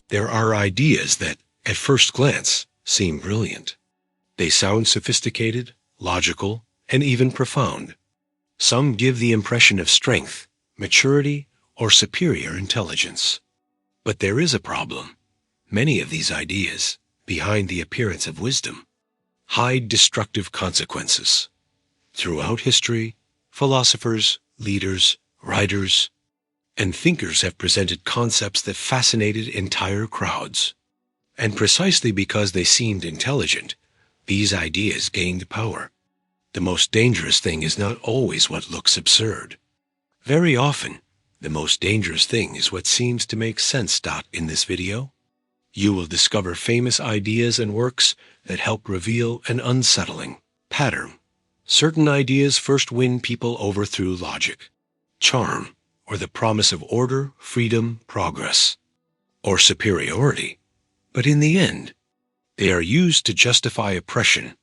There are ideas that, at first glance, seem brilliant. They sound sophisticated, logical, and even profound. Some give the impression of strength, maturity, or superior intelligence. But there is a problem. Many of these ideas, behind the appearance of wisdom, hide destructive consequences. Throughout history, philosophers, leaders, writers, and thinkers have presented concepts that fascinated entire crowds. And precisely because they seemed intelligent, these ideas gained power. The most dangerous thing is not always what looks absurd. Very often, the most dangerous thing is what seems to make sense. In this video, you will discover famous ideas and works that help reveal an unsettling pattern. Certain ideas first win people over through logic, charm, or the promise of order, freedom, progress, or superiority. But in the end, they are used to justify oppression,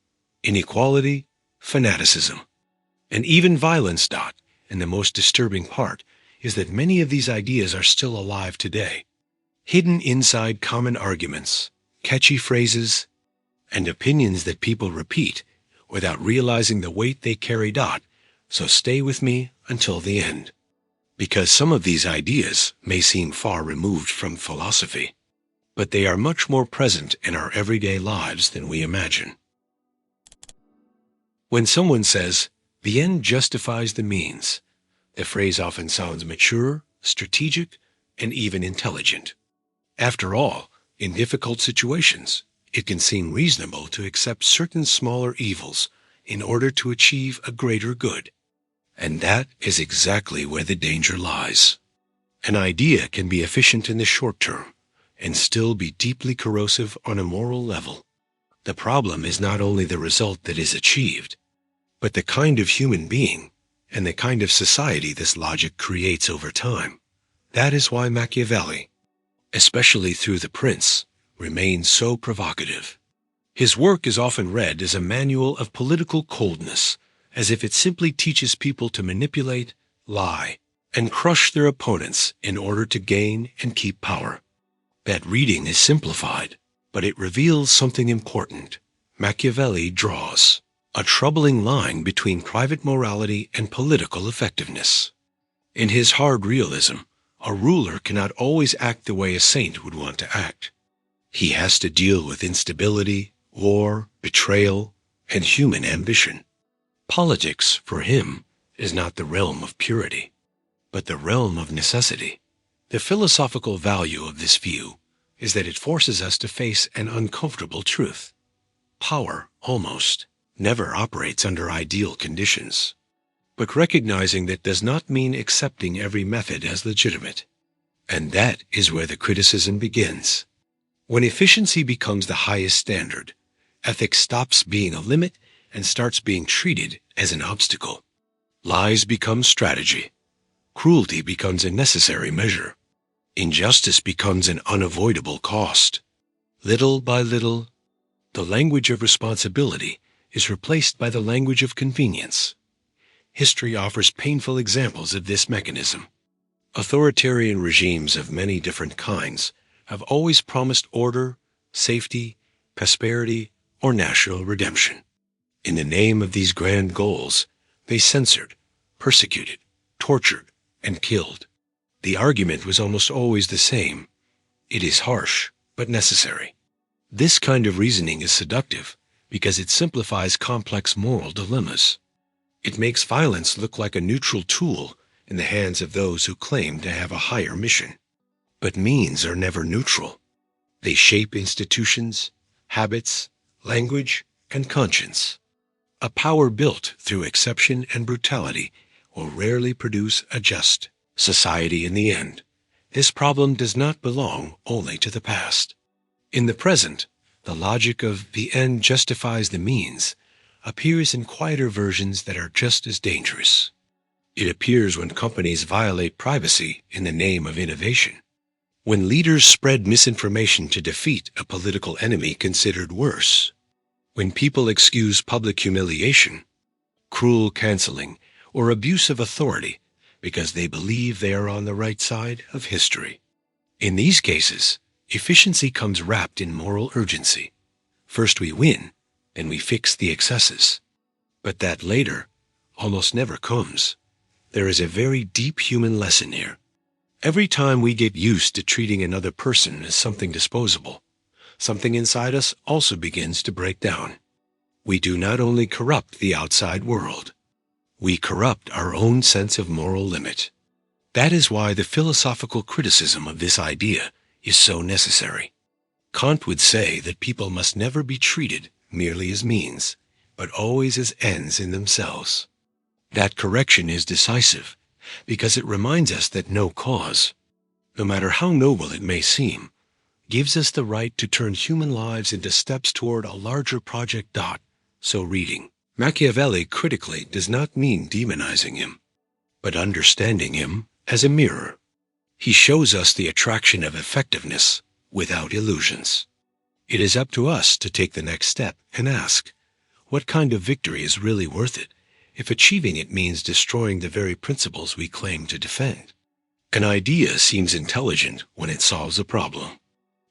inequality, fanaticism, and even violence. And the most disturbing part is that many of these ideas are still alive today, hidden inside common arguments, catchy phrases, and opinions that people repeat without realizing the weight they carry. So stay with me until the end, because some of these ideas may seem far removed from philosophy, but they are much more present in our everyday lives than we imagine. When someone says, "The end justifies the means," the phrase often sounds mature, strategic, and even intelligent. After all, in difficult situations, it can seem reasonable to accept certain smaller evils in order to achieve a greater good. And that is exactly where the danger lies. An idea can be efficient in the short term and still be deeply corrosive on a moral level. The problem is not only the result that is achieved, but the kind of human being and the kind of society this logic creates over time. That is why Machiavelli, especially through The Prince, remains so provocative. His work is often read as a manual of political coldness, as if it simply teaches people to manipulate, lie, and crush their opponents in order to gain and keep power. That reading is simplified, but it reveals something important. Machiavelli draws a troubling line between private morality and political effectiveness. In his hard realism, a ruler cannot always act the way a saint would want to act. He has to deal with instability, war, betrayal, and human ambition. Politics, for him, is not the realm of purity, but the realm of necessity. The philosophical value of this view is that it forces us to face an uncomfortable truth. Power, almost, never operates under ideal conditions. But recognizing that does not mean accepting every method as legitimate. And that is where the criticism begins. When efficiency becomes the highest standard, ethics stops being a limit and starts being treated as an obstacle. Lies become strategy. Cruelty becomes a necessary measure. Injustice becomes an unavoidable cost. Little by little, the language of responsibility is replaced by the language of convenience. History offers painful examples of this mechanism. Authoritarian regimes of many different kinds have always promised order, safety, prosperity, or national redemption. In the name of these grand goals, they censored, persecuted, tortured, and killed. The argument was almost always the same. It is harsh, but necessary. This kind of reasoning is seductive because it simplifies complex moral dilemmas. It makes violence look like a neutral tool in the hands of those who claim to have a higher mission. But means are never neutral. They shape institutions, habits, language, and conscience. A power built through exception and brutality will rarely produce a just society in the end. This problem does not belong only to the past. In the present, the logic of the end justifies the means appears in quieter versions that are just as dangerous. It appears when companies violate privacy in the name of innovation, when leaders spread misinformation to defeat a political enemy considered worse, when people excuse public humiliation, cruel canceling, or abuse of authority because they believe they are on the right side of history. In these cases, Efficiency comes wrapped in moral urgency. First we win, then we fix the excesses. But that later almost never comes. There is a very deep human lesson here. Every time we get used to treating another person as something disposable, something inside us also begins to break down. We do not only corrupt the outside world, we corrupt our own sense of moral limit. That is why the philosophical criticism of this idea is so necessary. Kant would say that people must never be treated merely as means, but always as ends in themselves. That correction is decisive, because it reminds us that no cause, no matter how noble it may seem, gives us the right to turn human lives into steps toward a larger project. So reading Machiavelli critically does not mean demonizing him, but understanding him as a mirror. He shows us the attraction of effectiveness without illusions. It is up to us to take the next step and ask, what kind of victory is really worth it if achieving it means destroying the very principles we claim to defend? An idea seems intelligent when it solves a problem,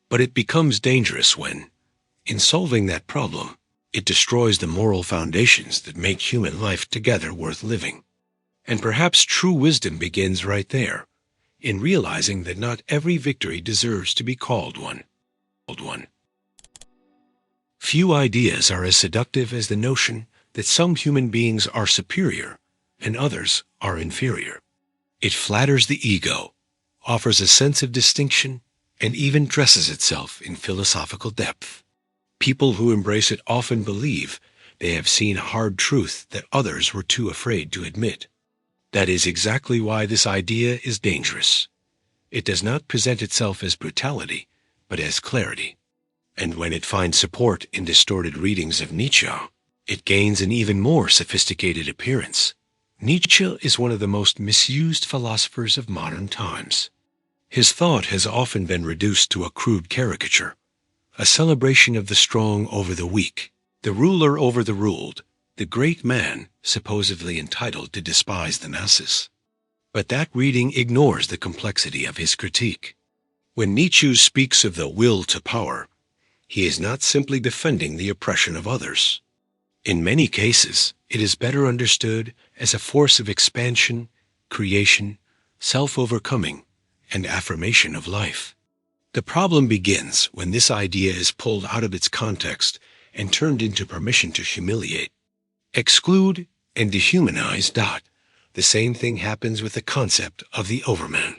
but it becomes dangerous when, in solving that problem, it destroys the moral foundations that make human life together worth living. And perhaps true wisdom begins right there, in realizing that not every victory deserves to be called one. Few ideas are as seductive as the notion that some human beings are superior and others are inferior. It flatters the ego, offers a sense of distinction, and even dresses itself in philosophical depth. People who embrace it often believe they have seen hard truth that others were too afraid to admit. That is exactly why this idea is dangerous. It does not present itself as brutality, but as clarity. And when it finds support in distorted readings of Nietzsche, it gains an even more sophisticated appearance. Nietzsche is one of the most misused philosophers of modern times. His thought has often been reduced to a crude caricature, a celebration of the strong over the weak, the ruler over the ruled, the great man supposedly entitled to despise the masses. But that reading ignores the complexity of his critique. When Nietzsche speaks of the will to power, he is not simply defending the oppression of others. In many cases, it is better understood as a force of expansion, creation, self-overcoming, and affirmation of life. The problem begins when this idea is pulled out of its context and turned into permission to humiliate, exclude, and dehumanize. The same thing happens with the concept of the overman.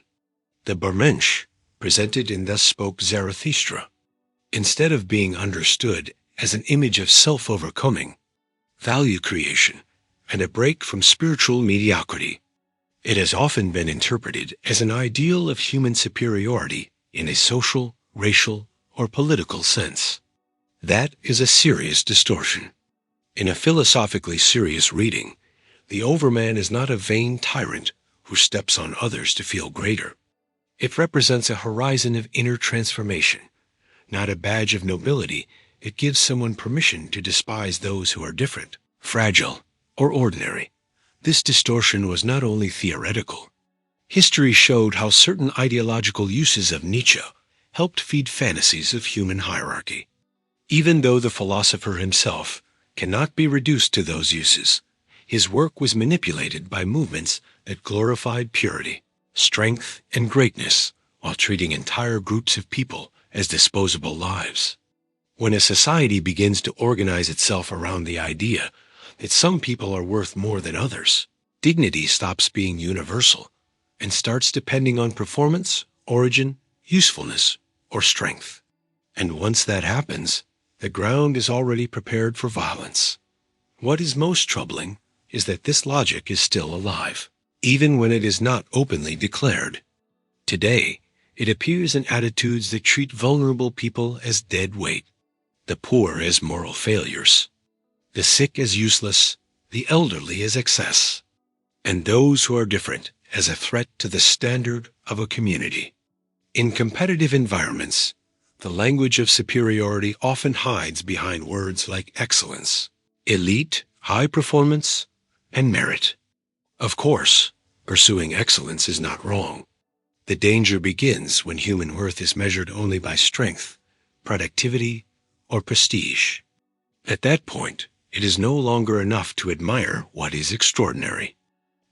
The Bermensch, presented in Thus Spoke Zarathustra, instead of being understood as an image of self-overcoming, value creation, and a break from spiritual mediocrity, it has often been interpreted as an ideal of human superiority in a social, racial, or political sense. That is a serious distortion. In a philosophically serious reading, the overman is not a vain tyrant who steps on others to feel greater. It represents a horizon of inner transformation, not a badge of nobility. It gives someone permission to despise those who are different, fragile, or ordinary. This distortion was not only theoretical. History showed how certain ideological uses of Nietzsche helped feed fantasies of human hierarchy. Even though the philosopher himself cannot be reduced to those uses, his work was manipulated by movements that glorified purity, strength, and greatness while treating entire groups of people as disposable lives. When a society begins to organize itself around the idea that some people are worth more than others, dignity stops being universal and starts depending on performance, origin, usefulness, or strength. And once that happens, the ground is already prepared for violence. What is most troubling is that this logic is still alive, even when it is not openly declared. Today, it appears in attitudes that treat vulnerable people as dead weight, the poor as moral failures, the sick as useless, the elderly as excess, and those who are different as a threat to the standard of a community. In competitive environments, the language of superiority often hides behind words like excellence, elite, high performance, and merit. Of course, pursuing excellence is not wrong, The danger begins when human worth is measured only by strength, productivity, or prestige. At that point, it is no longer enough to admire what is extraordinary.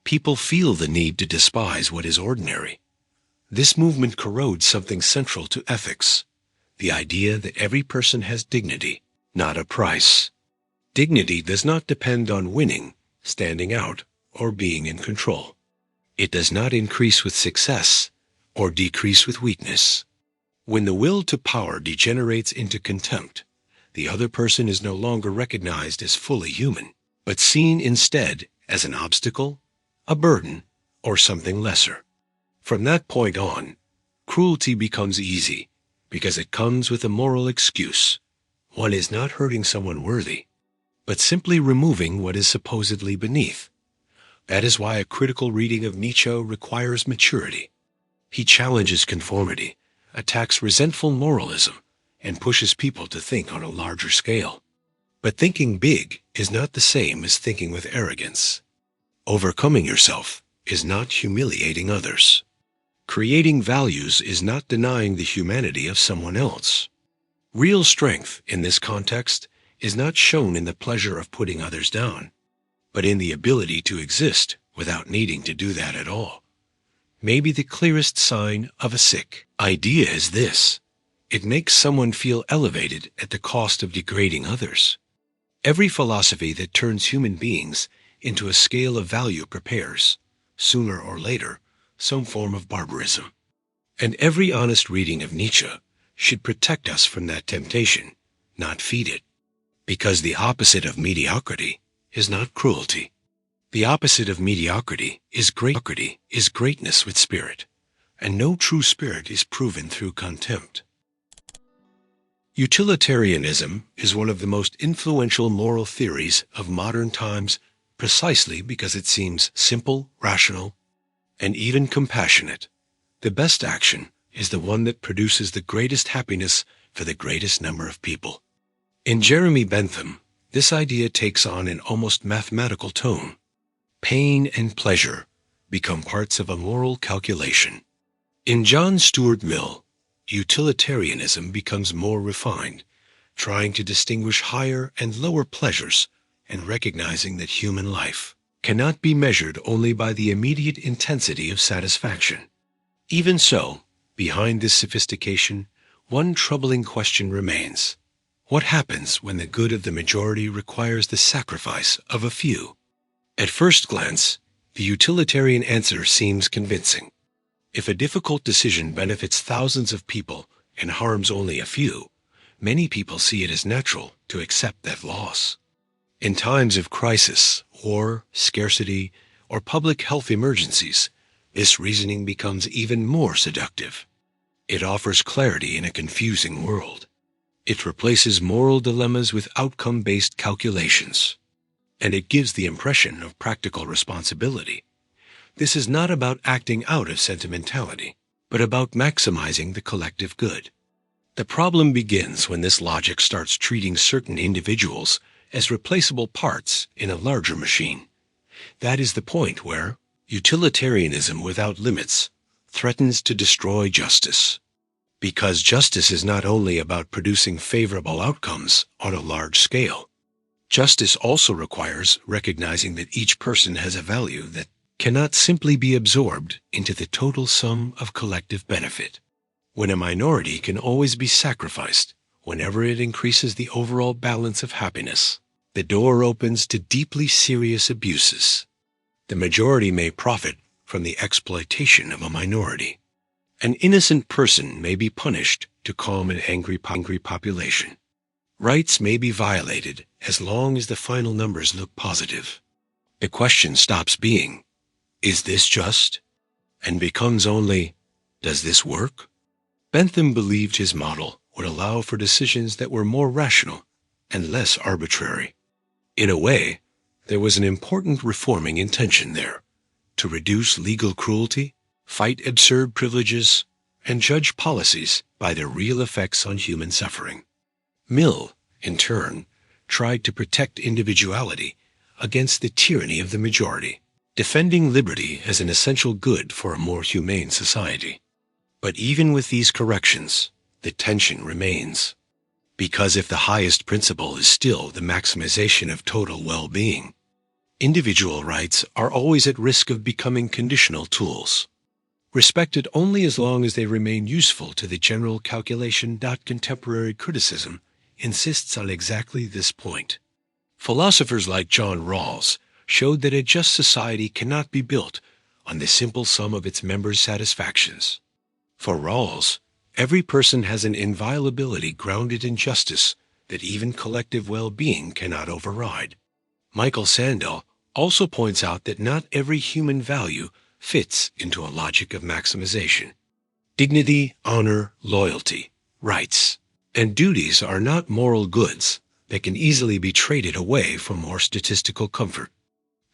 People feel the need to despise what is ordinary. This movement corrodes something central to ethics, the idea that every person has dignity, not a price. Dignity does not depend on winning, standing out, or being in control. It does not increase with success or decrease with weakness. When the will to power degenerates into contempt, the other person is no longer recognized as fully human, but seen instead as an obstacle, a burden, or something lesser. From that point on, cruelty becomes easy because it comes with a moral excuse. One is not hurting someone worthy, but simply removing what is supposedly beneath. That is why a critical reading of Nietzsche requires maturity. He challenges conformity, attacks resentful moralism, and pushes people to think on a larger scale. But thinking big is not the same as thinking with arrogance. Overcoming yourself is not humiliating others. Creating values is not denying the humanity of someone else. Real strength in this context is not shown in the pleasure of putting others down, but in the ability to exist without needing to do that at all. Maybe the clearest sign of a sick idea is this: it makes someone feel elevated at the cost of degrading others. Every philosophy that turns human beings into a scale of value prepares, sooner or later, some form of barbarism. And every honest reading of Nietzsche should protect us from that temptation, not feed it. Because the opposite of mediocrity is not cruelty. The opposite of mediocrity is greatness with spirit, and no true spirit is proven through contempt. Utilitarianism is one of the most influential moral theories of modern times precisely because it seems simple, rational, and even compassionate. The best action is the one that produces the greatest happiness for the greatest number of people. In Jeremy Bentham, this idea takes on an almost mathematical tone. Pain and pleasure become parts of a moral calculation. In John Stuart Mill, utilitarianism becomes more refined, trying to distinguish higher and lower pleasures and recognizing that human life cannot be measured only by the immediate intensity of satisfaction. Even so, behind this sophistication, one troubling question remains. What happens when the good of the majority requires the sacrifice of a few? At first glance, the utilitarian answer seems convincing. If a difficult decision benefits thousands of people and harms only a few, many people see it as natural to accept that loss. In times of crisis, war, scarcity, or public health emergencies, this reasoning becomes even more seductive. It offers clarity in a confusing world. It replaces moral dilemmas with outcome-based calculations, and it gives the impression of practical responsibility. This is not about acting out of sentimentality, but about maximizing the collective good. The problem begins when this logic starts treating certain individuals as replaceable parts in a larger machine. That is the point where utilitarianism without limits threatens to destroy justice. Because justice is not only about producing favorable outcomes on a large scale. Justice also requires recognizing that each person has a value that cannot simply be absorbed into the total sum of collective benefit. When a minority can always be sacrificed whenever it increases the overall balance of happiness, the door opens to deeply serious abuses. The majority may profit from the exploitation of a minority. An innocent person may be punished to calm an angry population. Rights may be violated as long as the final numbers look positive. The question stops being, is this just? And becomes only, does this work? Bentham believed his model would allow for decisions that were more rational and less arbitrary. In a way, there was an important reforming intention there, to reduce legal cruelty, fight absurd privileges, and judge policies by their real effects on human suffering. Mill, in turn, tried to protect individuality against the tyranny of the majority, defending liberty as an essential good for a more humane society. But even with these corrections, the tension remains. Because if the highest principle is still the maximization of total well-being, individual rights are always at risk of becoming conditional tools, respected only as long as they remain useful to the general calculation. Contemporary criticism insists on exactly this point. Philosophers like John Rawls showed that a just society cannot be built on the simple sum of its members' satisfactions. For Rawls, every person has an inviolability grounded in justice that even collective well-being cannot override. Michael Sandel also points out that not every human value fits into a logic of maximization. Dignity, honor, loyalty, rights, and duties are not moral goods that can easily be traded away for more statistical comfort.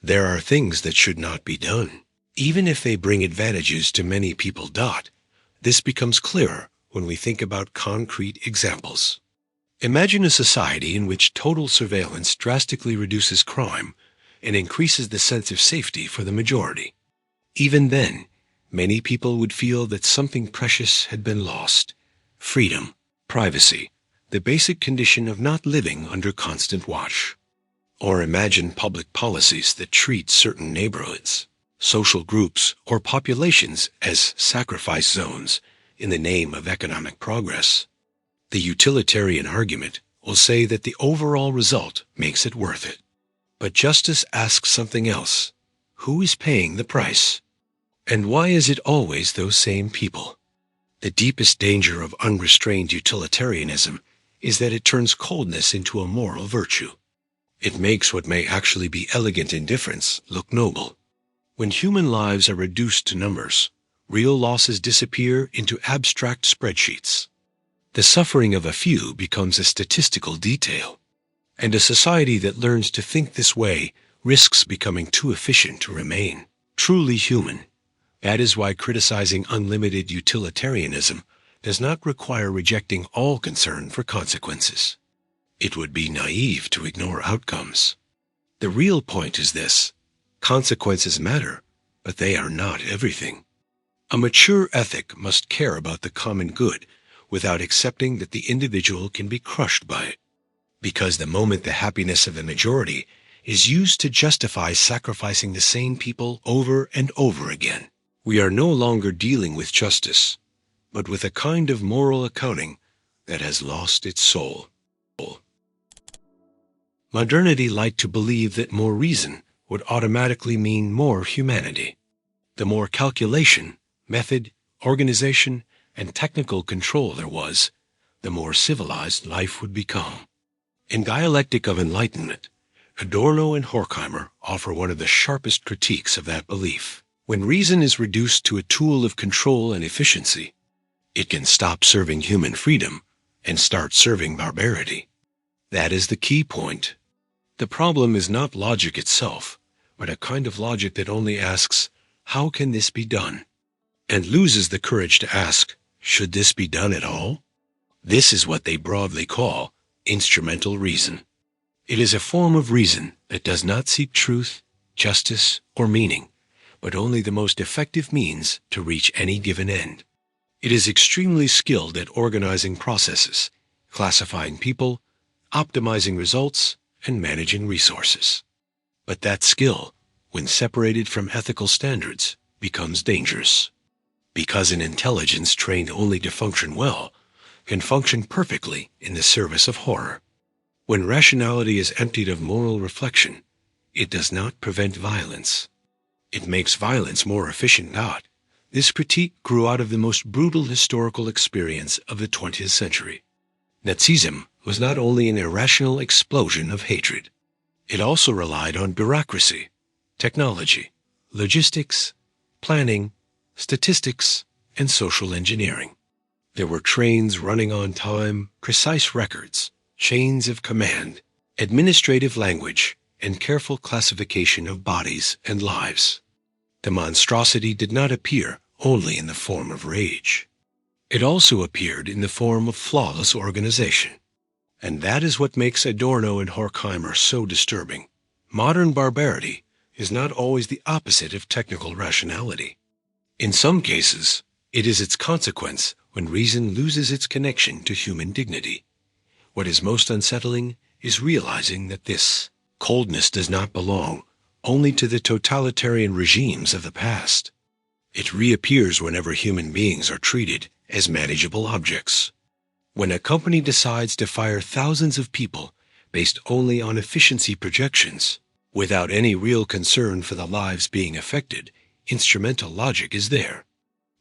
There are things that should not be done, even if they bring advantages to many people. This becomes clearer when we think about concrete examples. Imagine a society in which total surveillance drastically reduces crime and increases the sense of safety for the majority. Even then, many people would feel that something precious had been lost: freedom, privacy, the basic condition of not living under constant watch. Or imagine public policies that treat certain neighborhoods, social groups, or populations as sacrifice zones in the name of economic progress. The utilitarian argument will say that the overall result makes it worth it. But justice asks something else. Who is paying the price? And why is it always those same people? The deepest danger of unrestrained utilitarianism is that it turns coldness into a moral virtue. It makes what may actually be elegant indifference look noble. When human lives are reduced to numbers, real losses disappear into abstract spreadsheets. The suffering of a few becomes a statistical detail, and a society that learns to think this way risks becoming too efficient to remain truly human. That is why criticizing unlimited utilitarianism does not require rejecting all concern for consequences. It would be naive to ignore outcomes. The real point is this: consequences matter, but they are not everything. A mature ethic must care about the common good without accepting that the individual can be crushed by it. Because the moment the happiness of the majority is used to justify sacrificing the same people over and over again, we are no longer dealing with justice, but with a kind of moral accounting that has lost its soul. Modernity liked to believe that more reason would automatically mean more humanity. The more calculation, method, organization, and technical control there was, the more civilized life would become. In Dialectic of Enlightenment, Adorno and Horkheimer offer one of the sharpest critiques of that belief. When reason is reduced to a tool of control and efficiency, it can stop serving human freedom and start serving barbarity. That is the key point. The problem is not logic itself, but a kind of logic that only asks, how can this be done? And loses the courage to ask, should this be done at all? This is what they broadly call instrumental reason. It is a form of reason that does not seek truth, justice, or meaning, but only the most effective means to reach any given end. It is extremely skilled at organizing processes, classifying people, optimizing results, and managing resources. But that skill, when separated from ethical standards, becomes dangerous. Because an intelligence trained only to function well can function perfectly in the service of horror. When rationality is emptied of moral reflection, it does not prevent violence. It makes violence more efficient. This critique grew out of the most brutal historical experience of the 20th century. Nazism was not only an irrational explosion of hatred. It also relied on bureaucracy, technology, logistics, planning, statistics, and social engineering. There were trains running on time, precise records, chains of command, administrative language, and careful classification of bodies and lives. The monstrosity did not appear only in the form of rage. It also appeared in the form of flawless organization. And that is what makes Adorno and Horkheimer so disturbing. Modern barbarity is not always the opposite of technical rationality. In some cases, It is its consequence when reason loses its connection to human dignity. What is most unsettling is realizing that this coldness does not belong only to the totalitarian regimes of the past. It reappears whenever human beings are treated as manageable objects. When a company decides to fire thousands of people based only on efficiency projections, without any real concern for the lives being affected, instrumental logic is there.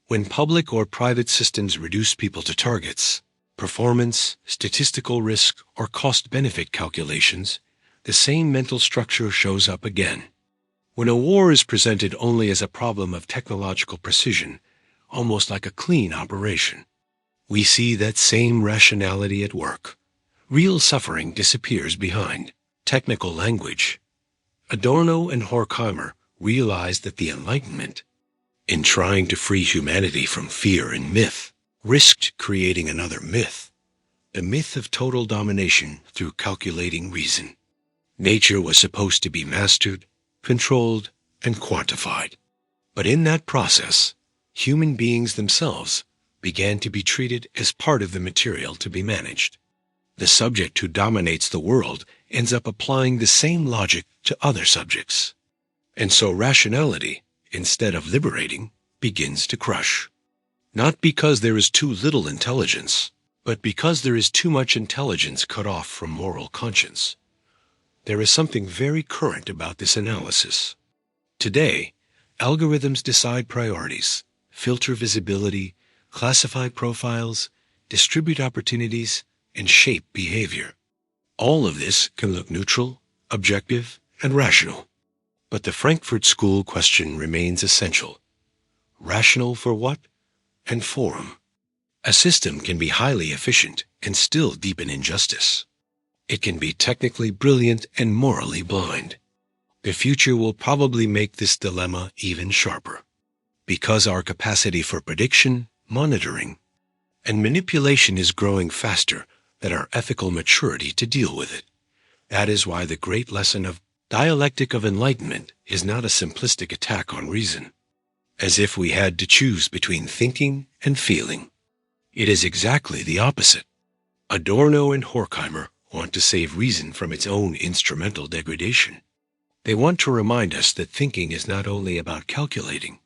When public or private systems reduce people to targets, performance, statistical risk, or cost-benefit calculations, the same mental structure shows up again. When a war is presented only as a problem of technological precision, almost like a clean operation, we see that same rationality at work. Real suffering disappears behind technical language. Adorno and Horkheimer realized that the Enlightenment, in trying to free humanity from fear and myth, risked creating another myth, the myth of total domination through calculating reason. Nature was supposed to be mastered, controlled, and quantified. But in that process, human beings themselves began to be treated as part of the material to be managed. The subject who dominates the world ends up applying the same logic to other subjects. And so rationality, instead of liberating, begins to crush. Not because there is too little intelligence, but because there is too much intelligence cut off from moral conscience. There is something very current about this analysis. Today, algorithms decide priorities, filter visibility, classify profiles, distribute opportunities, and shape behavior. All of this can look neutral, objective, and rational. But the Frankfurt School question remains essential. Rational for what and for whom? A system can be highly efficient and still deepen injustice. It can be technically brilliant and morally blind. The future will probably make this dilemma even sharper, because our capacity for prediction, monitoring, and manipulation is growing faster than our ethical maturity to deal with it. That is why the great lesson of dialectic of enlightenment is not a simplistic attack on reason, as if we had to choose between thinking and feeling. It is exactly the opposite. Adorno and Horkheimer want to save reason from its own instrumental degradation. They want to remind us that thinking is not only about calculating.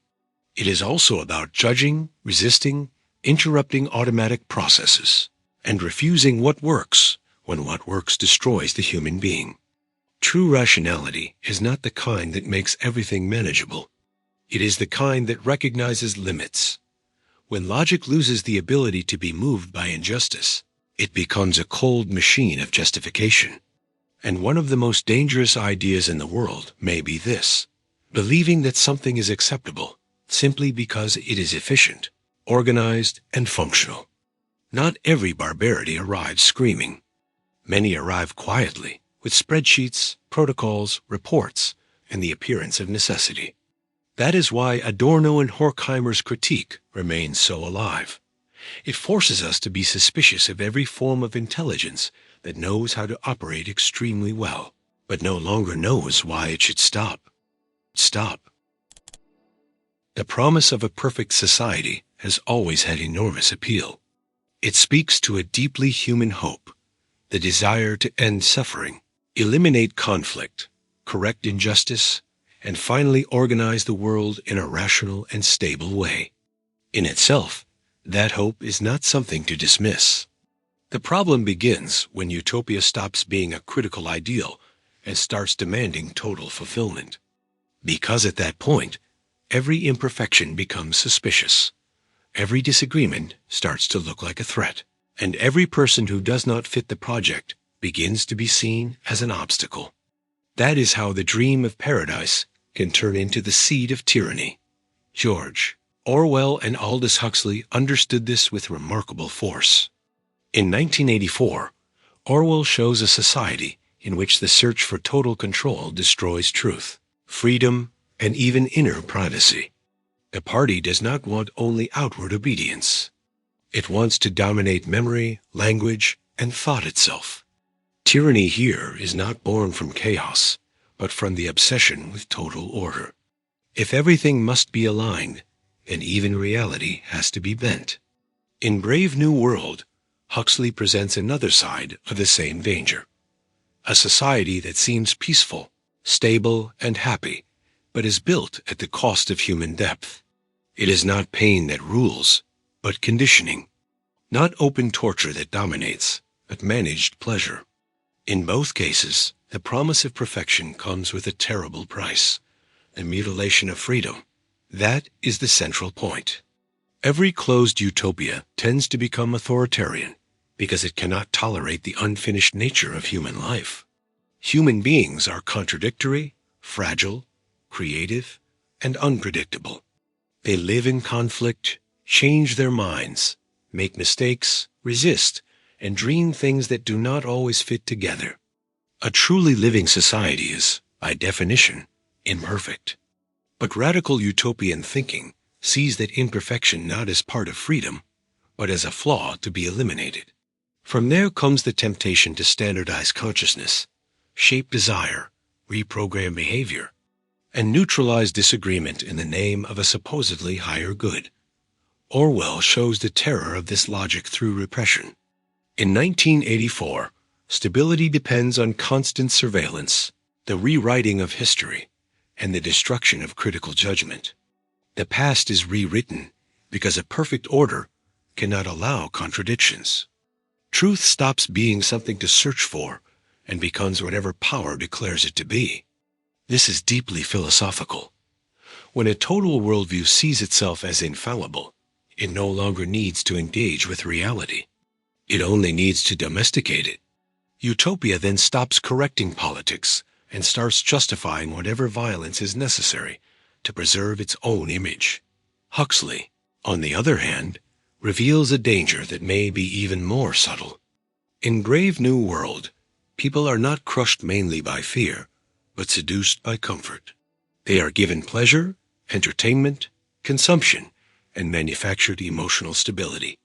It is also about judging, resisting, interrupting automatic processes, and refusing what works when what works destroys the human being. True rationality is not the kind that makes everything manageable. It is the kind that recognizes limits. When logic loses the ability to be moved by injustice, it becomes a cold machine of justification. And one of the most dangerous ideas in the world may be this: believing that something is acceptable simply because it is efficient, organized, and functional. Not every barbarity arrives screaming. Many arrive quietly, with spreadsheets, protocols, reports, and the appearance of necessity. That is why Adorno and Horkheimer's critique remains so alive. It forces us to be suspicious of every form of intelligence that knows how to operate extremely well, but no longer knows why it should stop. Stop. The promise of a perfect society has always had enormous appeal. It speaks to a deeply human hope, the desire to end suffering, eliminate conflict, correct injustice, and finally organize the world in a rational and stable way. In itself, that hope is not something to dismiss. The problem begins when utopia stops being a critical ideal and starts demanding total fulfillment. Because at that point, every imperfection becomes suspicious. Every disagreement starts to look like a threat, and every person who does not fit the project begins to be seen as an obstacle. That is how the dream of paradise can turn into the seed of tyranny. George Orwell and Aldous Huxley understood this with remarkable force. In 1984, Orwell shows a society in which the search for total control destroys truth, freedom, and even inner privacy. The party does not want only outward obedience. It wants to dominate memory, language, and thought itself. Tyranny here is not born from chaos, but from the obsession with total order. If everything must be aligned, and even reality has to be bent. In Brave New World, Huxley presents another side of the same danger. A society that seems peaceful, stable, and happy, but is built at the cost of human depth. It is not pain that rules, but conditioning. Not open torture that dominates, but managed pleasure. In both cases, the promise of perfection comes with a terrible price, the mutilation of freedom. That is the central point. Every closed utopia tends to become authoritarian because it cannot tolerate the unfinished nature of human life. Human beings are contradictory, fragile, creative, and unpredictable. They live in conflict, change their minds, make mistakes, resist, and dream things that do not always fit together. A truly living society is, by definition, imperfect. But radical utopian thinking sees that imperfection not as part of freedom, but as a flaw to be eliminated. From there comes the temptation to standardize consciousness, shape desire, reprogram behavior, and neutralize disagreement in the name of a supposedly higher good. Orwell shows the terror of this logic through repression. In 1984, stability depends on constant surveillance, the rewriting of history, and the destruction of critical judgment. The past is rewritten because a perfect order cannot allow contradictions. Truth stops being something to search for and becomes whatever power declares it to be. This is deeply philosophical. When a total worldview sees itself as infallible, it no longer needs to engage with reality. It only needs to domesticate it. Utopia then stops correcting politics and starts justifying whatever violence is necessary to preserve its own image. Huxley, on the other hand, reveals a danger that may be even more subtle. In Brave New World, people are not crushed mainly by fear, but seduced by comfort. They are given pleasure, entertainment, consumption, and manufactured emotional stability.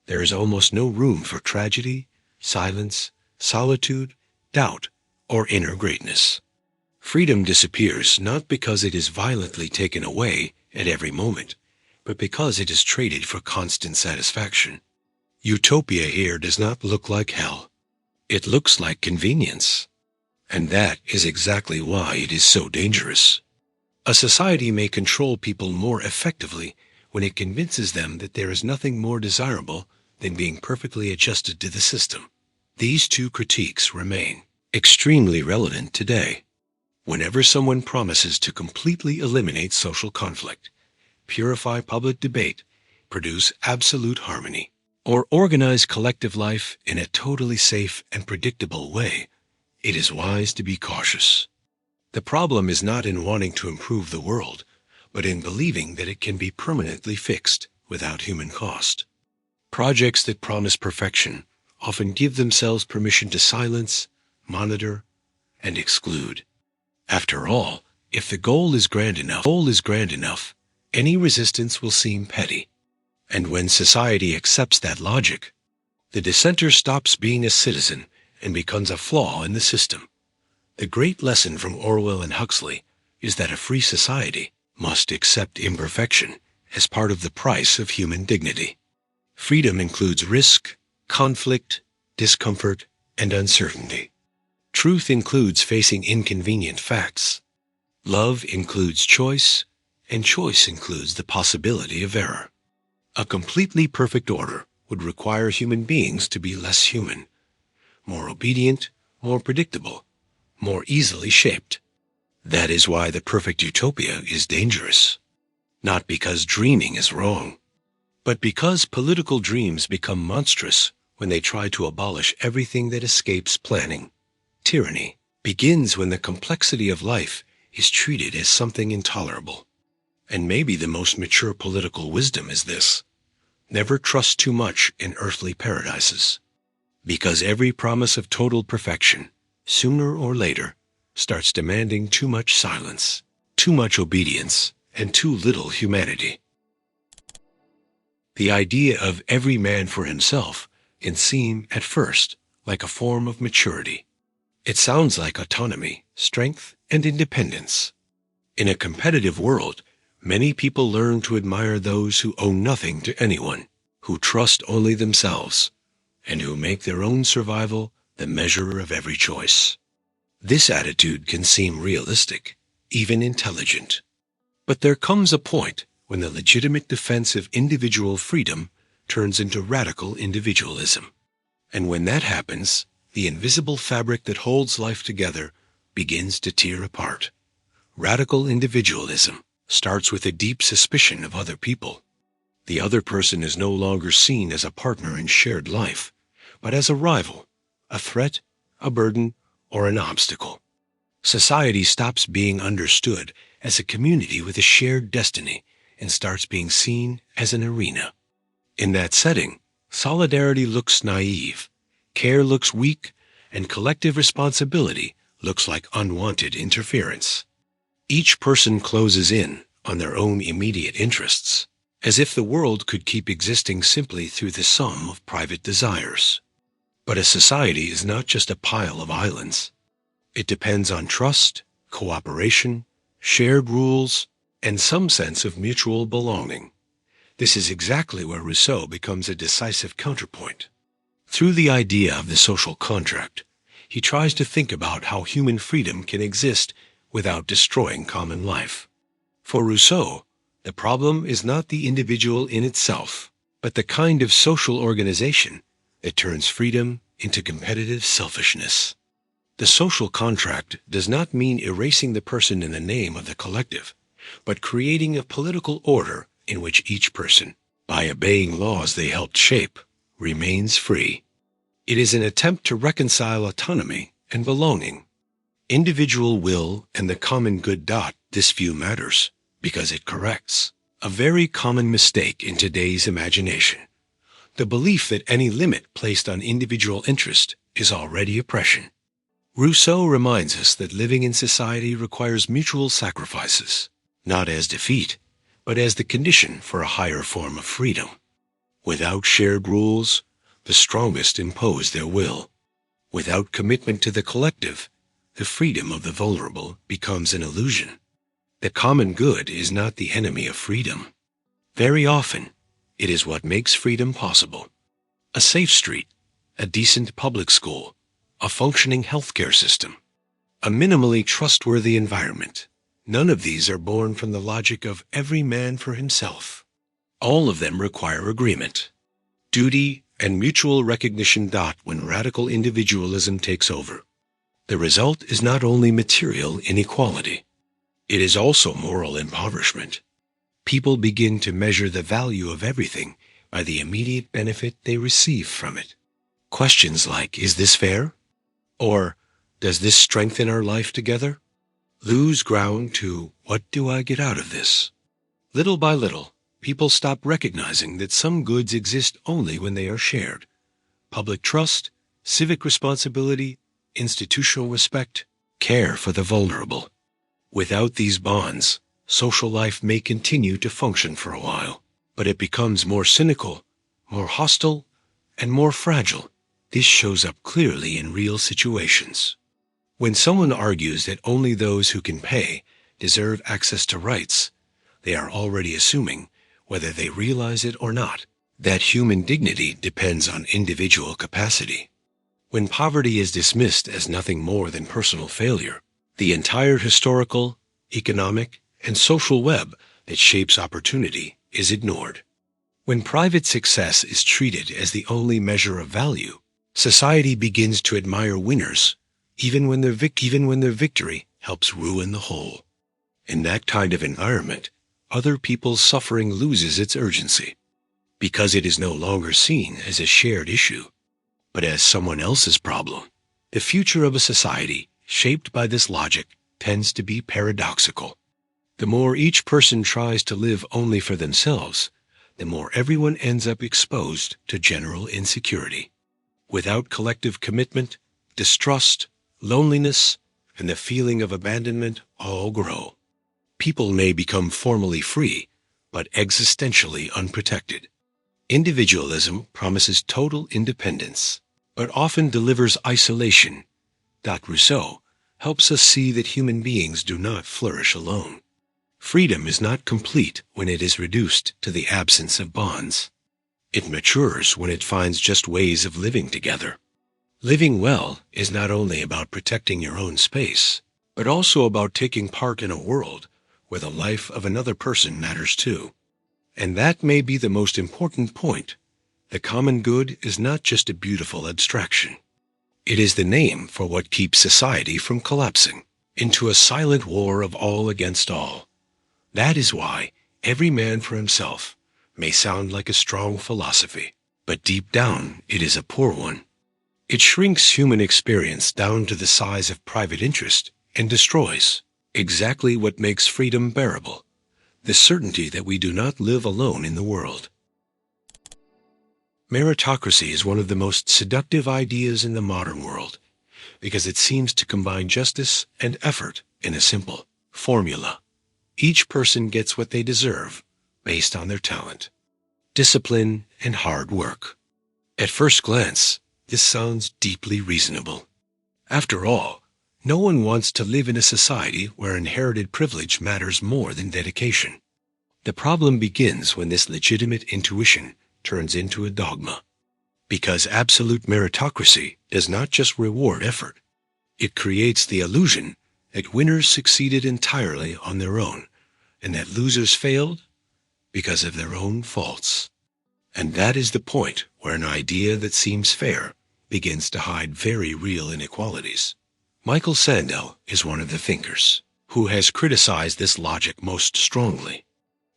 There is almost no room for tragedy, silence, solitude, doubt, or inner greatness. Freedom disappears not because it is violently taken away at every moment, but because it is traded for constant satisfaction. Utopia here does not look like hell. It looks like convenience. And that is exactly why it is so dangerous. A society may control people more effectively when it convinces them that there is nothing more desirable than being perfectly adjusted to the system. These two critiques remain extremely relevant today. Whenever someone promises to completely eliminate social conflict, purify public debate, produce absolute harmony, or organize collective life in a totally safe and predictable way, it is wise to be cautious. The problem is not in wanting to improve the world, but in believing that it can be permanently fixed without human cost. Projects that promise perfection often give themselves permission to silence, monitor, and exclude. After all, if the goal is grand enough, any resistance will seem petty. And when society accepts that logic, the dissenter stops being a citizen and becomes a flaw in the system. The great lesson from Orwell and Huxley is that a free society must accept imperfection as part of the price of human dignity. Freedom includes risk, conflict, discomfort, and uncertainty. Truth includes facing inconvenient facts. Love includes choice, and choice includes the possibility of error. A completely perfect order would require human beings to be less human, more obedient, more predictable, more easily shaped. That is why the perfect utopia is dangerous. Not because dreaming is wrong, but because political dreams become monstrous when they try to abolish everything that escapes planning. Tyranny begins when the complexity of life is treated as something intolerable. And maybe the most mature political wisdom is this: never trust too much in earthly paradises. Because every promise of total perfection, sooner or later, starts demanding too much silence, too much obedience, and too little humanity. The idea of every man for himself can seem, at first, like a form of maturity. It sounds like autonomy, strength, and independence. In a competitive world, Many people learn to admire those who owe nothing to anyone, who trust only themselves, and who make their own survival the measure of every choice. This attitude can seem realistic, even intelligent. But there comes a point when the legitimate defense of individual freedom turns into radical individualism. And when that happens, the invisible fabric that holds life together begins to tear apart. Radical individualism starts with a deep suspicion of other people. The other person is no longer seen as a partner in shared life, but as a rival, a threat, a burden, or an obstacle. Society stops being understood as a community with a shared destiny and starts being seen as an arena. In that setting, solidarity looks naive, care looks weak, and collective responsibility looks like unwanted interference. Each person closes in on their own immediate interests, as if the world could keep existing simply through the sum of private desires. But a society is not just a pile of islands. It depends on trust, cooperation, shared rules, and some sense of mutual belonging. This is exactly where Rousseau becomes a decisive counterpoint. Through the idea of the social contract, he tries to think about how human freedom can exist without destroying common life. For Rousseau, the problem is not the individual in itself, but the kind of social organization that turns freedom into competitive selfishness. The social contract does not mean erasing the person in the name of the collective, but creating a political order in which each person, by obeying laws they helped shape, remains free. It is an attempt to reconcile autonomy and belonging. Individual will and the common good. This view matters because it corrects a very common mistake in today's imagination: the belief that any limit placed on individual interest is already oppression. Rousseau reminds us that living in society requires mutual sacrifices, not as defeat, but as the condition for a higher form of freedom. Without shared rules, the strongest impose their will. Without commitment to the collective, the freedom of the vulnerable becomes an illusion. The common good is not the enemy of freedom. Very often, it is what makes freedom possible. A safe street, a decent public school, a functioning healthcare system, a minimally trustworthy environment. None of these are born from the logic of every man for himself. All of them require agreement, duty, and mutual recognition. When radical individualism takes over, the result is not only material inequality, it is also moral impoverishment. People begin to measure the value of everything by the immediate benefit they receive from it. Questions like, is this fair? Or, does this strengthen our life together? Lose ground to, what do I get out of this? Little by little, people stop recognizing that some goods exist only when they are shared. Public trust, civic responsibility, institutional respect, care for the vulnerable. Without these bonds, social life may continue to function for a while, but it becomes more cynical, more hostile, and more fragile. This shows up clearly in real situations. When someone argues that only those who can pay deserve access to rights, they are already assuming, whether they realize it or not, that human dignity depends on individual capacity. When poverty is dismissed as nothing more than personal failure, the entire historical, economic, and social web that shapes opportunity is ignored. When private success is treated as the only measure of value, society begins to admire winners, even when their victory helps ruin the whole. In that kind of environment, other people's suffering loses its urgency, because it is no longer seen as a shared issue, but as someone else's problem. The future of a society shaped by this logic tends to be paradoxical. The more each person tries to live only for themselves, the more everyone ends up exposed to general insecurity. Without collective commitment, distrust, loneliness, and the feeling of abandonment all grow. People may become formally free, but existentially unprotected. Individualism promises total independence, but often delivers isolation. Rousseau helps us see that human beings do not flourish alone. Freedom is not complete when it is reduced to the absence of bonds. It matures when it finds just ways of living together. Living well is not only about protecting your own space, but also about taking part in a world where the life of another person matters too. And that may be the most important point. The common good is not just a beautiful abstraction. It is the name for what keeps society from collapsing into a silent war of all against all. That is why every man for himself may sound like a strong philosophy, but deep down it is a poor one. It shrinks human experience down to the size of private interest and destroys exactly what makes freedom bearable, the certainty that we do not live alone in the world. Meritocracy is one of the most seductive ideas in the modern world because it seems to combine justice and effort in a simple formula. Each person gets what they deserve based on their talent, discipline, and hard work. At first glance, this sounds deeply reasonable. After all, no one wants to live in a society where inherited privilege matters more than dedication. The problem begins when this legitimate intuition turns into a dogma. Because absolute meritocracy does not just reward effort. It creates the illusion that winners succeeded entirely on their own and that losers failed because of their own faults. And that is the point where an idea that seems fair begins to hide very real inequalities. Michael Sandel is one of the thinkers who has criticized this logic most strongly.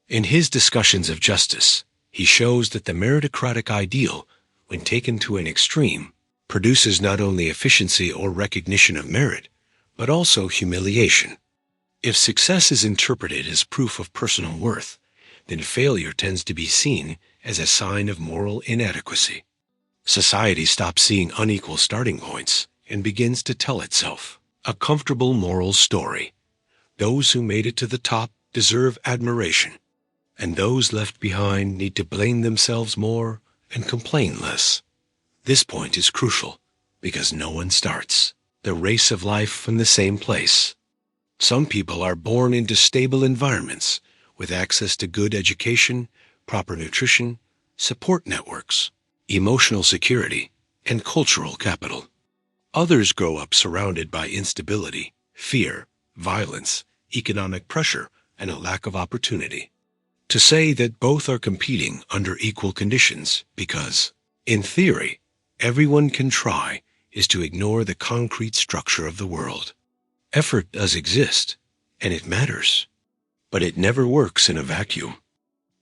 In his discussions of justice, he shows that the meritocratic ideal, when taken to an extreme, produces not only efficiency or recognition of merit, but also humiliation. If success is interpreted as proof of personal worth, then failure tends to be seen as a sign of moral inadequacy. Society stops seeing unequal starting points and begins to tell itself a comfortable moral story. Those who made it to the top deserve admiration, and those left behind need to blame themselves more and complain less. This point is crucial because no one starts the race of life from the same place. Some people are born into stable environments with access to good education, proper nutrition, support networks, emotional security, and cultural capital. Others grow up surrounded by instability, fear, violence, economic pressure, and a lack of opportunity. To say that both are competing under equal conditions because, in theory, everyone can try is to ignore the concrete structure of the world. Effort does exist, and it matters, but it never works in a vacuum.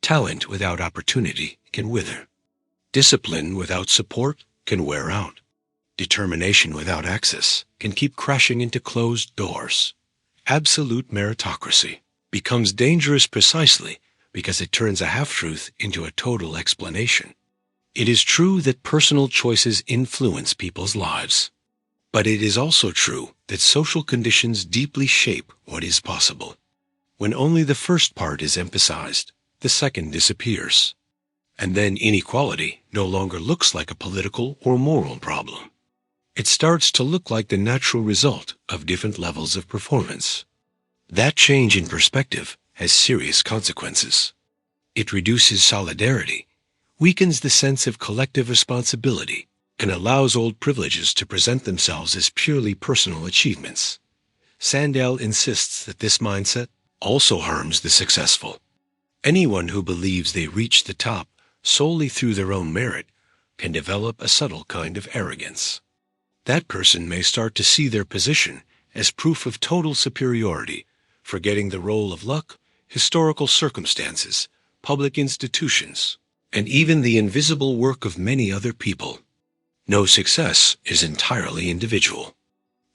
Talent without opportunity can wither. Discipline without support can wear out. Determination without access can keep crashing into closed doors. Absolute meritocracy becomes dangerous precisely because it turns a half-truth into a total explanation. It is true that personal choices influence people's lives, but it is also true that social conditions deeply shape what is possible. When only the first part is emphasized, the second disappears. And then inequality no longer looks like a political or moral problem. It starts to look like the natural result of different levels of performance. That change in perspective has serious consequences. It reduces solidarity, weakens the sense of collective responsibility, and allows old privileges to present themselves as purely personal achievements. Sandel insists that this mindset also harms the successful. Anyone who believes they reach the top solely through their own merit can develop a subtle kind of arrogance. That person may start to see their position as proof of total superiority, forgetting the role of luck, historical circumstances, public institutions, and even the invisible work of many other people. No success is entirely individual.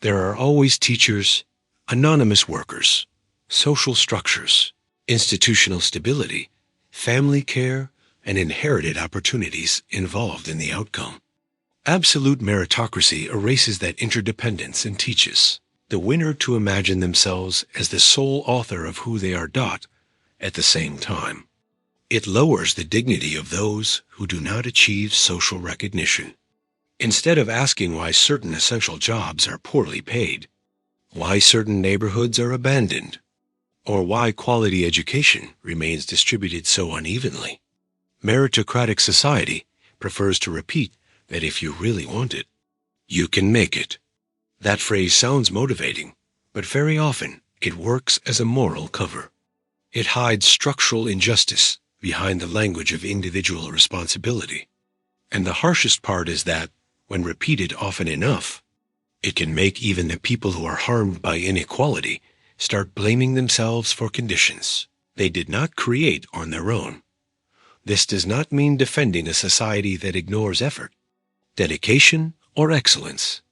There are always teachers, anonymous workers, social structures, institutional stability, family care, and inherited opportunities involved in the outcome. Absolute meritocracy erases that interdependence and teaches the winner to imagine themselves as the sole author of who they are at the same time. It lowers the dignity of those who do not achieve social recognition. Instead of asking why certain essential jobs are poorly paid, why certain neighborhoods are abandoned, or why quality education remains distributed so unevenly. Meritocratic society prefers to repeat that if you really want it, you can make it. That phrase sounds motivating, but very often it works as a moral cover. It hides structural injustice behind the language of individual responsibility. And the harshest part is that, when repeated often enough, it can make even the people who are harmed by inequality start blaming themselves for conditions they did not create on their own. This does not mean defending a society that ignores effort, dedication, or excellence.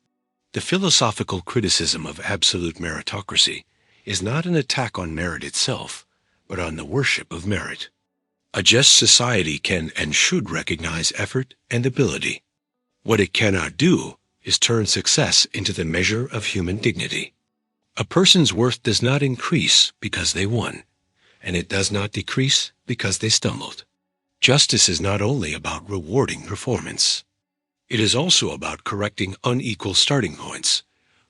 The philosophical criticism of absolute meritocracy is not an attack on merit itself, but on the worship of merit. A just society can and should recognize effort and ability. What it cannot do is turn success into the measure of human dignity. A person's worth does not increase because they won, and it does not decrease because they stumbled. Justice is not only about rewarding performance. It is also about correcting unequal starting points,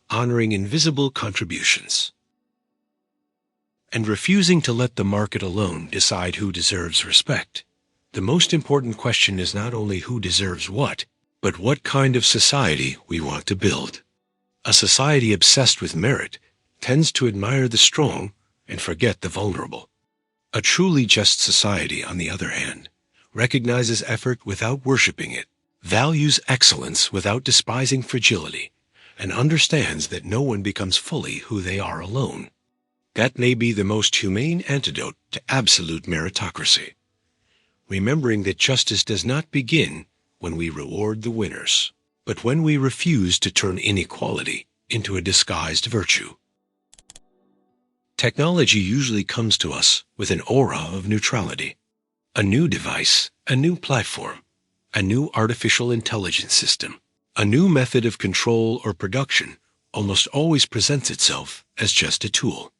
honoring invisible contributions, and refusing to let the market alone decide who deserves respect. The most important question is not only who deserves what, but what kind of society we want to build. A society obsessed with merit tends to admire the strong and forget the vulnerable. A truly just society, on the other hand, recognizes effort without worshiping it, values excellence without despising fragility, and understands that no one becomes fully who they are alone. That may be the most humane antidote to absolute meritocracy, remembering that justice does not begin when we reward the winners, but when we refuse to turn inequality into a disguised virtue. Technology usually comes to us with an aura of neutrality. A new device, a new platform, a new artificial intelligence system, a new method of control or production almost always presents itself as just a tool.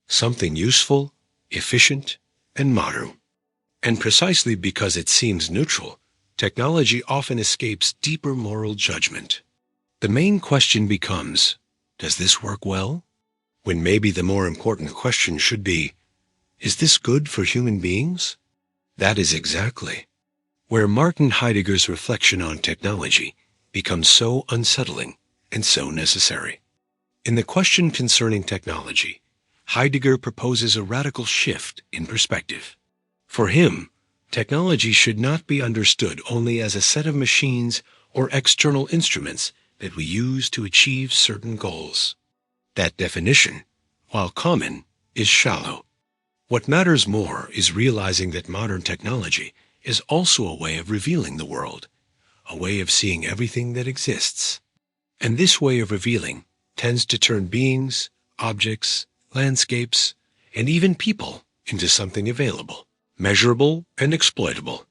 Something useful, efficient, and modern. And precisely because it seems neutral, technology often escapes deeper moral judgment. The main question becomes, does this work well? When maybe the more important question should be, is this good for human beings? That is exactly where Martin Heidegger's reflection on technology becomes so unsettling and so necessary. In the question concerning technology, Heidegger proposes a radical shift in perspective. For him, technology should not be understood only as a set of machines or external instruments that we use to achieve certain goals. That definition, while common, is shallow. What matters more is realizing that modern technology is also a way of revealing the world, a way of seeing everything that exists. And this way of revealing tends to turn beings, objects, landscapes, and even people into something available, measurable, and exploitable.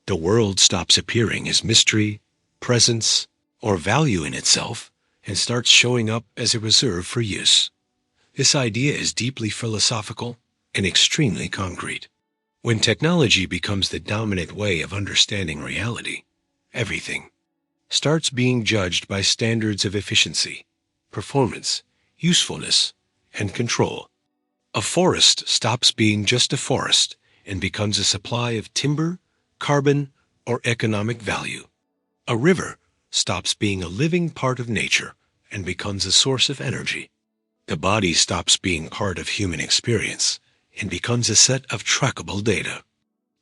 The world stops appearing as mystery, presence, or value in itself and starts showing up as a reserve for use. This idea is deeply philosophical and extremely concrete. When technology becomes the dominant way of understanding reality, everything starts being judged by standards of efficiency, performance, usefulness, and control. A forest stops being just a forest and becomes a supply of timber, carbon, or economic value. A river stops being a living part of nature and becomes a source of energy. The body stops being part of human experience and becomes a set of trackable data.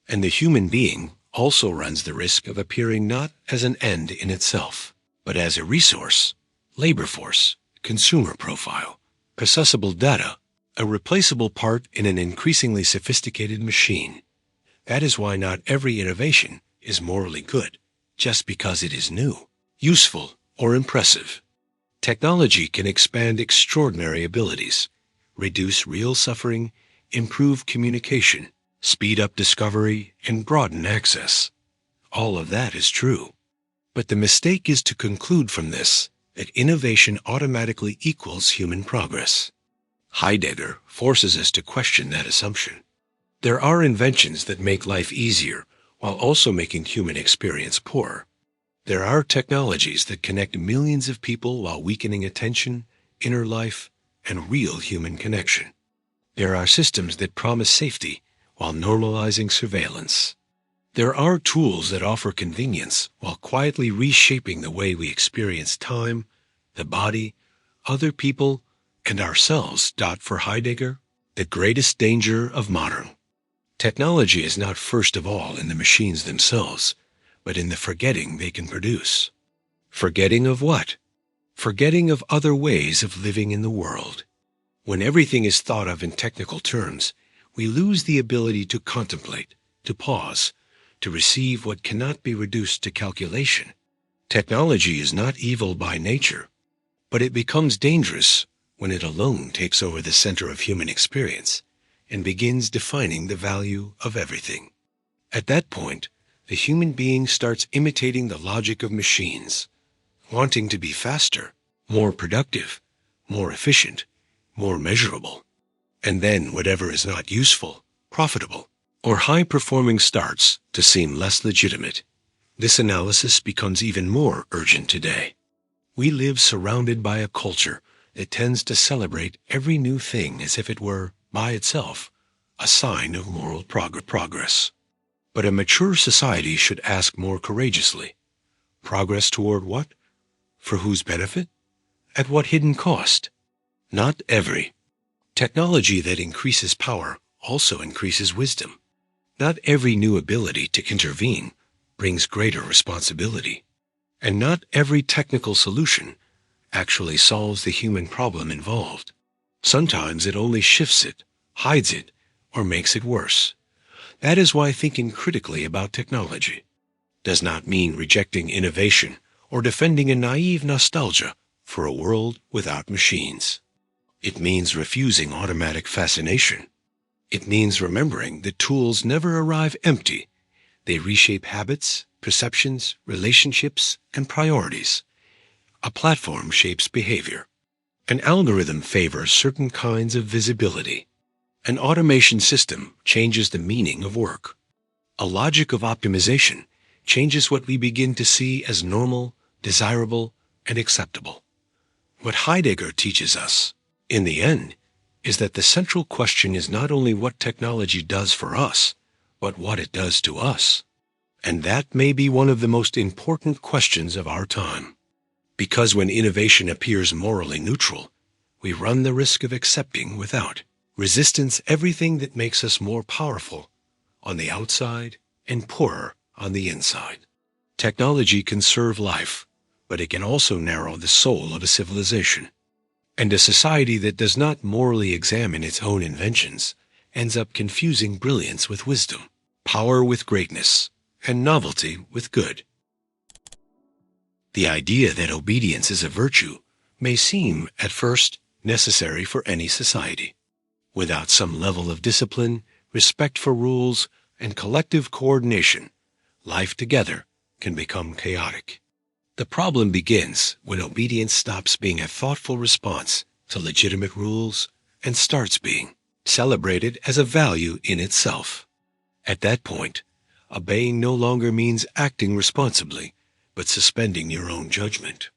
And the human being also runs the risk of appearing not as an end in itself, but as a resource, labor force, consumer profile, processable data, a replaceable part in an increasingly sophisticated machine. That is why not every innovation is morally good just because it is new, useful, or impressive. Technology can expand extraordinary abilities, reduce real suffering, improve communication, speed up discovery, and broaden access. All of that is true. But the mistake is to conclude from this that innovation automatically equals human progress. Heidegger forces us to question that assumption. There are inventions that make life easier while also making human experience poorer. There are technologies that connect millions of people while weakening attention, inner life, and real human connection. There are systems that promise safety while normalizing surveillance. There are tools that offer convenience while quietly reshaping the way we experience time, the body, other people, and ourselves. For Heidegger, the greatest danger of modern technology is not first of all in the machines themselves, but in the forgetting they can produce. Forgetting of what? Forgetting of other ways of living in the world. When everything is thought of in technical terms, we lose the ability to contemplate, to pause, to receive what cannot be reduced to calculation. Technology is not evil by nature, but it becomes dangerous when it alone takes over the center of human experience and begins defining the value of everything. At that point, the human being starts imitating the logic of machines, wanting to be faster, more productive, more efficient, more measurable. And then whatever is not useful, profitable, or high-performing starts to seem less legitimate. This analysis becomes even more urgent today. We live surrounded by a culture that tends to celebrate every new thing as if it were, by itself, a sign of moral progress. But a mature society should ask more courageously, progress toward what? For whose benefit? At what hidden cost? Not every. Technology that increases power also increases wisdom. Not every new ability to intervene brings greater responsibility. And not every technical solution actually solves the human problem involved. Sometimes it only shifts it, hides it, or makes it worse. That is why thinking critically about technology does not mean rejecting innovation or defending a naive nostalgia for a world without machines. It means refusing automatic fascination. It means remembering that tools never arrive empty. They reshape habits, perceptions, relationships, and priorities. A platform shapes behavior. An algorithm favors certain kinds of visibility. An automation system changes the meaning of work. A logic of optimization changes what we begin to see as normal, desirable, and acceptable. What Heidegger teaches us, in the end, is that the central question is not only what technology does for us, but what it does to us. And that may be one of the most important questions of our time. Because when innovation appears morally neutral, we run the risk of accepting without resistance everything that makes us more powerful on the outside and poorer on the inside. Technology can serve life, but it can also narrow the soul of a civilization. And a society that does not morally examine its own inventions ends up confusing brilliance with wisdom, power with greatness, and novelty with good. The idea that obedience is a virtue may seem, at first, necessary for any society. Without some level of discipline, respect for rules, and collective coordination, life together can become chaotic. The problem begins when obedience stops being a thoughtful response to legitimate rules and starts being celebrated as a value in itself. At that point, obeying no longer means acting responsibly, but suspending your own judgment.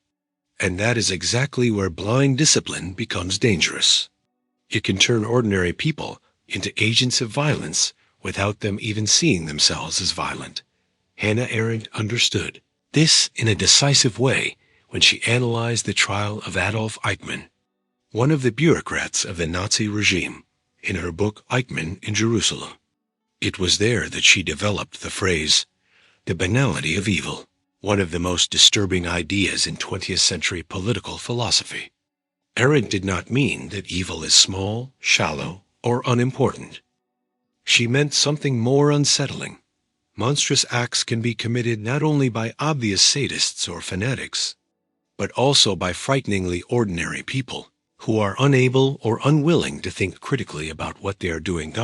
And that is exactly where blind discipline becomes dangerous. It can turn ordinary people into agents of violence without them even seeing themselves as violent. Hannah Arendt understood this in a decisive way when she analyzed the trial of Adolf Eichmann, one of the bureaucrats of the Nazi regime, in her book Eichmann in Jerusalem. It was there that she developed the phrase, the banality of evil, one of the most disturbing ideas in 20th century political philosophy. Arendt did not mean that evil is small, shallow, or unimportant. She meant something more unsettling. Monstrous acts can be committed not only by obvious sadists or fanatics, but also by frighteningly ordinary people who are unable or unwilling to think critically about what they are doing.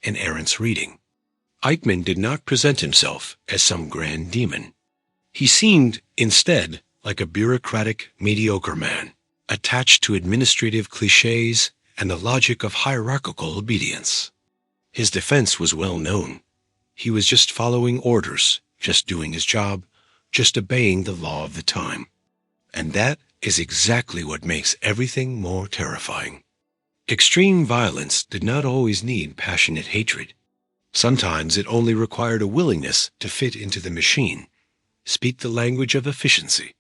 In Arendt's reading, Eichmann did not present himself as some grand demon. He seemed, instead, like a bureaucratic, mediocre man, attached to administrative cliches and the logic of hierarchical obedience. His defense was well known. He was just following orders, just doing his job, just obeying the law of the time. And that is exactly what makes everything more terrifying. Extreme violence did not always need passionate hatred. Sometimes it only required a willingness to fit into the machine, speak the language of efficiency,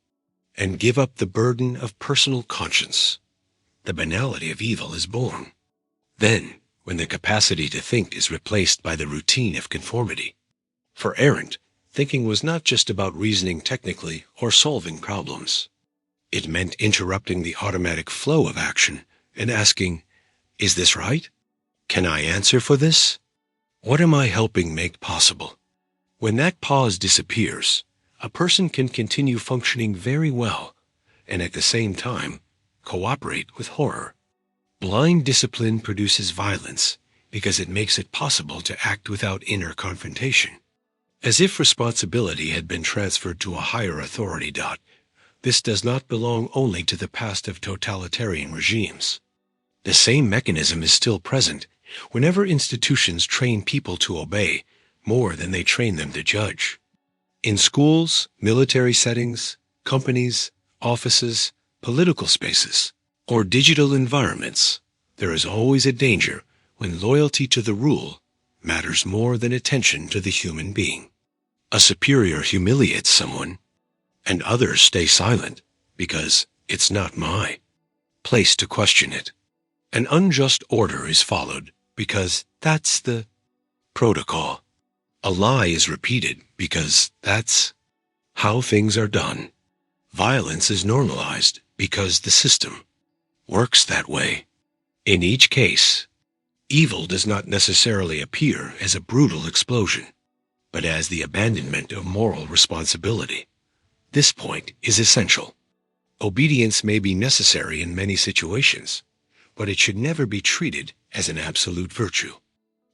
and give up the burden of personal conscience. The banality of evil is born. Then, when the capacity to think is replaced by the routine of conformity. For Arendt, thinking was not just about reasoning technically or solving problems. It meant interrupting the automatic flow of action and asking, is this right? Can I answer for this? What am I helping make possible? When that pause disappears, a person can continue functioning very well and at the same time cooperate with horror. Blind discipline produces violence because it makes it possible to act without inner confrontation. As if responsibility had been transferred to a higher authority. This does not belong only to the past of totalitarian regimes. The same mechanism is still present whenever institutions train people to obey more than they train them to judge. In schools, military settings, companies, offices, political spaces, or digital environments, there is always a danger when loyalty to the rule matters more than attention to the human being. A superior humiliates someone, and others stay silent because it's not my place to question it. An unjust order is followed because that's the protocol. A lie is repeated because that's how things are done. Violence is normalized because the system works that way. In each case, evil does not necessarily appear as a brutal explosion, but as the abandonment of moral responsibility. This point is essential. Obedience may be necessary in many situations, but it should never be treated as an absolute virtue.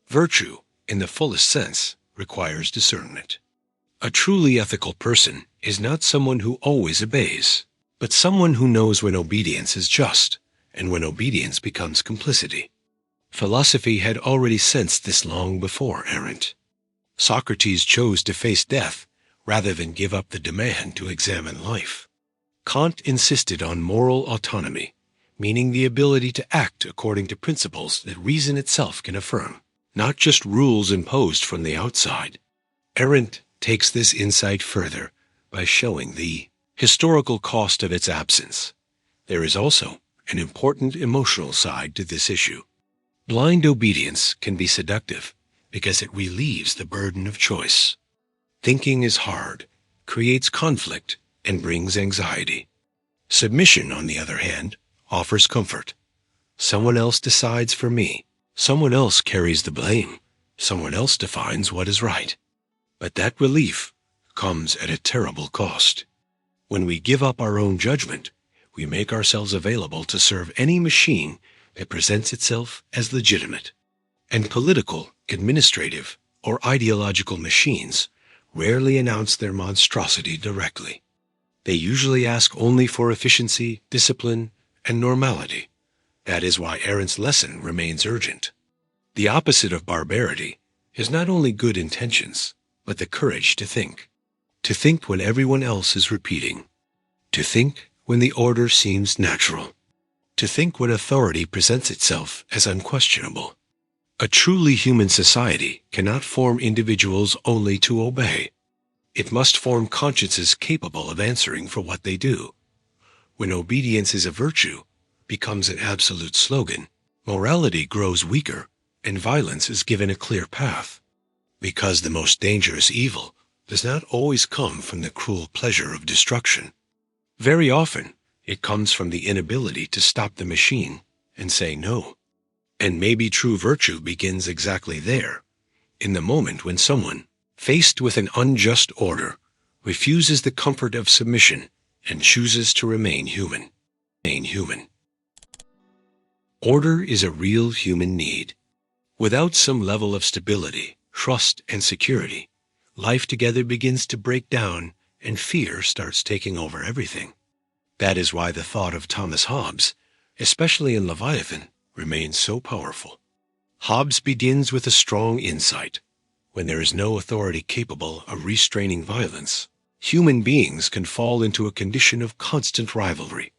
Virtue, in the fullest sense, requires discernment. A truly ethical person is not someone who always obeys, but someone who knows when obedience is just and when obedience becomes complicity. Philosophy had already sensed this long before Arendt. Socrates chose to face death rather than give up the demand to examine life. Kant insisted on moral autonomy, meaning the ability to act according to principles that reason itself can affirm, not just rules imposed from the outside. Arendt takes this insight further by showing the historical cost of its absence. There is also an important emotional side to this issue. Blind obedience can be seductive because it relieves the burden of choice. Thinking is hard, creates conflict, and brings anxiety. Submission, on the other hand, offers comfort. Someone else decides for me. Someone else carries the blame. Someone else defines what is right. But that relief comes at a terrible cost. When we give up our own judgment, we make ourselves available to serve any machine that presents itself as legitimate. And political, administrative, or ideological machines rarely announce their monstrosity directly. They usually ask only for efficiency, discipline, and normality. That is why Arendt's lesson remains urgent. The opposite of barbarity is not only good intentions, but the courage to think. To think when everyone else is repeating. To think when the order seems natural. To think when authority presents itself as unquestionable. A truly human society cannot form individuals only to obey. It must form consciences capable of answering for what they do. When obedience is a virtue, becomes an absolute slogan, morality grows weaker, and violence is given a clear path. Because the most dangerous evil does not always come from the cruel pleasure of destruction. Very often, it comes from the inability to stop the machine and say no. And maybe true virtue begins exactly there, in the moment when someone, faced with an unjust order, refuses the comfort of submission and chooses to remain human. Order is a real human need. Without some level of stability, trust, and security, life together begins to break down and fear starts taking over everything. That is why the thought of Thomas Hobbes, especially in Leviathan, remains so powerful. Hobbes begins with a strong insight. When there is no authority capable of restraining violence, human beings can fall into a condition of constant rivalry,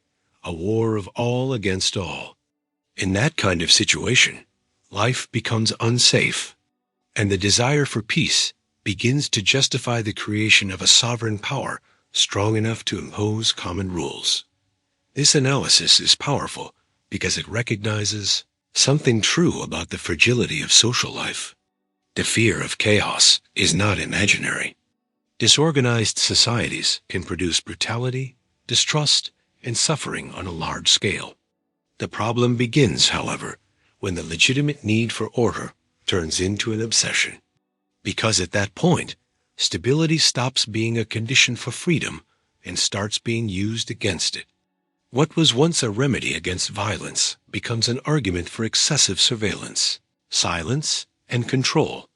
a war of all against all. In that kind of situation, life becomes unsafe, and the desire for peace begins to justify the creation of a sovereign power strong enough to impose common rules. This analysis is powerful because it recognizes something true about the fragility of social life. The fear of chaos is not imaginary. Disorganized societies can produce brutality, distrust, and suffering on a large scale. The problem begins, however, when the legitimate need for order turns into an obsession. Because at that point, stability stops being a condition for freedom and starts being used against it. What was once a remedy against violence becomes an argument for excessive surveillance, silence, and control.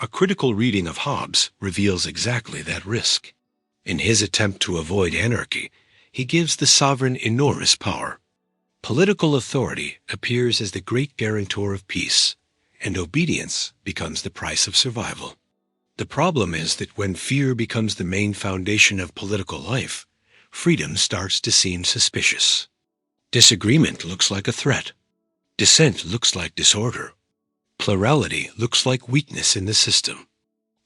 A critical reading of Hobbes reveals exactly that risk. In his attempt to avoid anarchy, he gives the sovereign enormous power. Political authority appears as the great guarantor of peace, and obedience becomes the price of survival. The problem is that when fear becomes the main foundation of political life, freedom starts to seem suspicious. Disagreement looks like a threat. Dissent looks like disorder. Plurality looks like weakness in the system.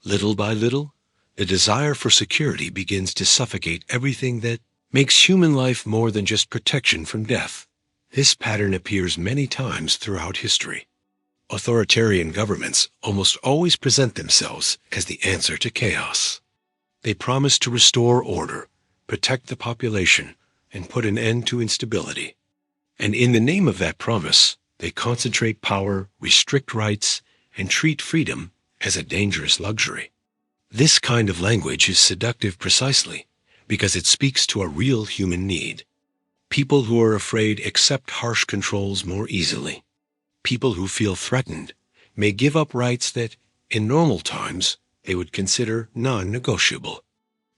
Little by little, the desire for security begins to suffocate everything that makes human life more than just protection from death. This pattern appears many times throughout history. Authoritarian governments almost always present themselves as the answer to chaos. They promise to restore order, protect the population, and put an end to instability. And in the name of that promise, they concentrate power, restrict rights, and treat freedom as a dangerous luxury. This kind of language is seductive precisely because it speaks to a real human need. People who are afraid accept harsh controls more easily. People who feel threatened may give up rights that, in normal times, they would consider non-negotiable.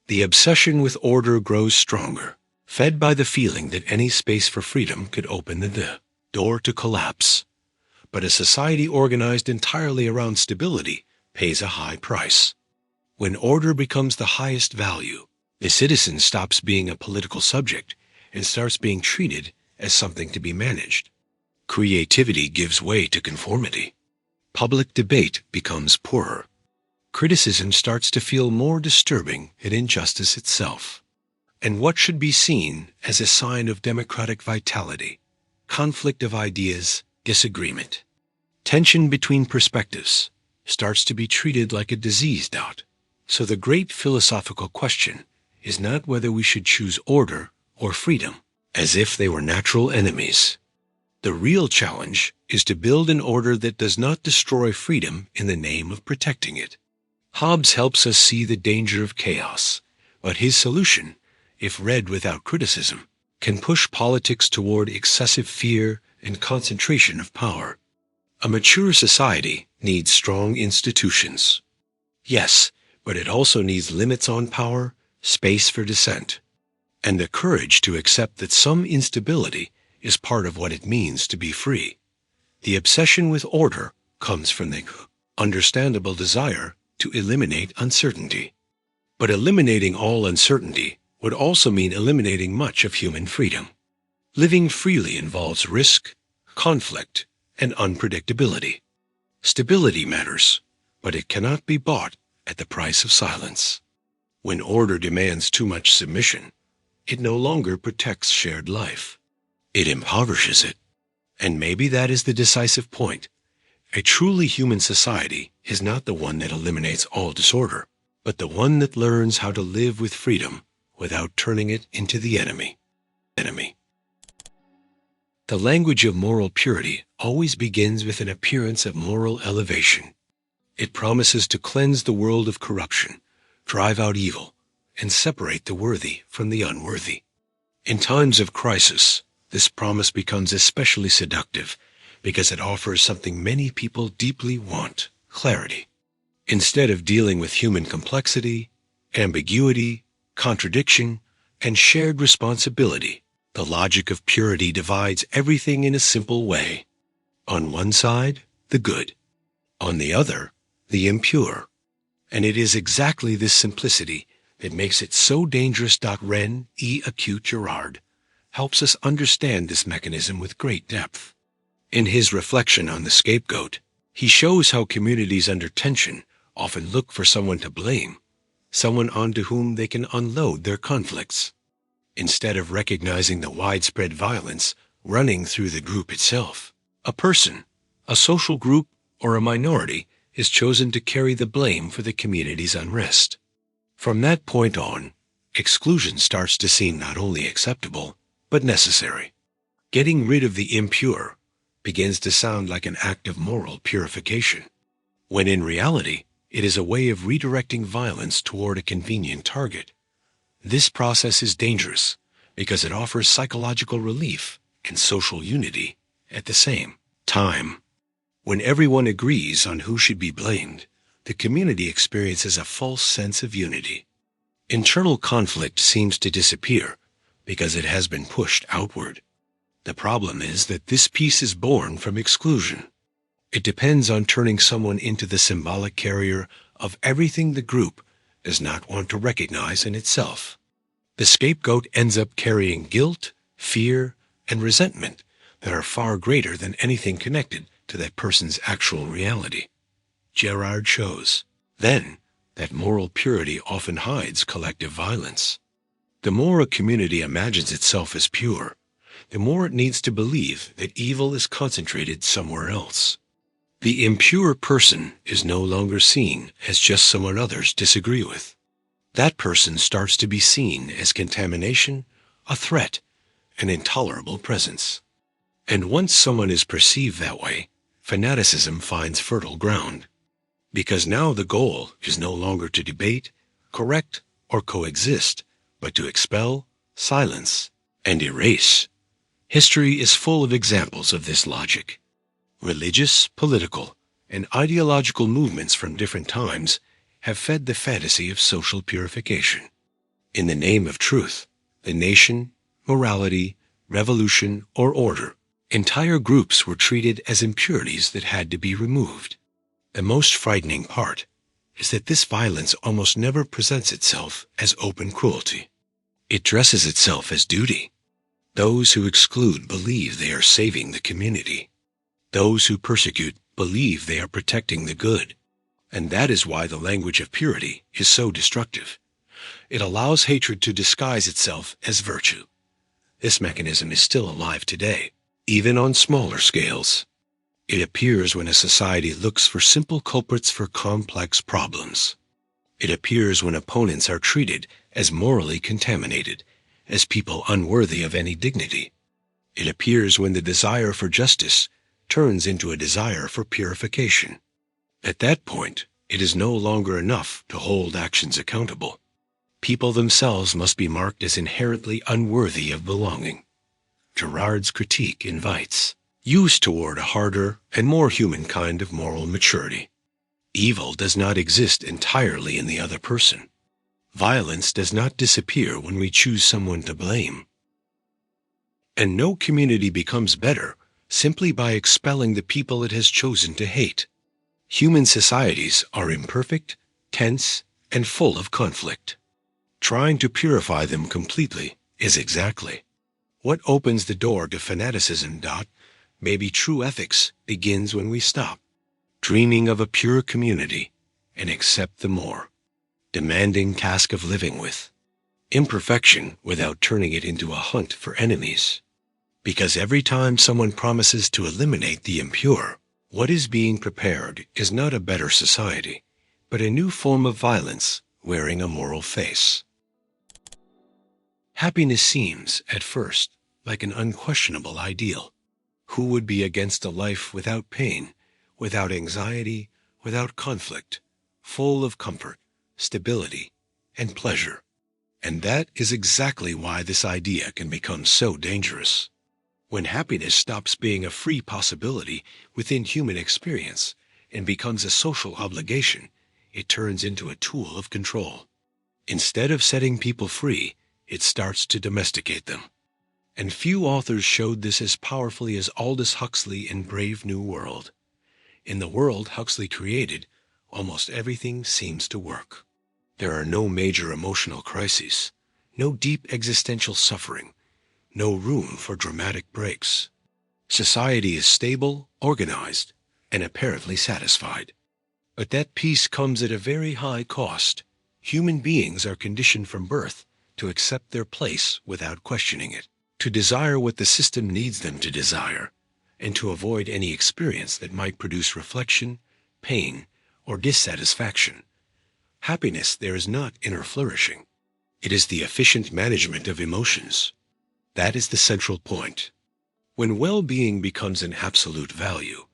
The obsession with order grows stronger, fed by the feeling that any space for freedom could open the door to collapse. But a society organized entirely around stability pays a high price. When order becomes the highest value, the citizen stops being a political subject and starts being treated as something to be managed. Creativity gives way to conformity. Public debate becomes poorer. Criticism starts to feel more disturbing than injustice itself. And what should be seen as a sign of democratic vitality, conflict of ideas, disagreement, tension between perspectives, starts to be treated like a disease doubt. So the great philosophical question is not whether we should choose order or freedom, as if they were natural enemies. The real challenge is to build an order that does not destroy freedom in the name of protecting it. Hobbes helps us see the danger of chaos, but his solution, if read without criticism, can push politics toward excessive fear and concentration of power. A mature society needs strong institutions. Yes, but it also needs limits on power, space for dissent, and the courage to accept that some instability is part of what it means to be free. The obsession with order comes from the understandable desire to eliminate uncertainty. But eliminating all uncertainty would also mean eliminating much of human freedom. Living freely involves risk, conflict, and unpredictability. Stability matters, but it cannot be bought at the price of silence. When order demands too much submission, it no longer protects shared life. It impoverishes it. And maybe that is the decisive point. A truly human society is not the one that eliminates all disorder, but the one that learns how to live with freedom without turning it into the enemy. The language of moral purity always begins with an appearance of moral elevation. It promises to cleanse the world of corruption, drive out evil, and separate the worthy from the unworthy. In times of crisis, this promise becomes especially seductive because it offers something many people deeply want: clarity. Instead of dealing with human complexity, ambiguity, contradiction, and shared responsibility, the logic of purity divides everything in a simple way. On one side, the good. On the other, the impure. And it is exactly this simplicity that makes it so dangerous. Ren E. Acute Girard helps us understand this mechanism with great depth. In his reflection on the scapegoat, he shows how communities under tension often look for someone to blame, someone onto whom they can unload their conflicts, instead of recognizing the widespread violence running through the group itself. A person, a social group, or a minority is chosen to carry the blame for the community's unrest. From that point on, exclusion starts to seem not only acceptable, but necessary. Getting rid of the impure begins to sound like an act of moral purification, when in reality, it is a way of redirecting violence toward a convenient target. This process is dangerous because it offers psychological relief and social unity at the same time. When everyone agrees on who should be blamed, the community experiences a false sense of unity. Internal conflict seems to disappear because it has been pushed outward. The problem is that this peace is born from exclusion. It depends on turning someone into the symbolic carrier of everything the group does not want to recognize in itself. The scapegoat ends up carrying guilt, fear, and resentment that are far greater than anything connected to that person's actual reality. Gerard shows, then, that moral purity often hides collective violence. The more a community imagines itself as pure, the more it needs to believe that evil is concentrated somewhere else. The impure person is no longer seen as just someone others disagree with. That person starts to be seen as contamination, a threat, an intolerable presence. And once someone is perceived that way, fanaticism finds fertile ground. Because now the goal is no longer to debate, correct, or coexist, but to expel, silence, and erase. History is full of examples of this logic. Religious, political, and ideological movements from different times have fed the fantasy of social purification. In the name of truth, the nation, morality, revolution, or order, entire groups were treated as impurities that had to be removed. The most frightening part is that this violence almost never presents itself as open cruelty. It dresses itself as duty. Those who exclude believe they are saving the community. Those who persecute believe they are protecting the good. And that is why the language of purity is so destructive. It allows hatred to disguise itself as virtue. This mechanism is still alive today, even on smaller scales. It appears when a society looks for simple culprits for complex problems. It appears when opponents are treated as morally contaminated, as people unworthy of any dignity. It appears when the desire for justice turns into a desire for purification. At that point, it is no longer enough to hold actions accountable. People themselves must be marked as inherently unworthy of belonging. Gerard's critique invites use toward a harder and more human kind of moral maturity. Evil does not exist entirely in the other person. Violence does not disappear when we choose someone to blame. And no community becomes better simply by expelling the people it has chosen to hate. Human societies are imperfect, tense, and full of conflict. Trying to purify them completely is exactly what opens the door to fanaticism. Maybe true ethics begins when we stop dreaming of a pure community and accept the more demanding task of living with imperfection without turning it into a hunt for enemies. Because every time someone promises to eliminate the impure, what is being prepared is not a better society, but a new form of violence wearing a moral face. Happiness seems, at first, like an unquestionable ideal. Who would be against a life without pain, without anxiety, without conflict, full of comfort, stability, and pleasure? And that is exactly why this idea can become so dangerous. When happiness stops being a free possibility within human experience and becomes a social obligation, it turns into a tool of control. Instead of setting people free, it starts to domesticate them. And few authors showed this as powerfully as Aldous Huxley in Brave New World. In the world Huxley created, almost everything seems to work. There are no major emotional crises, no deep existential suffering, no room for dramatic breaks. Society is stable, organized, and apparently satisfied. But that peace comes at a very high cost. Human beings are conditioned from birth to accept their place without questioning it, to desire what the system needs them to desire, and to avoid any experience that might produce reflection, pain, or dissatisfaction. Happiness there is not inner flourishing. It is the efficient management of emotions. That is the central point. When well-being becomes an absolute value,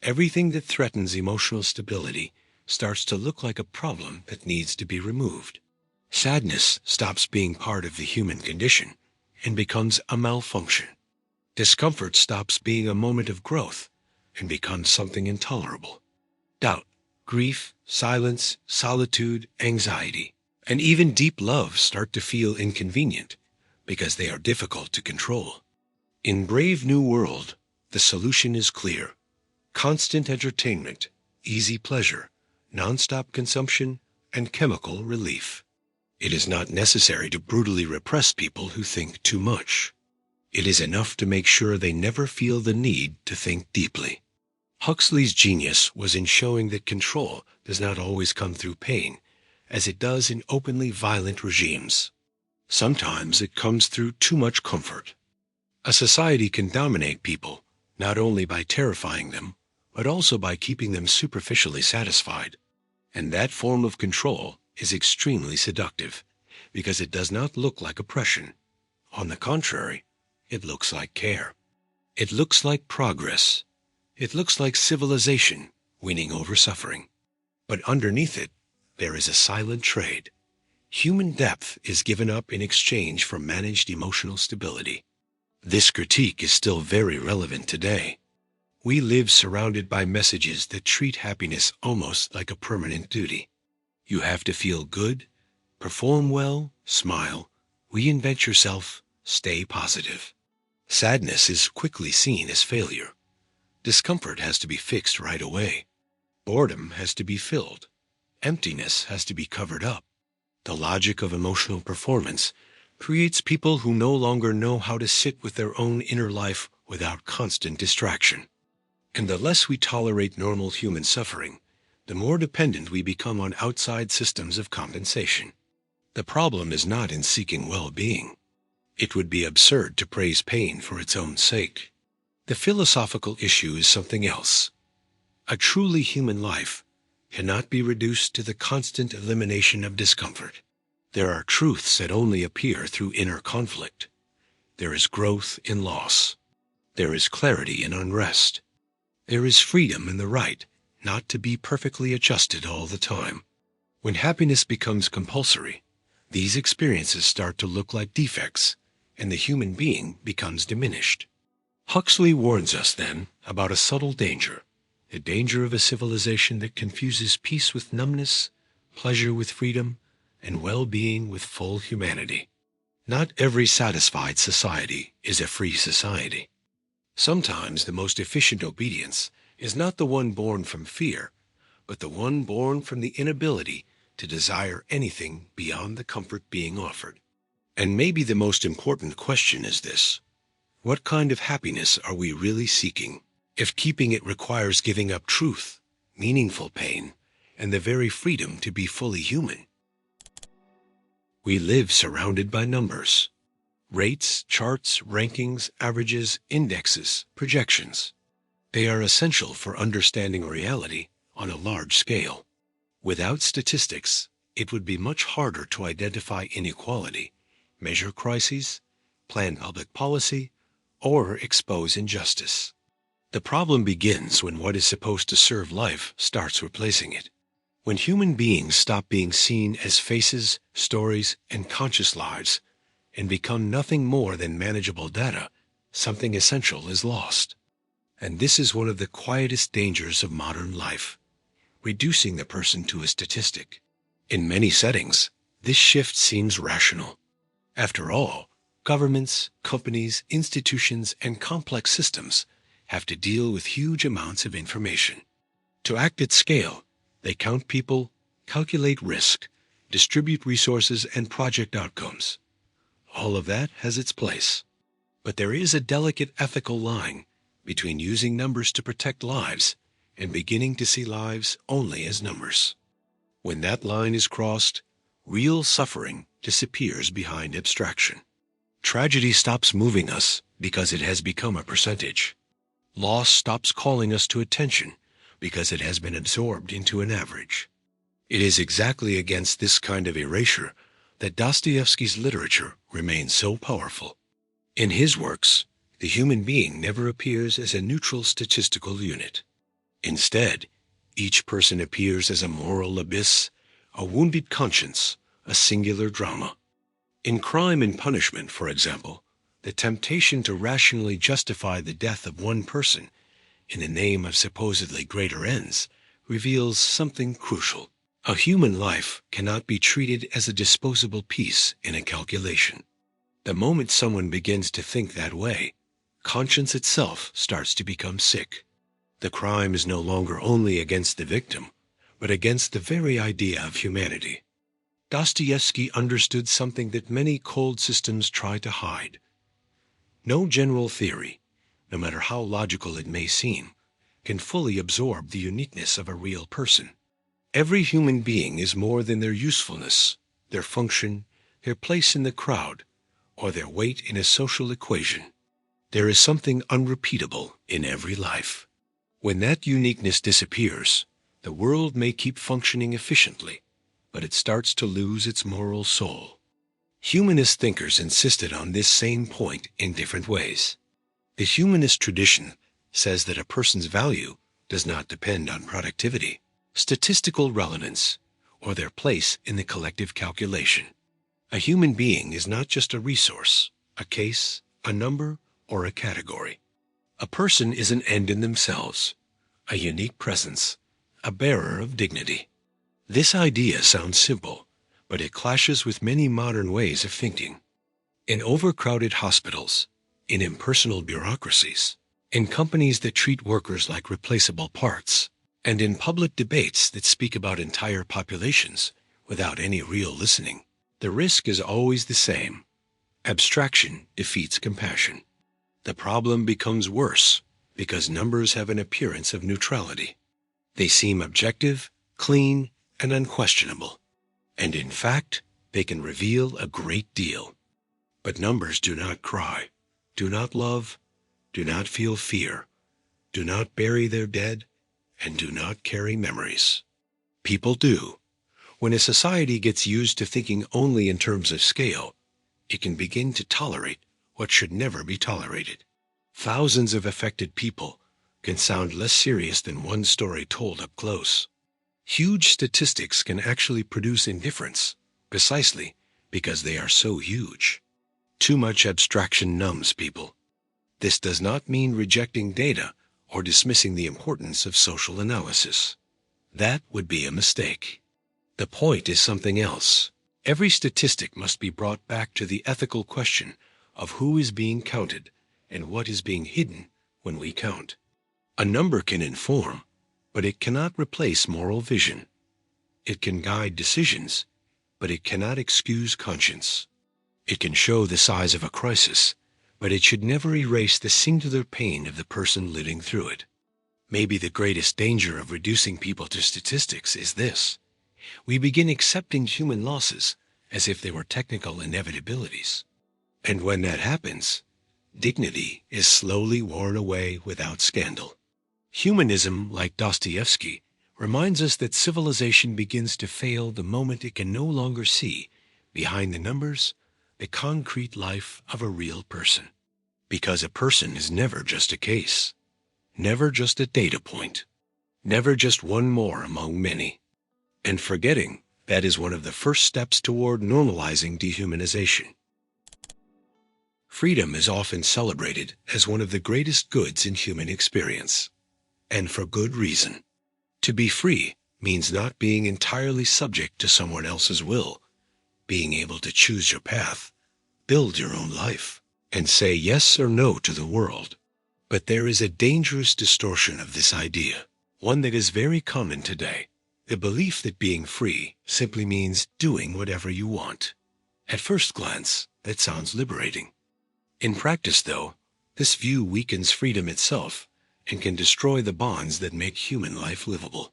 everything that threatens emotional stability starts to look like a problem that needs to be removed. Sadness stops being part of the human condition and becomes a malfunction. Discomfort stops being a moment of growth and becomes something intolerable. Doubt, grief, silence, solitude, anxiety, and even deep love start to feel inconvenient because they are difficult to control. In Brave New World, the solution is clear. Constant entertainment, easy pleasure, non-stop consumption, and chemical relief. It is not necessary to brutally repress people who think too much. It is enough to make sure they never feel the need to think deeply. Huxley's genius was in showing that control does not always come through pain, as it does in openly violent regimes. Sometimes it comes through too much comfort. A society can dominate people, not only by terrifying them, but also by keeping them superficially satisfied. And that form of control is extremely seductive, because it does not look like oppression. On the contrary, it looks like care. It looks like progress. It looks like civilization winning over suffering. But underneath it, there is a silent trade. Human depth is given up in exchange for managed emotional stability. This critique is still very relevant today. We live surrounded by messages that treat happiness almost like a permanent duty. You have to feel good, perform well, smile, reinvent yourself, stay positive. Sadness is quickly seen as failure. Discomfort has to be fixed right away. Boredom has to be filled. Emptiness has to be covered up. The logic of emotional performance creates people who no longer know how to sit with their own inner life without constant distraction. And the less we tolerate normal human suffering, the more dependent we become on outside systems of compensation. The problem is not in seeking well-being. It would be absurd to praise pain for its own sake. The philosophical issue is something else. A truly human life cannot be reduced to the constant elimination of discomfort. There are truths that only appear through inner conflict. There is growth in loss. There is clarity in unrest. There is freedom in the right not to be perfectly adjusted all the time. When happiness becomes compulsory, these experiences start to look like defects, and the human being becomes diminished. Huxley warns us then about a subtle danger, the danger of a civilization that confuses peace with numbness, pleasure with freedom, and well-being with full humanity. Not every satisfied society is a free society. Sometimes the most efficient obedience is not the one born from fear, but the one born from the inability to desire anything beyond the comfort being offered. And maybe the most important question is this: what kind of happiness are we really seeking, if keeping it requires giving up truth, meaningful pain, and the very freedom to be fully human? We live surrounded by numbers. Rates, charts, rankings, averages, indexes, projections. They are essential for understanding reality on a large scale. Without statistics, it would be much harder to identify inequality, measure crises, plan public policy, or expose injustice. The problem begins when what is supposed to serve life starts replacing it. When human beings stop being seen as faces, stories, and conscious lives, and become nothing more than manageable data, something essential is lost. And this is one of the quietest dangers of modern life, reducing the person to a statistic. In many settings, this shift seems rational. After all, governments, companies, institutions, and complex systems have to deal with huge amounts of information. To act at scale, they count people, calculate risk, distribute resources, and project outcomes. All of that has its place. But there is a delicate ethical line between using numbers to protect lives and beginning to see lives only as numbers. When that line is crossed, real suffering disappears behind abstraction. Tragedy stops moving us because it has become a percentage. Loss stops calling us to attention because it has been absorbed into an average. It is exactly against this kind of erasure that Dostoevsky's literature remains so powerful. In his works, the human being never appears as a neutral statistical unit. Instead, each person appears as a moral abyss, a wounded conscience, a singular drama. In Crime and Punishment, for example, the temptation to rationally justify the death of one person in the name of supposedly greater ends reveals something crucial. A human life cannot be treated as a disposable piece in a calculation. The moment someone begins to think that way, conscience itself starts to become sick. The crime is no longer only against the victim, but against the very idea of humanity. Dostoevsky understood something that many cold systems try to hide. No general theory, no matter how logical it may seem, can fully absorb the uniqueness of a real person. Every human being is more than their usefulness, their function, their place in the crowd, or their weight in a social equation. There is something unrepeatable in every life. When that uniqueness disappears, the world may keep functioning efficiently, but it starts to lose its moral soul. Humanist thinkers insisted on this same point in different ways. The humanist tradition says that a person's value does not depend on productivity, statistical relevance, or their place in the collective calculation. A human being is not just a resource, a case, a number, or a category. A person is an end in themselves, a unique presence, a bearer of dignity. This idea sounds simple, but it clashes with many modern ways of thinking. In overcrowded hospitals, in impersonal bureaucracies, in companies that treat workers like replaceable parts, and in public debates that speak about entire populations without any real listening, the risk is always the same. Abstraction defeats compassion. The problem becomes worse because numbers have an appearance of neutrality. They seem objective, clean, and unquestionable. And in fact, they can reveal a great deal. But numbers do not cry, do not love, do not feel fear, do not bury their dead, and do not carry memories. People do. When a society gets used to thinking only in terms of scale, it can begin to tolerate what should never be tolerated. Thousands of affected people can sound less serious than one story told up close. Huge statistics can actually produce indifference, precisely because they are so huge. Too much abstraction numbs people. This does not mean rejecting data or dismissing the importance of social analysis. That would be a mistake. The point is something else. Every statistic must be brought back to the ethical question of who is being counted and what is being hidden when we count. A number can inform, but it cannot replace moral vision. It can guide decisions, but it cannot excuse conscience. It can show the size of a crisis, but it should never erase the singular pain of the person living through it. Maybe the greatest danger of reducing people to statistics is this: we begin accepting human losses as if they were technical inevitabilities. And when that happens, dignity is slowly worn away without scandal. Humanism, like Dostoevsky, reminds us that civilization begins to fail the moment it can no longer see, behind the numbers, the concrete life of a real person. Because a person is never just a case, never just a data point, never just one more among many. And forgetting that is one of the first steps toward normalizing dehumanization. Freedom is often celebrated as one of the greatest goods in human experience, and for good reason. To be free means not being entirely subject to someone else's will, being able to choose your path, build your own life, and say yes or no to the world. But there is a dangerous distortion of this idea, one that is very common today: the belief that being free simply means doing whatever you want. At first glance, that sounds liberating. In practice, though, This view weakens freedom itself and can destroy the bonds that make human life livable.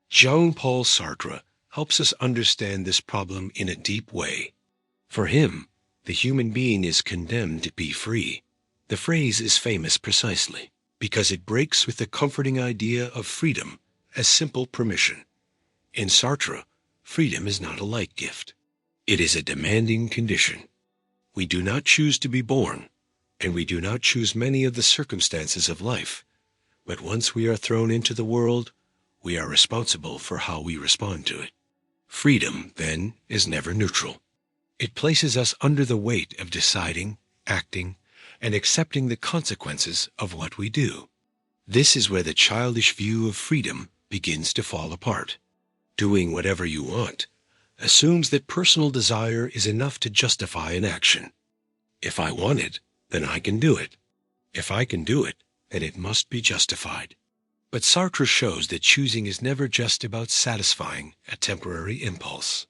Jean-Paul Sartre helps us understand this problem in a deep way. For him, the human being is condemned to be free. The phrase is famous precisely because it breaks with the comforting idea of freedom as simple permission. In Sartre, freedom is not a light gift. It is a demanding condition. We do not choose to be born, and we do not choose many of the circumstances of life. But once we are thrown into the world, we are responsible for how we respond to it. Freedom, then, is never neutral. It places us under the weight of deciding, acting, and accepting the consequences of what we do. This is where the childish view of freedom begins to fall apart. Doing whatever you want assumes that personal desire is enough to justify an action. If I want it, then I can do it. If I can do it, then it must be justified. But Sartre shows that choosing is never just about satisfying a temporary impulse.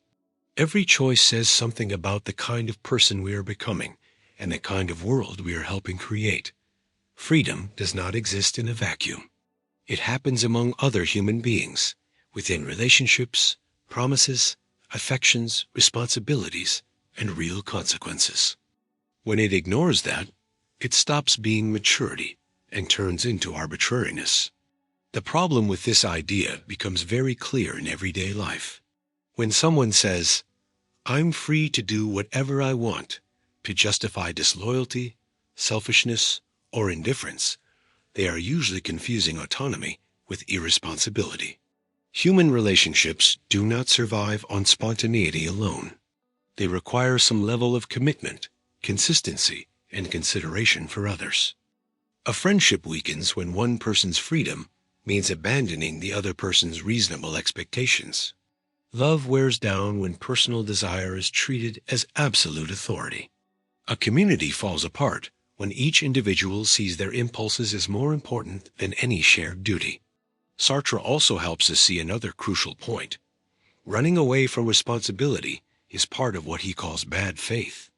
Every choice says something about the kind of person we are becoming and the kind of world we are helping create. Freedom does not exist in a vacuum. It happens among other human beings, within relationships, promises, affections, responsibilities, and real consequences. When it ignores that, it stops being maturity and turns into arbitrariness. The problem with this idea becomes very clear in everyday life. When someone says, "I'm free to do whatever I want," to justify disloyalty, selfishness, or indifference, they are usually confusing autonomy with irresponsibility. Human relationships do not survive on spontaneity alone. They require some level of commitment, consistency, and consideration for others. A friendship weakens when one person's freedom means abandoning the other person's reasonable expectations. Love wears down when personal desire is treated as absolute authority. A community falls apart when each individual sees their impulses as more important than any shared duty. Sartre also helps us see another crucial point. Running away from responsibility is part of what he calls bad faith.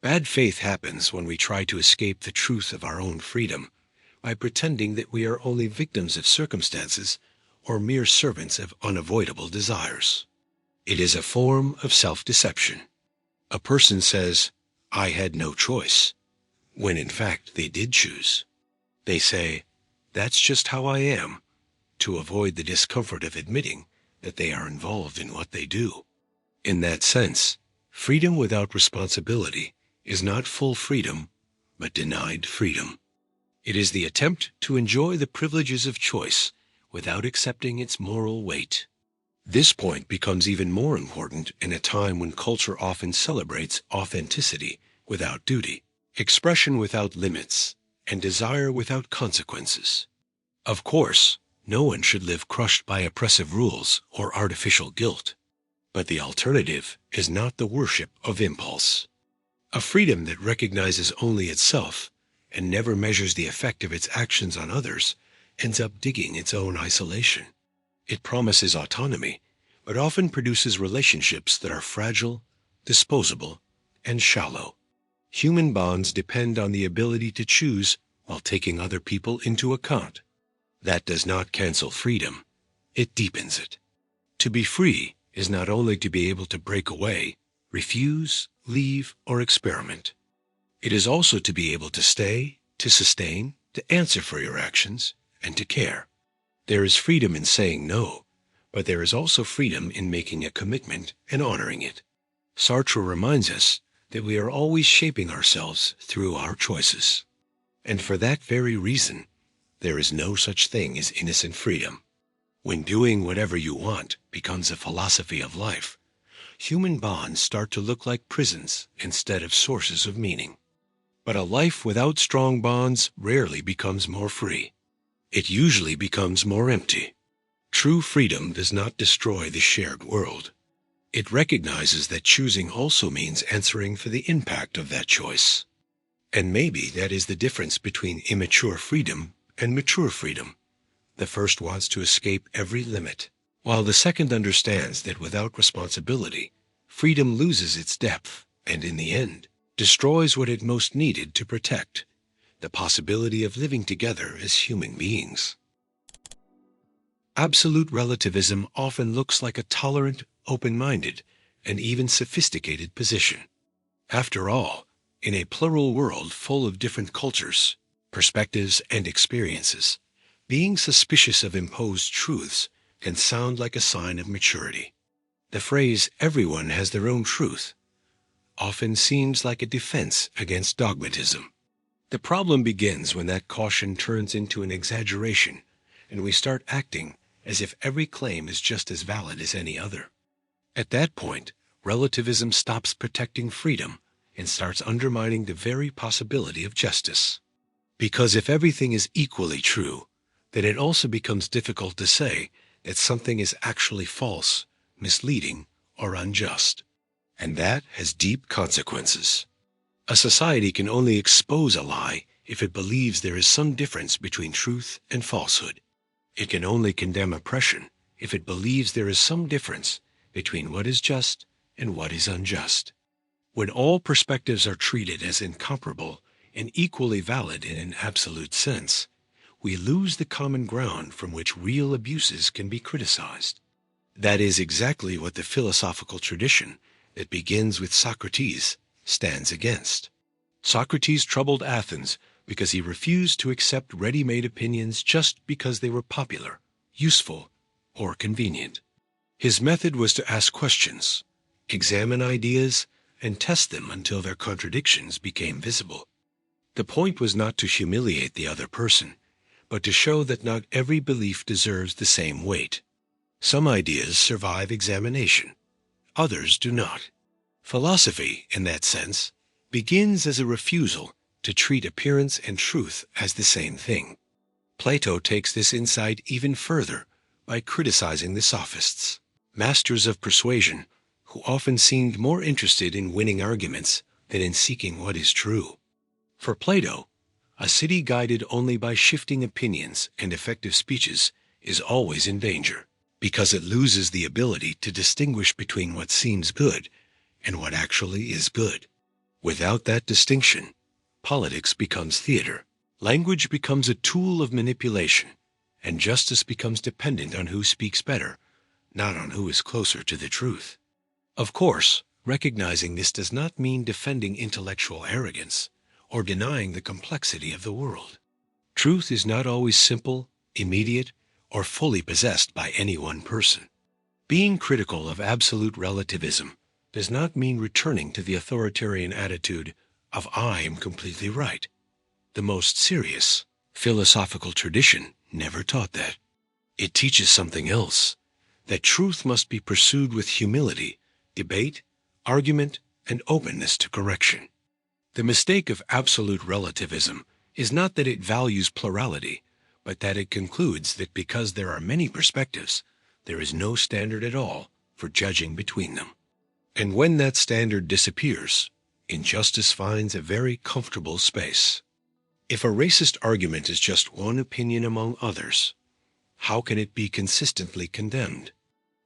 Bad faith happens when we try to escape the truth of our own freedom by pretending that we are only victims of circumstances or mere servants of unavoidable desires. It is a form of self-deception. A person says, "I had no choice," when in fact they did choose. They say, "That's just how I am," to avoid the discomfort of admitting that they are involved in what they do. In that sense, freedom without responsibility is not full freedom, but denied freedom. It is the attempt to enjoy the privileges of choice without accepting its moral weight. This point becomes even more important in a time when culture often celebrates authenticity without duty, expression without limits, and desire without consequences. Of course, no one should live crushed by oppressive rules or artificial guilt, but the alternative is not the worship of impulse. A freedom that recognizes only itself and never measures the effect of its actions on others ends up digging its own isolation. It promises autonomy, but often produces relationships that are fragile, disposable, and shallow. Human bonds depend on the ability to choose while taking other people into account. That does not cancel freedom, it deepens it. To be free is not only to be able to break away, refuse, leave, or experiment. It is also to be able to stay, to sustain, to answer for your actions, and to care. There is freedom in saying no, but there is also freedom in making a commitment and honoring it. Sartre reminds us that we are always shaping ourselves through our choices. And for that very reason, there is no such thing as innocent freedom. When doing whatever you want becomes a philosophy of life, human bonds start to look like prisons instead of sources of meaning. But a life without strong bonds rarely becomes more free. It usually becomes more empty. True freedom does not destroy the shared world. It recognizes that choosing also means answering for the impact of that choice. And maybe that is the difference between immature freedom and mature freedom. The first wants to escape every limit, while the second understands that without responsibility, freedom loses its depth and, in the end, destroys what it most needed to protect. the possibility of living together as human beings. Absolute relativism often looks like a tolerant, open-minded, and even sophisticated position. After all, in a plural world full of different cultures, perspectives, and experiences, being suspicious of imposed truths can sound like a sign of maturity. The phrase, "everyone has their own truth," often seems like a defense against dogmatism. The problem begins when that caution turns into an exaggeration and we start acting as if every claim is just as valid as any other. At that point, relativism stops protecting freedom and starts undermining the very possibility of justice. Because if everything is equally true, then it also becomes difficult to say that something is actually false, misleading, or unjust. And that has deep consequences. A society can only expose a lie if it believes there is some difference between truth and falsehood. It can only condemn oppression if it believes there is some difference between what is just and what is unjust. When all perspectives are treated as incomparable and equally valid in an absolute sense, we lose the common ground from which real abuses can be criticized. That is exactly what the philosophical tradition that begins with Socrates stands against. Socrates troubled Athens because he refused to accept ready-made opinions just because they were popular, useful, or convenient. His method was to ask questions, examine ideas, and test them until their contradictions became visible. The point was not to humiliate the other person, but to show that not every belief deserves the same weight. Some ideas survive examination, others do not. Philosophy, in that sense, begins as a refusal to treat appearance and truth as the same thing. Plato takes this insight even further by criticizing the sophists, masters of persuasion, who often seemed more interested in winning arguments than in seeking what is true. For Plato, a city guided only by shifting opinions and effective speeches is always in danger, because it loses the ability to distinguish between what seems good and what actually is good. Without that distinction, politics becomes theater, language becomes a tool of manipulation, and justice becomes dependent on who speaks better, not on who is closer to the truth. Of course, recognizing this does not mean defending intellectual arrogance or denying the complexity of the world. Truth is not always simple, immediate, or fully possessed by any one person. Being critical of absolute relativism does not mean returning to the authoritarian attitude of "I am completely right." The most serious philosophical tradition never taught that. It teaches something else, that truth must be pursued with humility, debate, argument, and openness to correction. The mistake of absolute relativism is not that it values plurality, but that it concludes that because there are many perspectives, there is no standard at all for judging between them. And when that standard disappears, injustice finds a very comfortable space. If a racist argument is just one opinion among others, how can it be consistently condemned?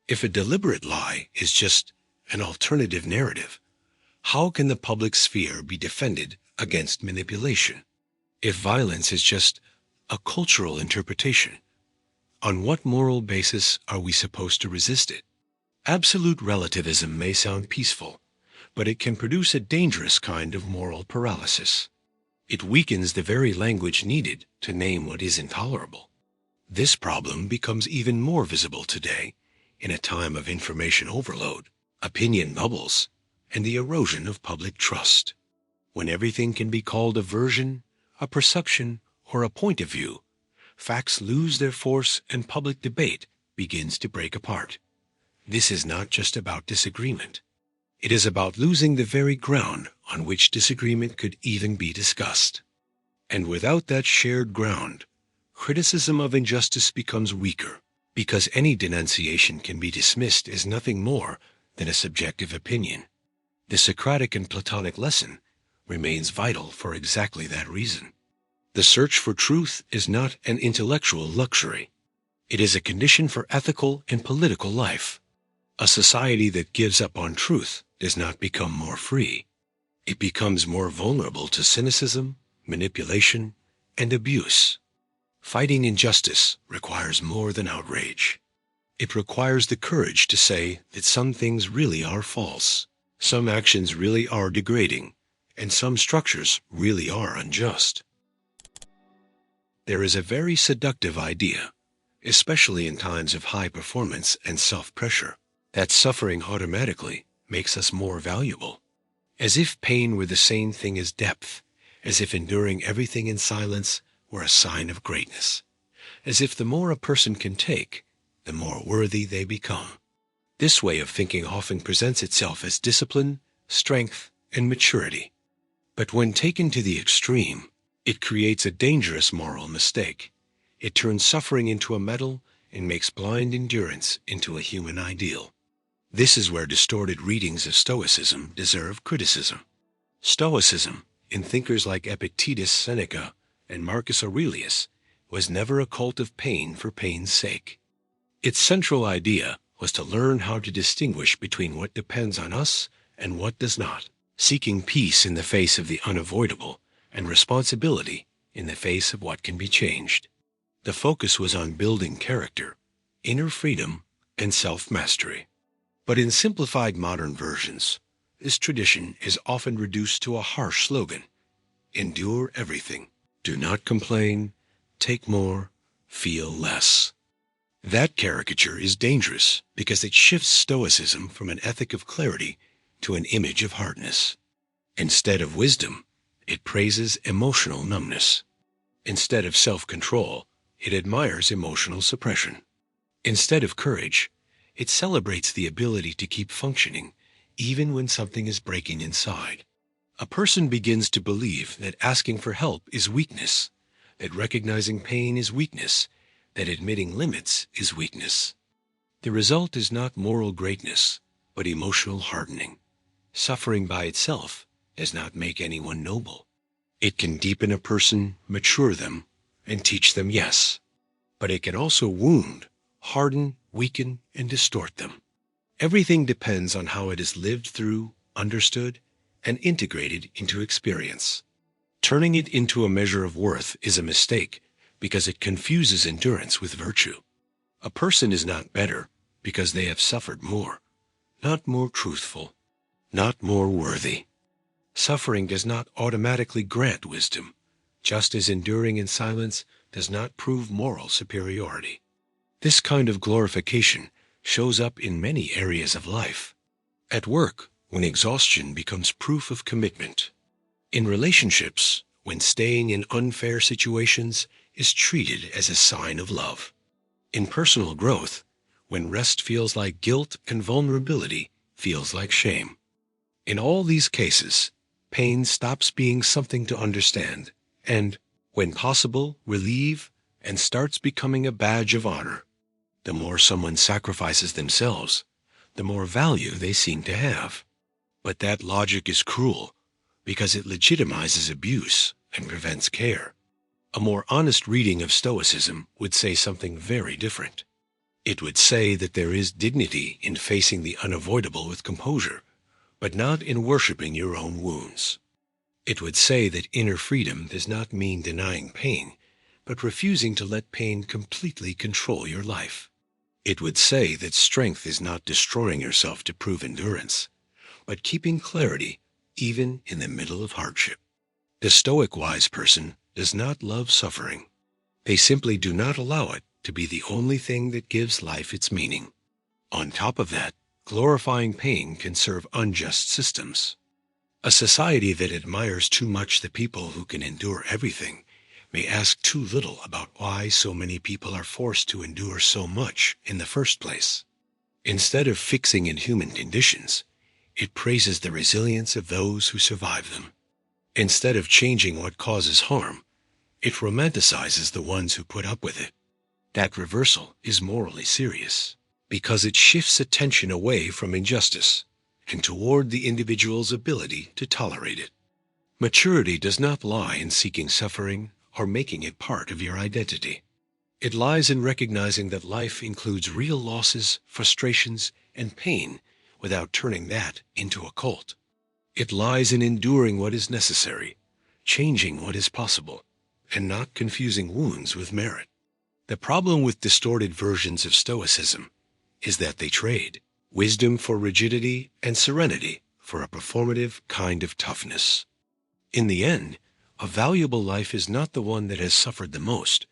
If a deliberate lie is just an alternative narrative, how can the public sphere be defended against manipulation? If violence is just a cultural interpretation, on what moral basis are we supposed to resist it? Absolute relativism may sound peaceful, but it can produce a dangerous kind of moral paralysis. It weakens the very language needed to name what is intolerable. This problem becomes even more visible today in a time of information overload, opinion bubbles, and the erosion of public trust. When everything can be called a version, a perception, or a point of view, facts lose their force and public debate begins to break apart. This is not just about disagreement. It is about losing the very ground on which disagreement could even be discussed. And without that shared ground, criticism of injustice becomes weaker, because any denunciation can be dismissed as nothing more than a subjective opinion. The Socratic and Platonic lesson remains vital for exactly that reason. The search for truth is not an intellectual luxury. It is a condition for ethical and political life. A society that gives up on truth does not become more free. It becomes more vulnerable to cynicism, manipulation, and abuse. Fighting injustice requires more than outrage. It requires the courage to say that some things really are false, some actions really are degrading, and some structures really are unjust. There is a very seductive idea, especially in times of high performance and self-pressure, that suffering automatically makes us more valuable. As if pain were the same thing as depth, as if enduring everything in silence were a sign of greatness, as if the more a person can take, the more worthy they become. This way of thinking often presents itself as discipline, strength, and maturity. But when taken to the extreme, it creates a dangerous moral mistake. It turns suffering into a medal and makes blind endurance into a human ideal. This is where distorted readings of Stoicism deserve criticism. Stoicism, in thinkers like Epictetus, Seneca, and Marcus Aurelius, was never a cult of pain for pain's sake. Its central idea was to learn how to distinguish between what depends on us and what does not, seeking peace in the face of the unavoidable and responsibility in the face of what can be changed. The focus was on building character, inner freedom, and self-mastery. But in simplified modern versions, this tradition is often reduced to a harsh slogan: endure everything, do not complain, take more, feel less. That caricature is dangerous because it shifts Stoicism from an ethic of clarity to an image of hardness. Instead of wisdom, it praises emotional numbness. Instead of self-control, it admires emotional suppression. Instead of courage, it celebrates the ability to keep functioning even when something is breaking inside. A person begins to believe that asking for help is weakness, that recognizing pain is weakness, that admitting limits is weakness. The result is not moral greatness, but emotional hardening. Suffering by itself does not make anyone noble. It can deepen a person, mature them, and teach them yes. But it can also wound, harden, weaken, and distort them. Everything depends on how it is lived through, understood, and integrated into experience. Turning it into a measure of worth is a mistake because it confuses endurance with virtue. A person is not better because they have suffered more, not more truthful, not more worthy. Suffering does not automatically grant wisdom, just as enduring in silence does not prove moral superiority. This kind of glorification shows up in many areas of life. At work, when exhaustion becomes proof of commitment. In relationships, when staying in unfair situations is treated as a sign of love. In personal growth, when rest feels like guilt and vulnerability feels like shame. In all these cases, pain stops being something to understand and, when possible, relieve and starts becoming a badge of honor. The more someone sacrifices themselves, the more value they seem to have. But that logic is cruel because it legitimizes abuse and prevents care. A more honest reading of Stoicism would say something very different. It would say that there is dignity in facing the unavoidable with composure, but not in worshiping your own wounds. It would say that inner freedom does not mean denying pain, but refusing to let pain completely control your life. It would say that strength is not destroying yourself to prove endurance, but keeping clarity even in the middle of hardship. The Stoic wise person does not love suffering. They simply do not allow it to be the only thing that gives life its meaning. On top of that, glorifying pain can serve unjust systems. A society that admires too much the people who can endure everything may ask too little about why so many people are forced to endure so much in the first place. Instead of fixing inhuman conditions, it praises the resilience of those who survive them. Instead of changing what causes harm, it romanticizes the ones who put up with it. That reversal is morally serious because it shifts attention away from injustice and toward the individual's ability to tolerate it. Maturity does not lie in seeking suffering or making it part of your identity. It lies in recognizing that life includes real losses, frustrations, and pain without turning that into a cult. It lies in enduring what is necessary, changing what is possible, and not confusing wounds with merit. The problem with distorted versions of Stoicism is that they trade wisdom for rigidity and serenity for a performative kind of toughness. In the end, a valuable life is not the one that has suffered the most,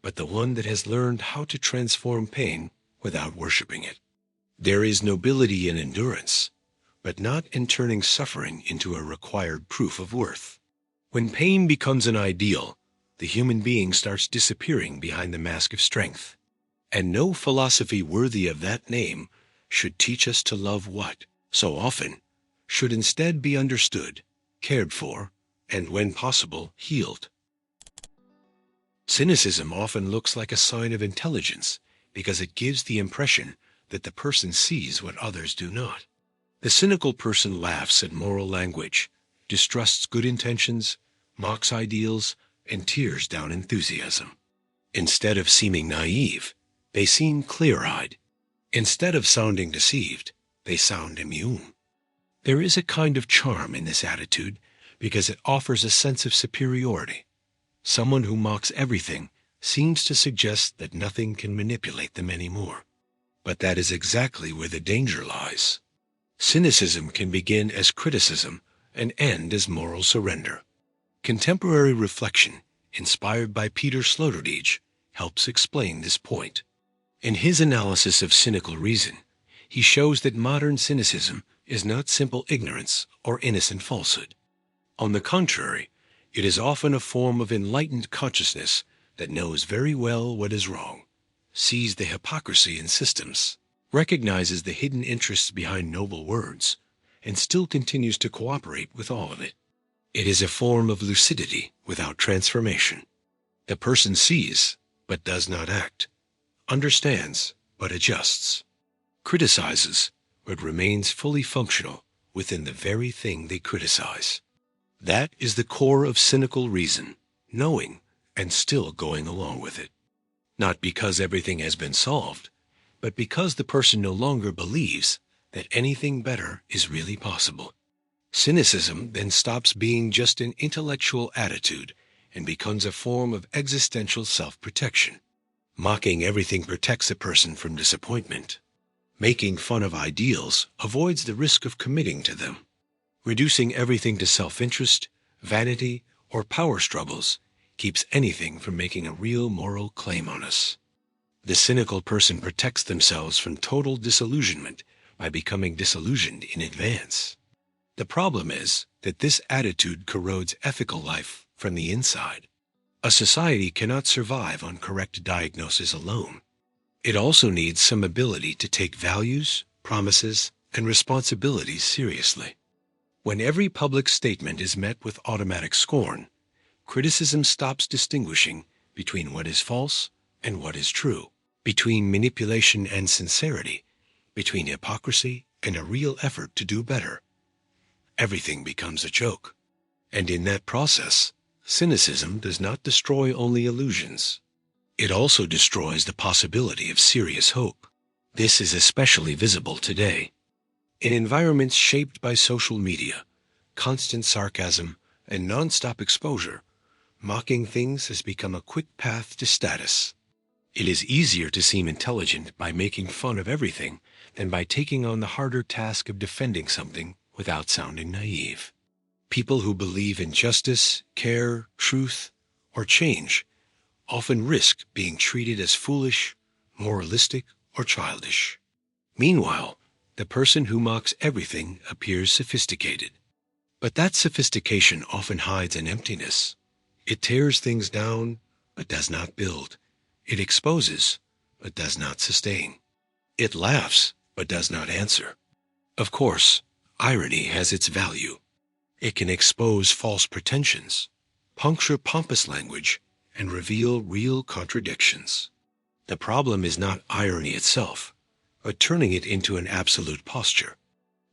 but the one that has learned how to transform pain without worshiping it. There is nobility in endurance, but not in turning suffering into a required proof of worth. When pain becomes an ideal, the human being starts disappearing behind the mask of strength. And no philosophy worthy of that name should teach us to love what, so often, should instead be understood, cared for, and when possible, healed. Cynicism often looks like a sign of intelligence because it gives the impression that the person sees what others do not. The cynical person laughs at moral language, distrusts good intentions, mocks ideals, and tears down enthusiasm. Instead of seeming naive, they seem clear-eyed. Instead of sounding deceived, they sound immune. There is a kind of charm in this attitude because it offers a sense of superiority. Someone who mocks everything seems to suggest that nothing can manipulate them anymore. But that is exactly where the danger lies. Cynicism can begin as criticism and end as moral surrender. Contemporary reflection, inspired by Peter Sloterdijk, helps explain this point. In his analysis of cynical reason, he shows that modern cynicism is not simple ignorance or innocent falsehood. On the contrary, it is often a form of enlightened consciousness that knows very well what is wrong, sees the hypocrisy in systems, recognizes the hidden interests behind noble words, and still continues to cooperate with all of it. It is a form of lucidity without transformation. The person sees, but does not act, understands, but adjusts, criticizes, but remains fully functional within the very thing they criticize. That is the core of cynical reason, knowing and still going along with it. Not because everything has been solved, but because the person no longer believes that anything better is really possible. Cynicism then stops being just an intellectual attitude and becomes a form of existential self-protection. Mocking everything protects a person from disappointment. Making fun of ideals avoids the risk of committing to them. Reducing everything to self-interest, vanity, or power struggles keeps anything from making a real moral claim on us. The cynical person protects themselves from total disillusionment by becoming disillusioned in advance. The problem is that this attitude corrodes ethical life from the inside. A society cannot survive on correct diagnosis alone. It also needs some ability to take values, promises, and responsibilities seriously. When every public statement is met with automatic scorn, criticism stops distinguishing between what is false and what is true, between manipulation and sincerity, between hypocrisy and a real effort to do better. Everything becomes a joke. And in that process, cynicism does not destroy only illusions. It also destroys the possibility of serious hope. This is especially visible today. In environments shaped by social media, constant sarcasm, and non-stop exposure, mocking things has become a quick path to status. It is easier to seem intelligent by making fun of everything than by taking on the harder task of defending something without sounding naive. People who believe in justice, care, truth, or change often risk being treated as foolish, moralistic, or childish. Meanwhile, the person who mocks everything appears sophisticated. But that sophistication often hides an emptiness. It tears things down, but does not build. It exposes, but does not sustain. It laughs, but does not answer. Of course, irony has its value. It can expose false pretensions, puncture pompous language, and reveal real contradictions. The problem is not irony itself, but turning it into an absolute posture.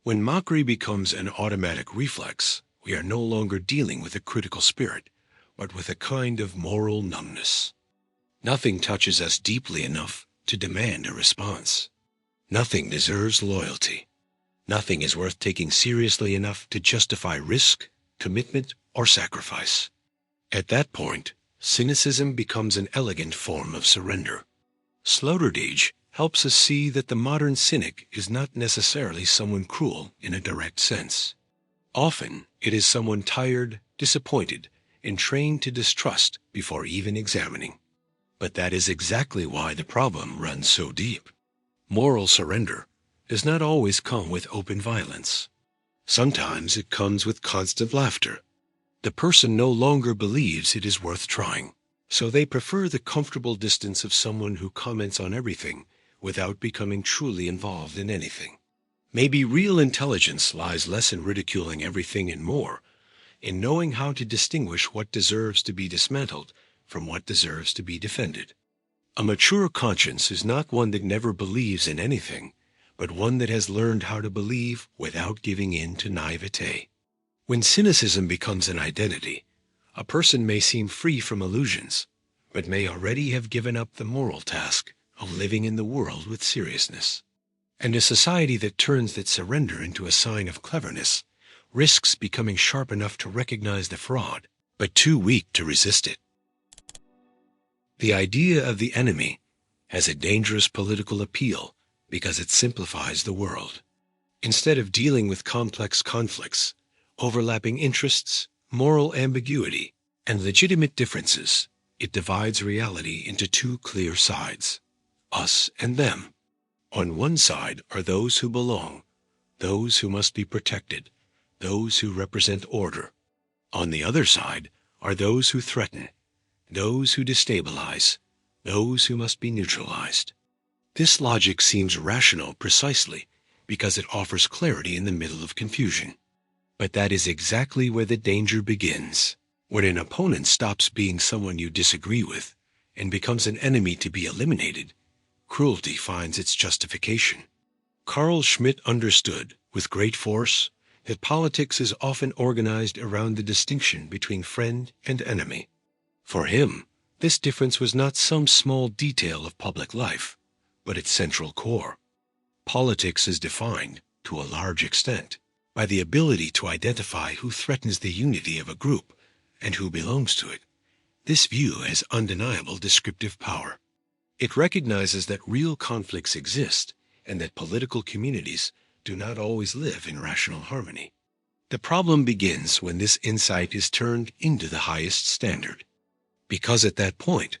When mockery becomes an automatic reflex, we are no longer dealing with a critical spirit, but with a kind of moral numbness. Nothing touches us deeply enough to demand a response. Nothing deserves loyalty. Nothing is worth taking seriously enough to justify risk, commitment, or sacrifice. At that point, cynicism becomes an elegant form of surrender. Sloterdijk helps us see that the modern cynic is not necessarily someone cruel in a direct sense. Often, it is someone tired, disappointed, and trained to distrust before even examining. But that is exactly why the problem runs so deep. Moral surrender does not always come with open violence. Sometimes it comes with constant laughter. The person no longer believes it is worth trying, so they prefer the comfortable distance of someone who comments on everything without becoming truly involved in anything. Maybe real intelligence lies less in ridiculing everything and more in knowing how to distinguish what deserves to be dismantled from what deserves to be defended. A mature conscience is not one that never believes in anything, but one that has learned how to believe without giving in to naivete. When cynicism becomes an identity, a person may seem free from illusions, but may already have given up the moral task of living in the world with seriousness. And a society that turns that surrender into a sign of cleverness risks becoming sharp enough to recognize the fraud, but too weak to resist it. The idea of the enemy has a dangerous political appeal because it simplifies the world. Instead of dealing with complex conflicts, overlapping interests, moral ambiguity, and legitimate differences, it divides reality into two clear sides, us and them. On one side are those who belong, those who must be protected, those who represent order. On the other side are those who threaten, those who destabilize, those who must be neutralized. This logic seems rational precisely because it offers clarity in the middle of confusion. But that is exactly where the danger begins. When an opponent stops being someone you disagree with and becomes an enemy to be eliminated, cruelty finds its justification. Carl Schmitt understood, with great force, that politics is often organized around the distinction between friend and enemy. For him, this difference was not some small detail of public life, but its central core. Politics is defined, to a large extent, by the ability to identify who threatens the unity of a group and who belongs to it. This view has undeniable descriptive power. It recognizes that real conflicts exist and that political communities do not always live in rational harmony. The problem begins when this insight is turned into the highest standard, because at that point,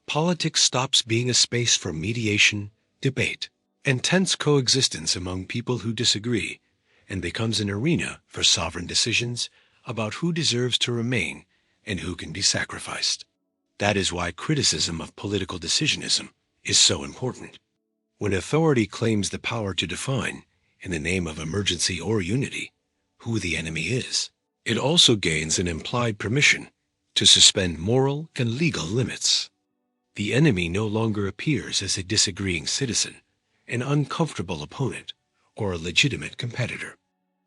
politics stops being a space for mediation, debate, and tense coexistence among people who disagree, and becomes an arena for sovereign decisions about who deserves to remain and who can be sacrificed. That is why criticism of political decisionism is so important. When authority claims the power to define, in the name of emergency or unity, who the enemy is, it also gains an implied permission to suspend moral and legal limits. The enemy no longer appears as a disagreeing citizen, an uncomfortable opponent, or a legitimate competitor.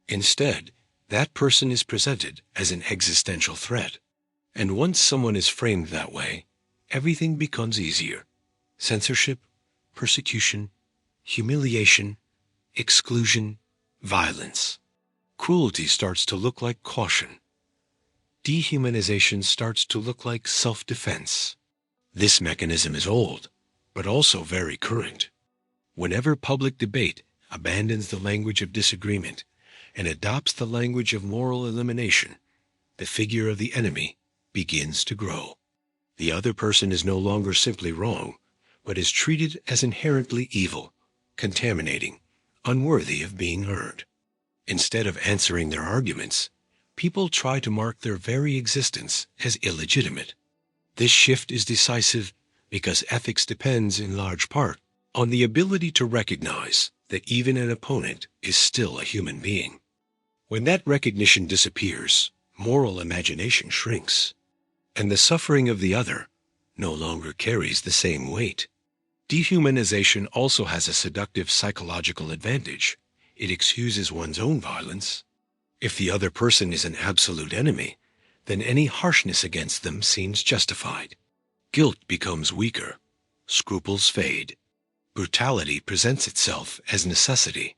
Instead, that person is presented as an existential threat. And once someone is framed that way, everything becomes easier. Censorship, persecution, humiliation, exclusion, violence. Cruelty starts to look like caution. Dehumanization starts to look like self-defense. This mechanism is old, but also very current. Whenever public debate abandons the language of disagreement and adopts the language of moral elimination, the figure of the enemy begins to grow. The other person is no longer simply wrong, but is treated as inherently evil, contaminating, unworthy of being heard. Instead of answering their arguments, people try to mark their very existence as illegitimate. This shift is decisive because ethics depends in large part on the ability to recognize that even an opponent is still a human being. When that recognition disappears, moral imagination shrinks, and the suffering of the other no longer carries the same weight. Dehumanization also has a seductive psychological advantage. It excuses one's own violence. If the other person is an absolute enemy, then any harshness against them seems justified. Guilt becomes weaker. Scruples fade. Brutality presents itself as necessity.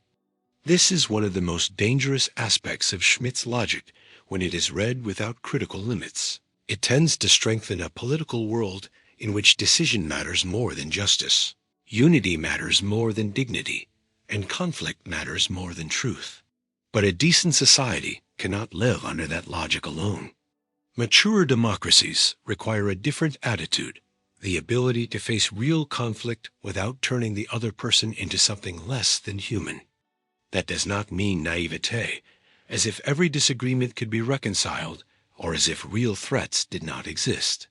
This is one of the most dangerous aspects of Schmitt's logic when it is read without critical limits. It tends to strengthen a political world in which decision matters more than justice, unity matters more than dignity, and conflict matters more than truth. But a decent society cannot live under that logic alone. Mature democracies require a different attitude, the ability to face real conflict without turning the other person into something less than human. That does not mean naivete, as if every disagreement could be reconciled or as if real threats did not exist.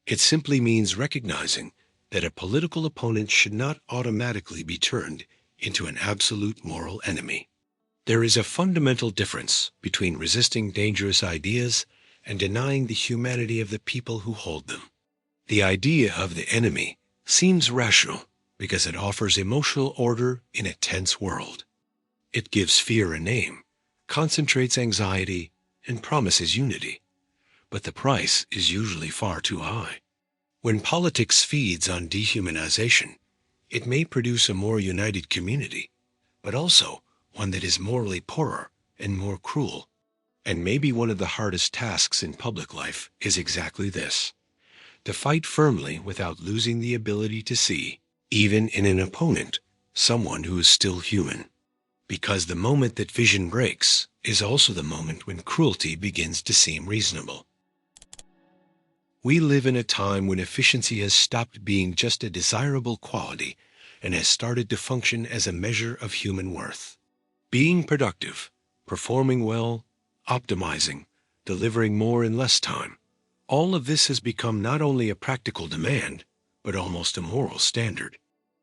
It simply means recognizing that a political opponent should not automatically be turned into an absolute moral enemy. There is a fundamental difference between resisting dangerous ideas and denying the humanity of the people who hold them. The idea of the enemy seems rational because it offers emotional order in a tense world. It gives fear a name, concentrates anxiety, and promises unity. But the price is usually far too high. When politics feeds on dehumanization, it may produce a more united community, but also one that is morally poorer and more cruel. And maybe one of the hardest tasks in public life is exactly this: to fight firmly without losing the ability to see, even in an opponent, someone who is still human. Because the moment that vision breaks is also the moment when cruelty begins to seem reasonable. We live in a time when efficiency has stopped being just a desirable quality and has started to function as a measure of human worth. Being productive, performing well, optimizing, delivering more in less time, all of this has become not only a practical demand, but almost a moral standard.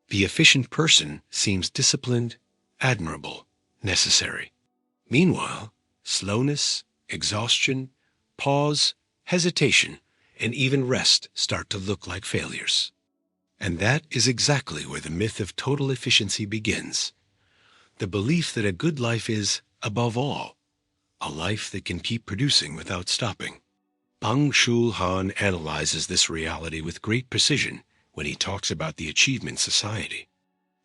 The efficient person seems disciplined, admirable, necessary. Meanwhile, slowness, exhaustion, pause, hesitation, and even rest start to look like failures. And that is exactly where the myth of total efficiency begins. The belief that a good life is, above all, a life that can keep producing without stopping. Byung-Chul Han analyzes this reality with great precision when he talks about the achievement society.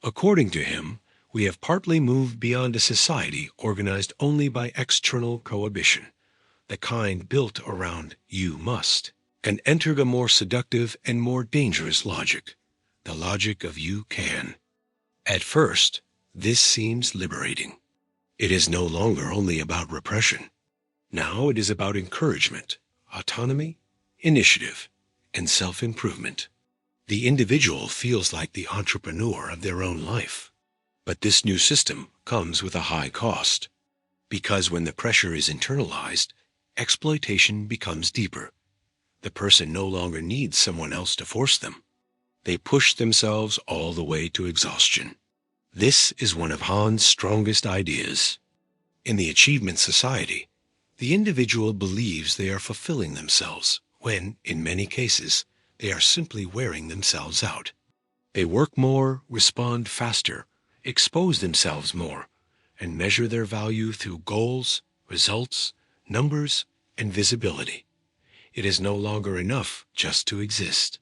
According to him, we have partly moved beyond a society organized only by external prohibition, the kind built around "you must," and entered a more seductive and more dangerous logic, the logic of "you can." At first, this seems liberating. It is no longer only about repression. Now it is about encouragement, autonomy, initiative, and self-improvement. The individual feels like the entrepreneur of their own life. But this new system comes with a high cost, because when the pressure is internalized, exploitation becomes deeper. The person no longer needs someone else to force them. They push themselves all the way to exhaustion. This is one of Han's strongest ideas. In the achievement society, the individual believes they are fulfilling themselves when, in many cases, they are simply wearing themselves out. They work more, respond faster, expose themselves more, and measure their value through goals, results, numbers, and visibility. It is no longer enough just to exist.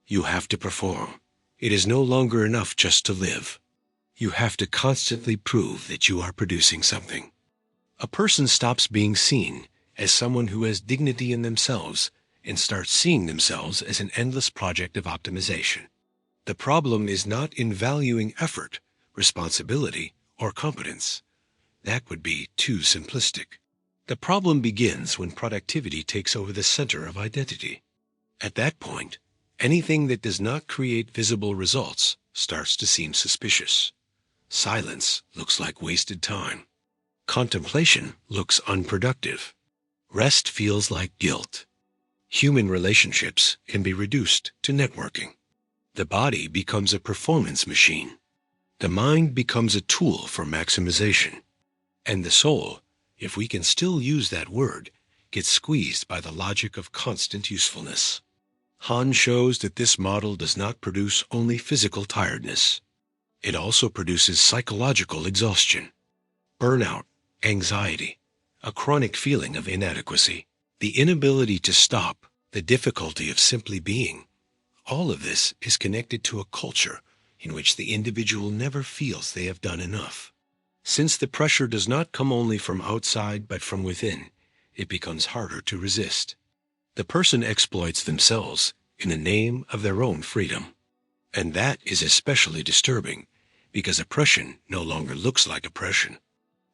You have to perform. It is no longer enough just to live. You have to constantly prove that you are producing something. A person stops being seen as someone who has dignity in themselves and starts seeing themselves as an endless project of optimization. The problem is not in valuing effort, responsibility, or competence. That would be too simplistic. The problem begins when productivity takes over the center of identity. At that point, anything that does not create visible results starts to seem suspicious. Silence looks like wasted time. Contemplation looks unproductive. Rest feels like guilt. Human relationships can be reduced to networking. The body becomes a performance machine. The mind becomes a tool for maximization. And the soul, if we can still use that word, gets squeezed by the logic of constant usefulness. Han shows that this model does not produce only physical tiredness. It also produces psychological exhaustion, burnout, anxiety, a chronic feeling of inadequacy, the inability to stop, the difficulty of simply being. All of this is connected to a culture in which the individual never feels they have done enough. Since the pressure does not come only from outside but from within, it becomes harder to resist. The person exploits themselves in the name of their own freedom. And that is especially disturbing because oppression no longer looks like oppression.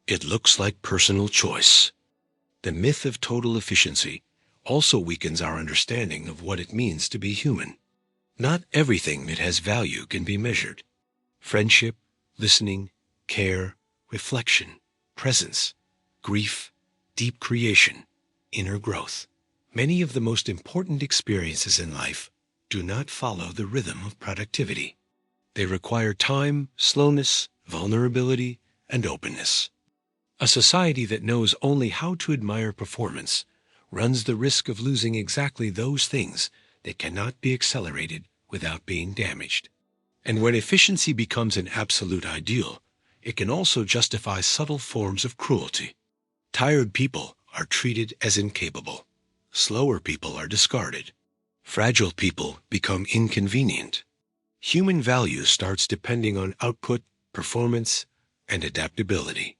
It looks like personal choice. The myth of total efficiency also weakens our understanding of what it means to be human. Not everything that has value can be measured. Friendship, listening, care, reflection, presence, grief, deep creation, inner growth. Many of the most important experiences in life do not follow the rhythm of productivity. They require time, slowness, vulnerability, and openness. A society that knows only how to admire performance runs the risk of losing exactly those things that cannot be accelerated without being damaged. And when efficiency becomes an absolute ideal, it can also justify subtle forms of cruelty. Tired people are treated as incapable. Slower people are discarded. Fragile people become inconvenient. Human value starts depending on output, performance, and adaptability.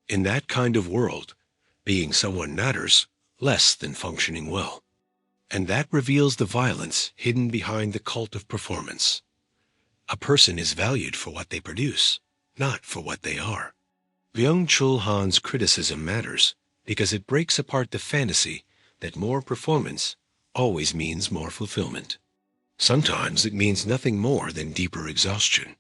In that kind of world, being someone matters less than functioning well. And that reveals the violence hidden behind the cult of performance. A person is valued for what they produce, not for what they are. Byung-Chul Han's criticism matters because it breaks apart the fantasy that more performance always means more fulfillment. Sometimes it means nothing more than deeper exhaustion.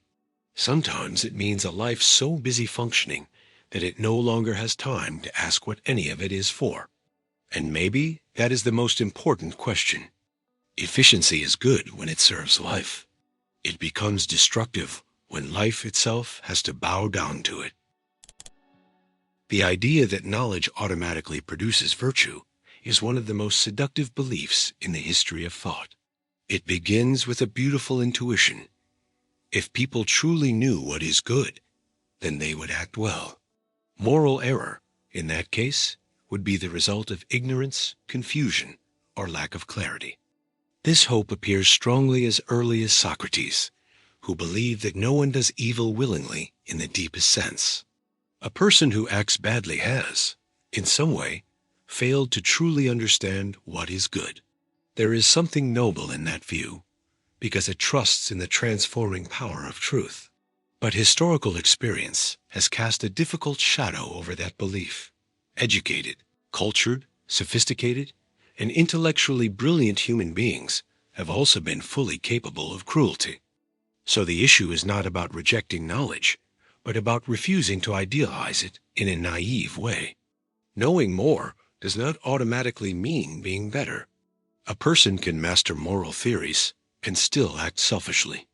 Sometimes it means a life so busy functioning that it no longer has time to ask what any of it is for. And maybe that is the most important question. Efficiency is good when it serves life. It becomes destructive when life itself has to bow down to it. The idea that knowledge automatically produces virtue is one of the most seductive beliefs in the history of thought. It begins with a beautiful intuition. If people truly knew what is good, then they would act well. Moral error, in that case, would be the result of ignorance, confusion, or lack of clarity. This hope appears strongly as early as Socrates, who believed that no one does evil willingly in the deepest sense. A person who acts badly has, in some way, failed to truly understand what is good. There is something noble in that view, because it trusts in the transforming power of truth. But historical experience has cast a difficult shadow over that belief. Educated, cultured, sophisticated, and intellectually brilliant human beings have also been fully capable of cruelty. So the issue is not about rejecting knowledge, but about refusing to idealize it in a naive way. Knowing more does not automatically mean being better. A person can master moral theories and still act selfishly.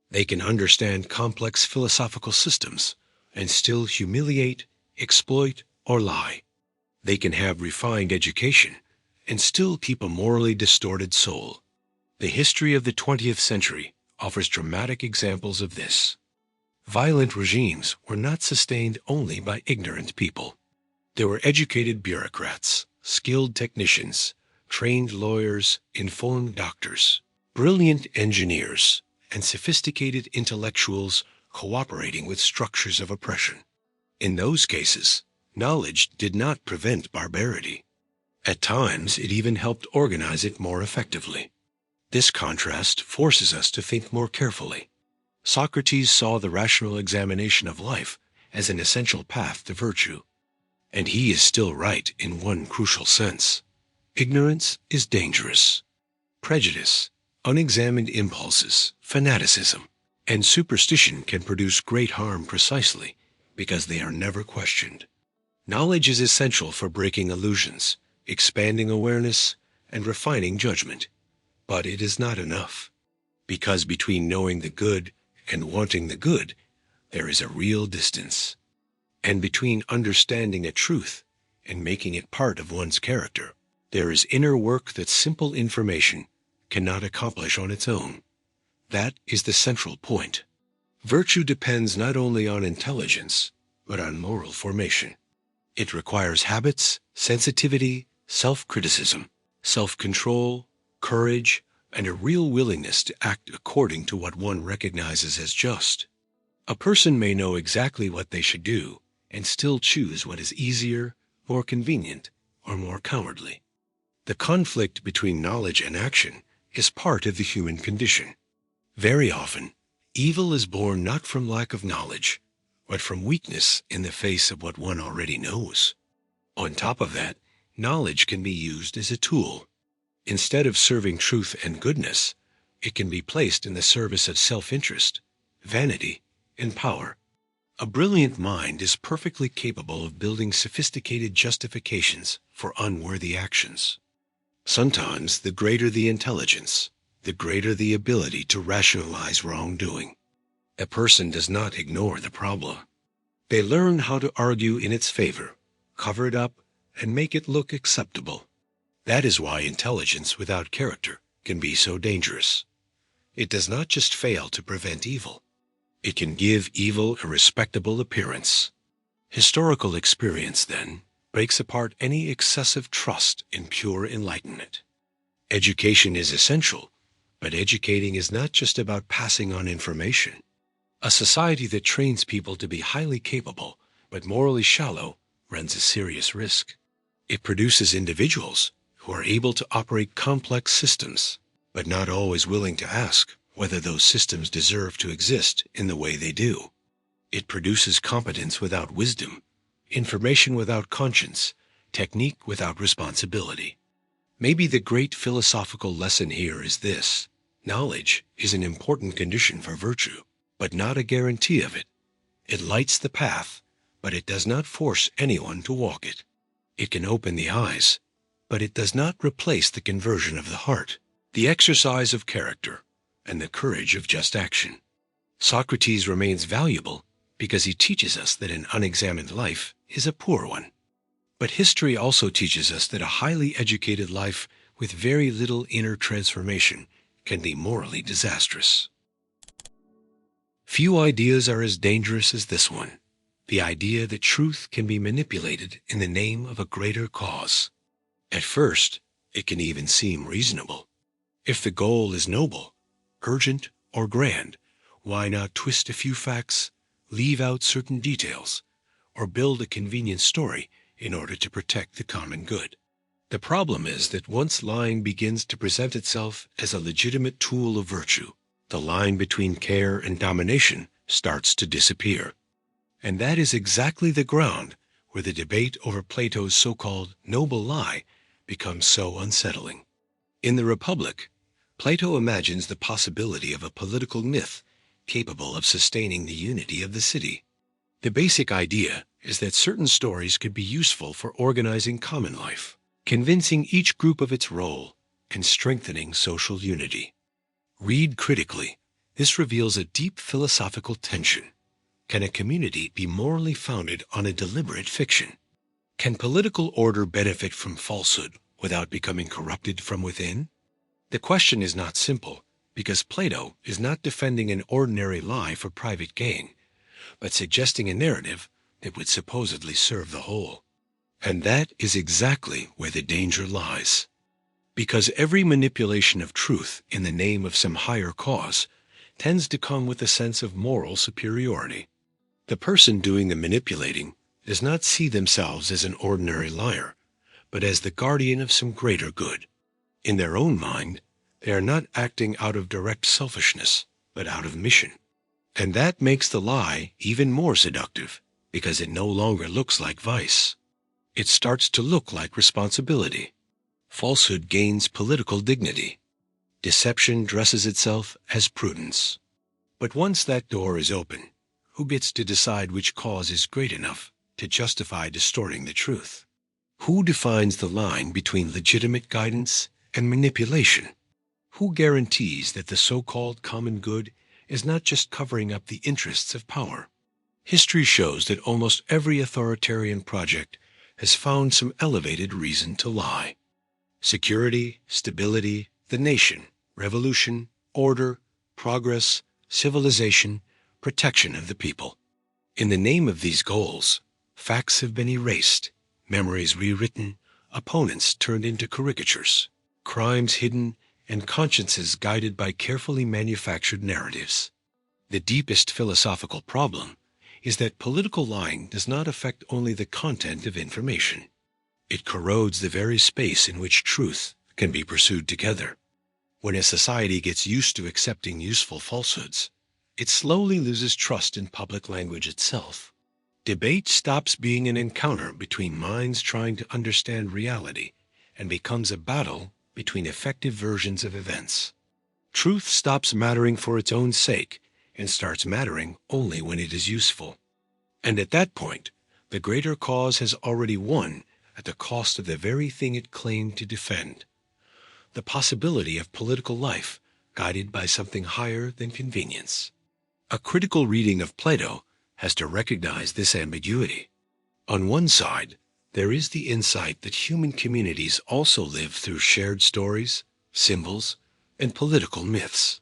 They can understand complex philosophical systems and still humiliate, exploit, or lie. They can have refined education and still keep a morally distorted soul. The history of the 20th century offers dramatic examples of this. Violent regimes were not sustained only by ignorant people. There were educated bureaucrats, skilled technicians, trained lawyers, informed doctors, brilliant engineers, and sophisticated intellectuals cooperating with structures of oppression. In those cases, knowledge did not prevent barbarity. At times, it even helped organize it more effectively. This contrast forces us to think more carefully. Socrates saw the rational examination of life as an essential path to virtue. And he is still right in one crucial sense. Ignorance is dangerous. Prejudice, unexamined impulses, fanaticism, and superstition can produce great harm precisely because they are never questioned. Knowledge is essential for breaking illusions, expanding awareness, and refining judgment. But it is not enough, because between knowing the good and wanting the good, there is a real distance. And between understanding a truth and making it part of one's character, there is inner work that simple information cannot accomplish on its own. That is the central point. Virtue depends not only on intelligence, but on moral formation. It requires habits, sensitivity, self-criticism, self-control, courage, and a real willingness to act according to what one recognizes as just. A person may know exactly what they should do and still choose what is easier, more convenient, or more cowardly. The conflict between knowledge and action is part of the human condition. Very often, evil is born not from lack of knowledge, but from weakness in the face of what one already knows. On top of that, knowledge can be used as a tool. Instead of serving truth and goodness, it can be placed in the service of self-interest, vanity, and power. A brilliant mind is perfectly capable of building sophisticated justifications for unworthy actions. Sometimes, the greater the intelligence, the greater the ability to rationalize wrongdoing. A person does not ignore the problem. They learn how to argue in its favor, cover it up, and make it look acceptable. That is why intelligence without character can be so dangerous. It does not just fail to prevent evil. It can give evil a respectable appearance. Historical experience, then, breaks apart any excessive trust in pure enlightenment. Education is essential, but educating is not just about passing on information. A society that trains people to be highly capable but morally shallow runs a serious risk. It produces individuals who are able to operate complex systems, but not always willing to ask whether those systems deserve to exist in the way they do. It produces competence without wisdom, information without conscience, technique without responsibility. Maybe the great philosophical lesson here is this: knowledge is an important condition for virtue, but not a guarantee of it. It lights the path, but it does not force anyone to walk it. It can open the eyes, but it does not replace the conversion of the heart, the exercise of character, and the courage of just action. Socrates remains valuable because he teaches us that an unexamined life is a poor one. But history also teaches us that a highly educated life with very little inner transformation can be morally disastrous. Few ideas are as dangerous as this one: the idea that truth can be manipulated in the name of a greater cause. At first, it can even seem reasonable. If the goal is noble, urgent, or grand, why not twist a few facts, leave out certain details, or build a convenient story in order to protect the common good? The problem is that once lying begins to present itself as a legitimate tool of virtue, the line between care and domination starts to disappear. And that is exactly the ground where the debate over Plato's so-called noble lie becomes so unsettling. In the Republic, Plato imagines the possibility of a political myth capable of sustaining the unity of the city. The basic idea is that certain stories could be useful for organizing common life, convincing each group of its role, and strengthening social unity. Read critically. This reveals a deep philosophical tension. Can a community be morally founded on a deliberate fiction? Can political order benefit from falsehood without becoming corrupted from within? The question is not simple, because Plato is not defending an ordinary lie for private gain, but suggesting a narrative that would supposedly serve the whole. And that is exactly where the danger lies. Because every manipulation of truth in the name of some higher cause tends to come with a sense of moral superiority. The person doing the manipulating does not see themselves as an ordinary liar, but as the guardian of some greater good. In their own mind, they are not acting out of direct selfishness, but out of mission. And that makes the lie even more seductive, because it no longer looks like vice. It starts to look like responsibility. Falsehood gains political dignity. Deception dresses itself as prudence. But once that door is open, who gets to decide which cause is great enough to justify distorting the truth? Who defines the line between legitimate guidance and manipulation? Who guarantees that the so-called common good is not just covering up the interests of power? History shows that almost every authoritarian project has found some elevated reason to lie. Security, stability, the nation, revolution, order, progress, civilization, protection of the people. In the name of these goals, facts have been erased, memories rewritten, opponents turned into caricatures, crimes hidden, and consciences guided by carefully manufactured narratives. The deepest philosophical problem is that political lying does not affect only the content of information. It corrodes the very space in which truth can be pursued together. When a society gets used to accepting useful falsehoods, it slowly loses trust in public language itself. Debate stops being an encounter between minds trying to understand reality and becomes a battle between effective versions of events. Truth stops mattering for its own sake and starts mattering only when it is useful. And at that point, the greater cause has already won at the cost of the very thing it claimed to defend. The possibility of political life guided by something higher than convenience. A critical reading of Plato has to recognize this ambiguity. On one side, there is the insight that human communities also live through shared stories, symbols, and political myths.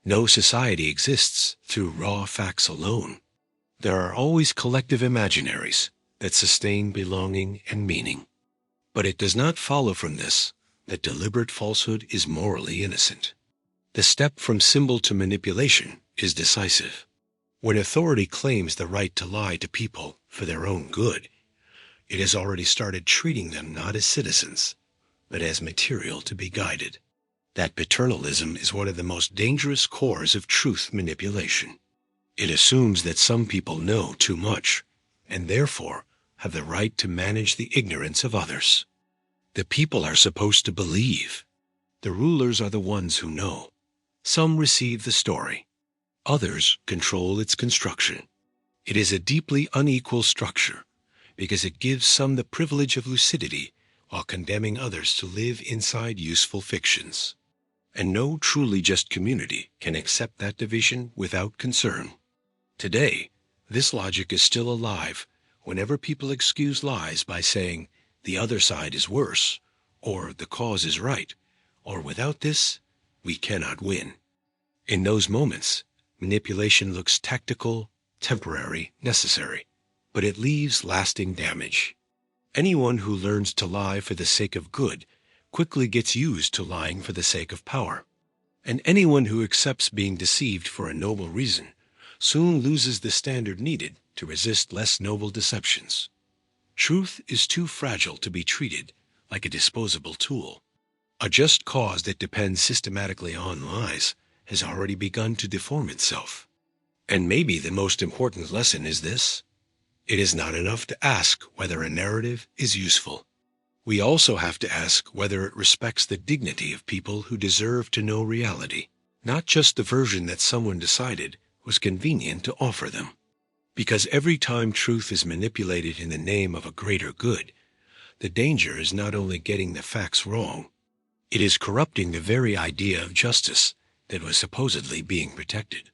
No society exists through raw facts alone. There are always collective imaginaries that sustain belonging and meaning. But it does not follow from this that deliberate falsehood is morally innocent. The step from symbol to manipulation is decisive. When authority claims the right to lie to people for their own good, it has already started treating them not as citizens, but as material to be guided. That paternalism is one of the most dangerous cores of truth manipulation. It assumes that some people know too much, and therefore have the right to manage the ignorance of others. The people are supposed to believe. The rulers are the ones who know. Some receive the story. Others control its construction. It is a deeply unequal structure because it gives some the privilege of lucidity while condemning others to live inside useful fictions. And no truly just community can accept that division without concern. Today, this logic is still alive whenever people excuse lies by saying, the other side is worse, or the cause is right, or without this, we cannot win. In those moments, manipulation looks tactical, temporary, necessary, but it leaves lasting damage. Anyone who learns to lie for the sake of good quickly gets used to lying for the sake of power. And anyone who accepts being deceived for a noble reason soon loses the standard needed to resist less noble deceptions. Truth is too fragile to be treated like a disposable tool. A just cause that depends systematically on lies has already begun to deform itself. And maybe the most important lesson is this: it is not enough to ask whether a narrative is useful. We also have to ask whether it respects the dignity of people who deserve to know reality, not just the version that someone decided was convenient to offer them. Because every time truth is manipulated in the name of a greater good, the danger is not only getting the facts wrong, it is corrupting the very idea of justice that was supposedly being protected.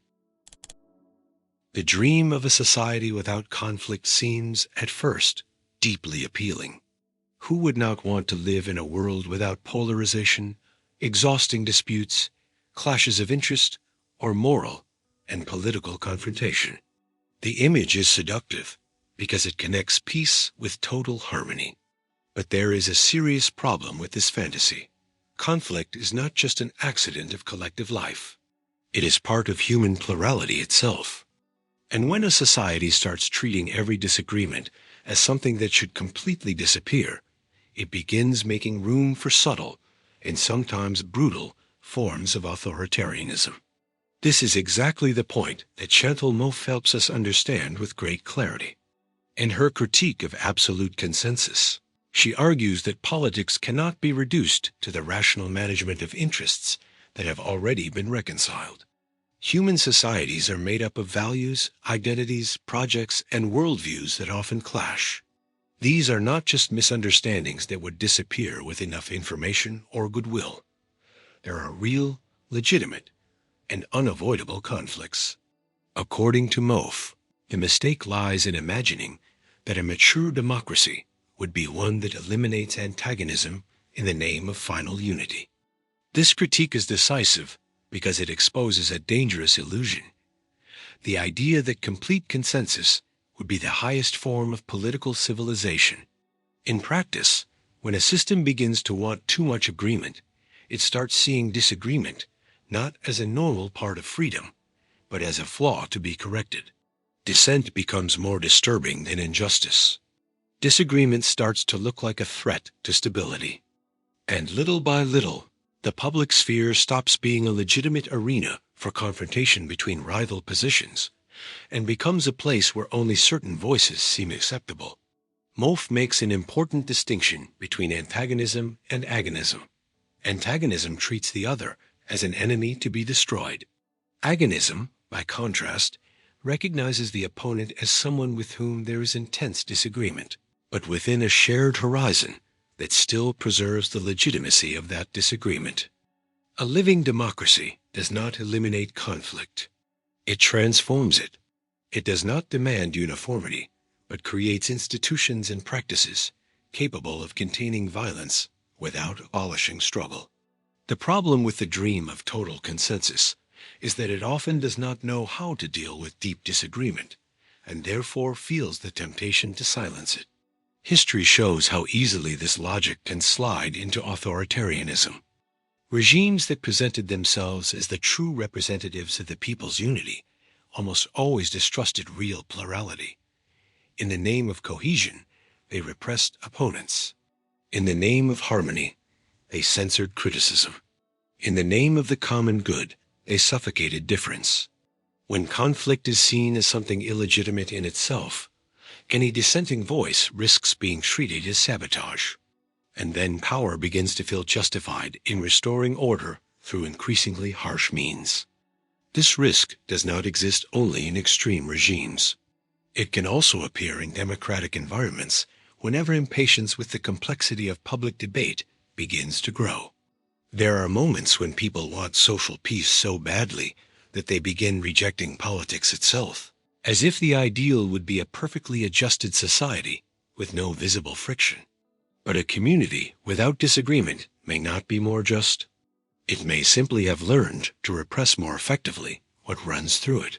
The dream of a society without conflict seems, at first, deeply appealing. Who would not want to live in a world without polarization, exhausting disputes, clashes of interest, or moral and political confrontation? The image is seductive because it connects peace with total harmony. But there is a serious problem with this fantasy. Conflict is not just an accident of collective life. It is part of human plurality itself. And when a society starts treating every disagreement as something that should completely disappear, it begins making room for subtle and sometimes brutal forms of authoritarianism. This is exactly the point that Chantal Mouffe helps us understand with great clarity. In her critique of absolute consensus, she argues that politics cannot be reduced to the rational management of interests that have already been reconciled. Human societies are made up of values, identities, projects, and worldviews that often clash. These are not just misunderstandings that would disappear with enough information or goodwill. There are real, legitimate, and unavoidable conflicts. According to Mouffe, the mistake lies in imagining that a mature democracy would be one that eliminates antagonism in the name of final unity. This critique is decisive because it exposes a dangerous illusion. The idea that complete consensus would be the highest form of political civilization. In practice, when a system begins to want too much agreement, it starts seeing disagreement not as a normal part of freedom, but as a flaw to be corrected. Dissent becomes more disturbing than injustice. disagreement starts to look like a threat to stability. And little by little, the public sphere stops being a legitimate arena for confrontation between rival positions and becomes a place where only certain voices seem acceptable. Moff makes an important distinction between antagonism and agonism. Antagonism treats the other as an enemy to be destroyed. Agonism, by contrast, recognizes the opponent as someone with whom there is intense disagreement, but within a shared horizon that still preserves the legitimacy of that disagreement. A living democracy does not eliminate conflict. It transforms it. It does not demand uniformity, but creates institutions and practices capable of containing violence without abolishing struggle. The problem with the dream of total consensus is that it often does not know how to deal with deep disagreement, and therefore feels the temptation to silence it. History shows how easily this logic can slide into authoritarianism. Regimes that presented themselves as the true representatives of the people's unity almost always distrusted real plurality. In the name of cohesion, they repressed opponents. In the name of harmony, they censored criticism. In the name of the common good, they suffocated difference. When conflict is seen as something illegitimate in itself, any dissenting voice risks being treated as sabotage. And then power begins to feel justified in restoring order through increasingly harsh means. This risk does not exist only in extreme regimes. It can also appear in democratic environments whenever impatience with the complexity of public debate begins to grow. There are moments when people want social peace so badly that they begin rejecting politics itself, as if the ideal would be a perfectly adjusted society with no visible friction. But a community without disagreement may not be more just. It may simply have learned to repress more effectively what runs through it.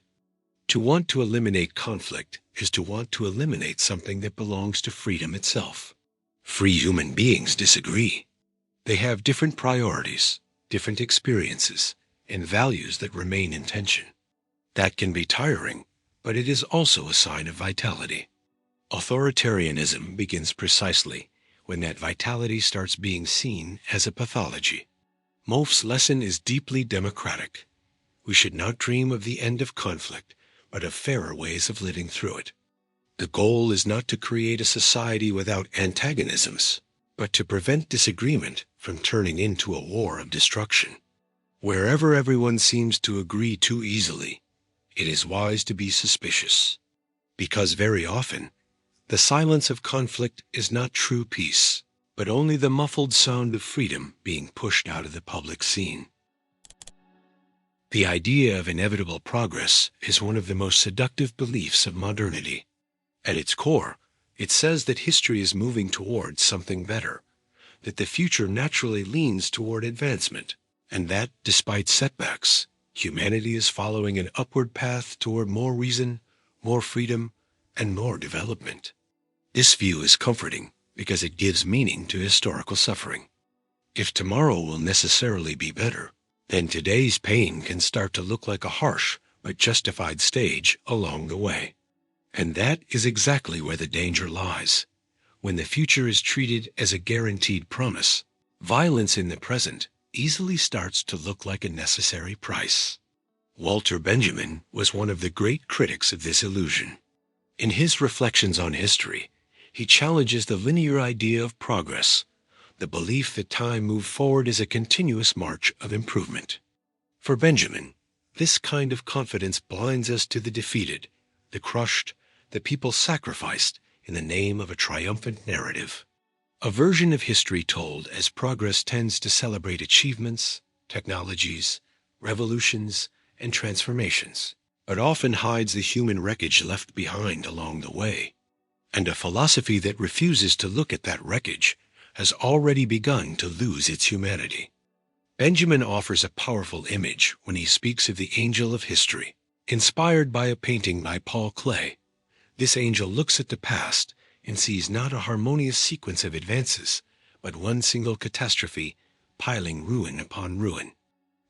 To want to eliminate conflict is to want to eliminate something that belongs to freedom itself. Free human beings disagree. They have different priorities, different experiences, and values that remain in tension. That can be tiring, but it is also a sign of vitality. Authoritarianism begins precisely when that vitality starts being seen as a pathology. Moff's lesson is deeply democratic. We should not dream of the end of conflict, but of fairer ways of living through it. The goal is not to create a society without antagonisms, but to prevent disagreement from turning into a war of destruction. Wherever everyone seems to agree too easily, it is wise to be suspicious, because very often, the silence of conflict is not true peace, but only the muffled sound of freedom being pushed out of the public scene. The idea of inevitable progress is one of the most seductive beliefs of modernity. At its core, it says that history is moving towards something better, that the future naturally leans toward advancement, and that, despite setbacks, humanity is following an upward path toward more reason, more freedom, and more development. This view is comforting because it gives meaning to historical suffering. If tomorrow will necessarily be better, then today's pain can start to look like a harsh but justified stage along the way. And that is exactly where the danger lies. When the future is treated as a guaranteed promise, violence in the present easily starts to look like a necessary price. Walter Benjamin was one of the great critics of this illusion. In his reflections on history, he challenges the linear idea of progress, the belief that time moved forward is a continuous march of improvement. For Benjamin, this kind of confidence blinds us to the defeated, the crushed, the people sacrificed in the name of a triumphant narrative. A version of history told as progress tends to celebrate achievements, technologies, revolutions, and transformations, but often hides the human wreckage left behind along the way. And a philosophy that refuses to look at that wreckage has already begun to lose its humanity. Benjamin offers a powerful image when he speaks of the angel of history, inspired by a painting by Paul Klee. This angel looks at the past and sees not a harmonious sequence of advances, but one single catastrophe piling ruin upon ruin.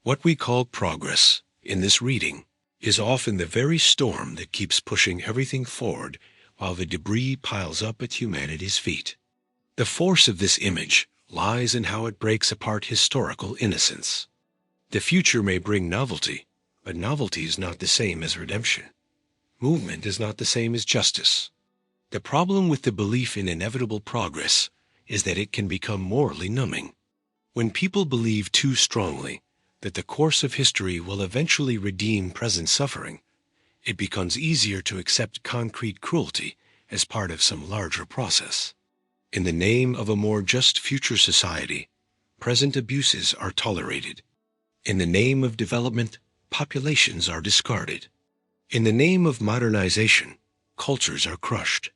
What we call progress in this reading is often the very storm that keeps pushing everything forward while the debris piles up at humanity's feet. The force of this image lies in how it breaks apart historical innocence. The future may bring novelty, but novelty is not the same as redemption. Movement is not the same as justice. The problem with the belief in inevitable progress is that it can become morally numbing. When people believe too strongly that the course of history will eventually redeem present suffering, it becomes easier to accept concrete cruelty as part of some larger process. In the name of a more just future society, present abuses are tolerated. In the name of development, populations are discarded. In the name of modernization, cultures are crushed.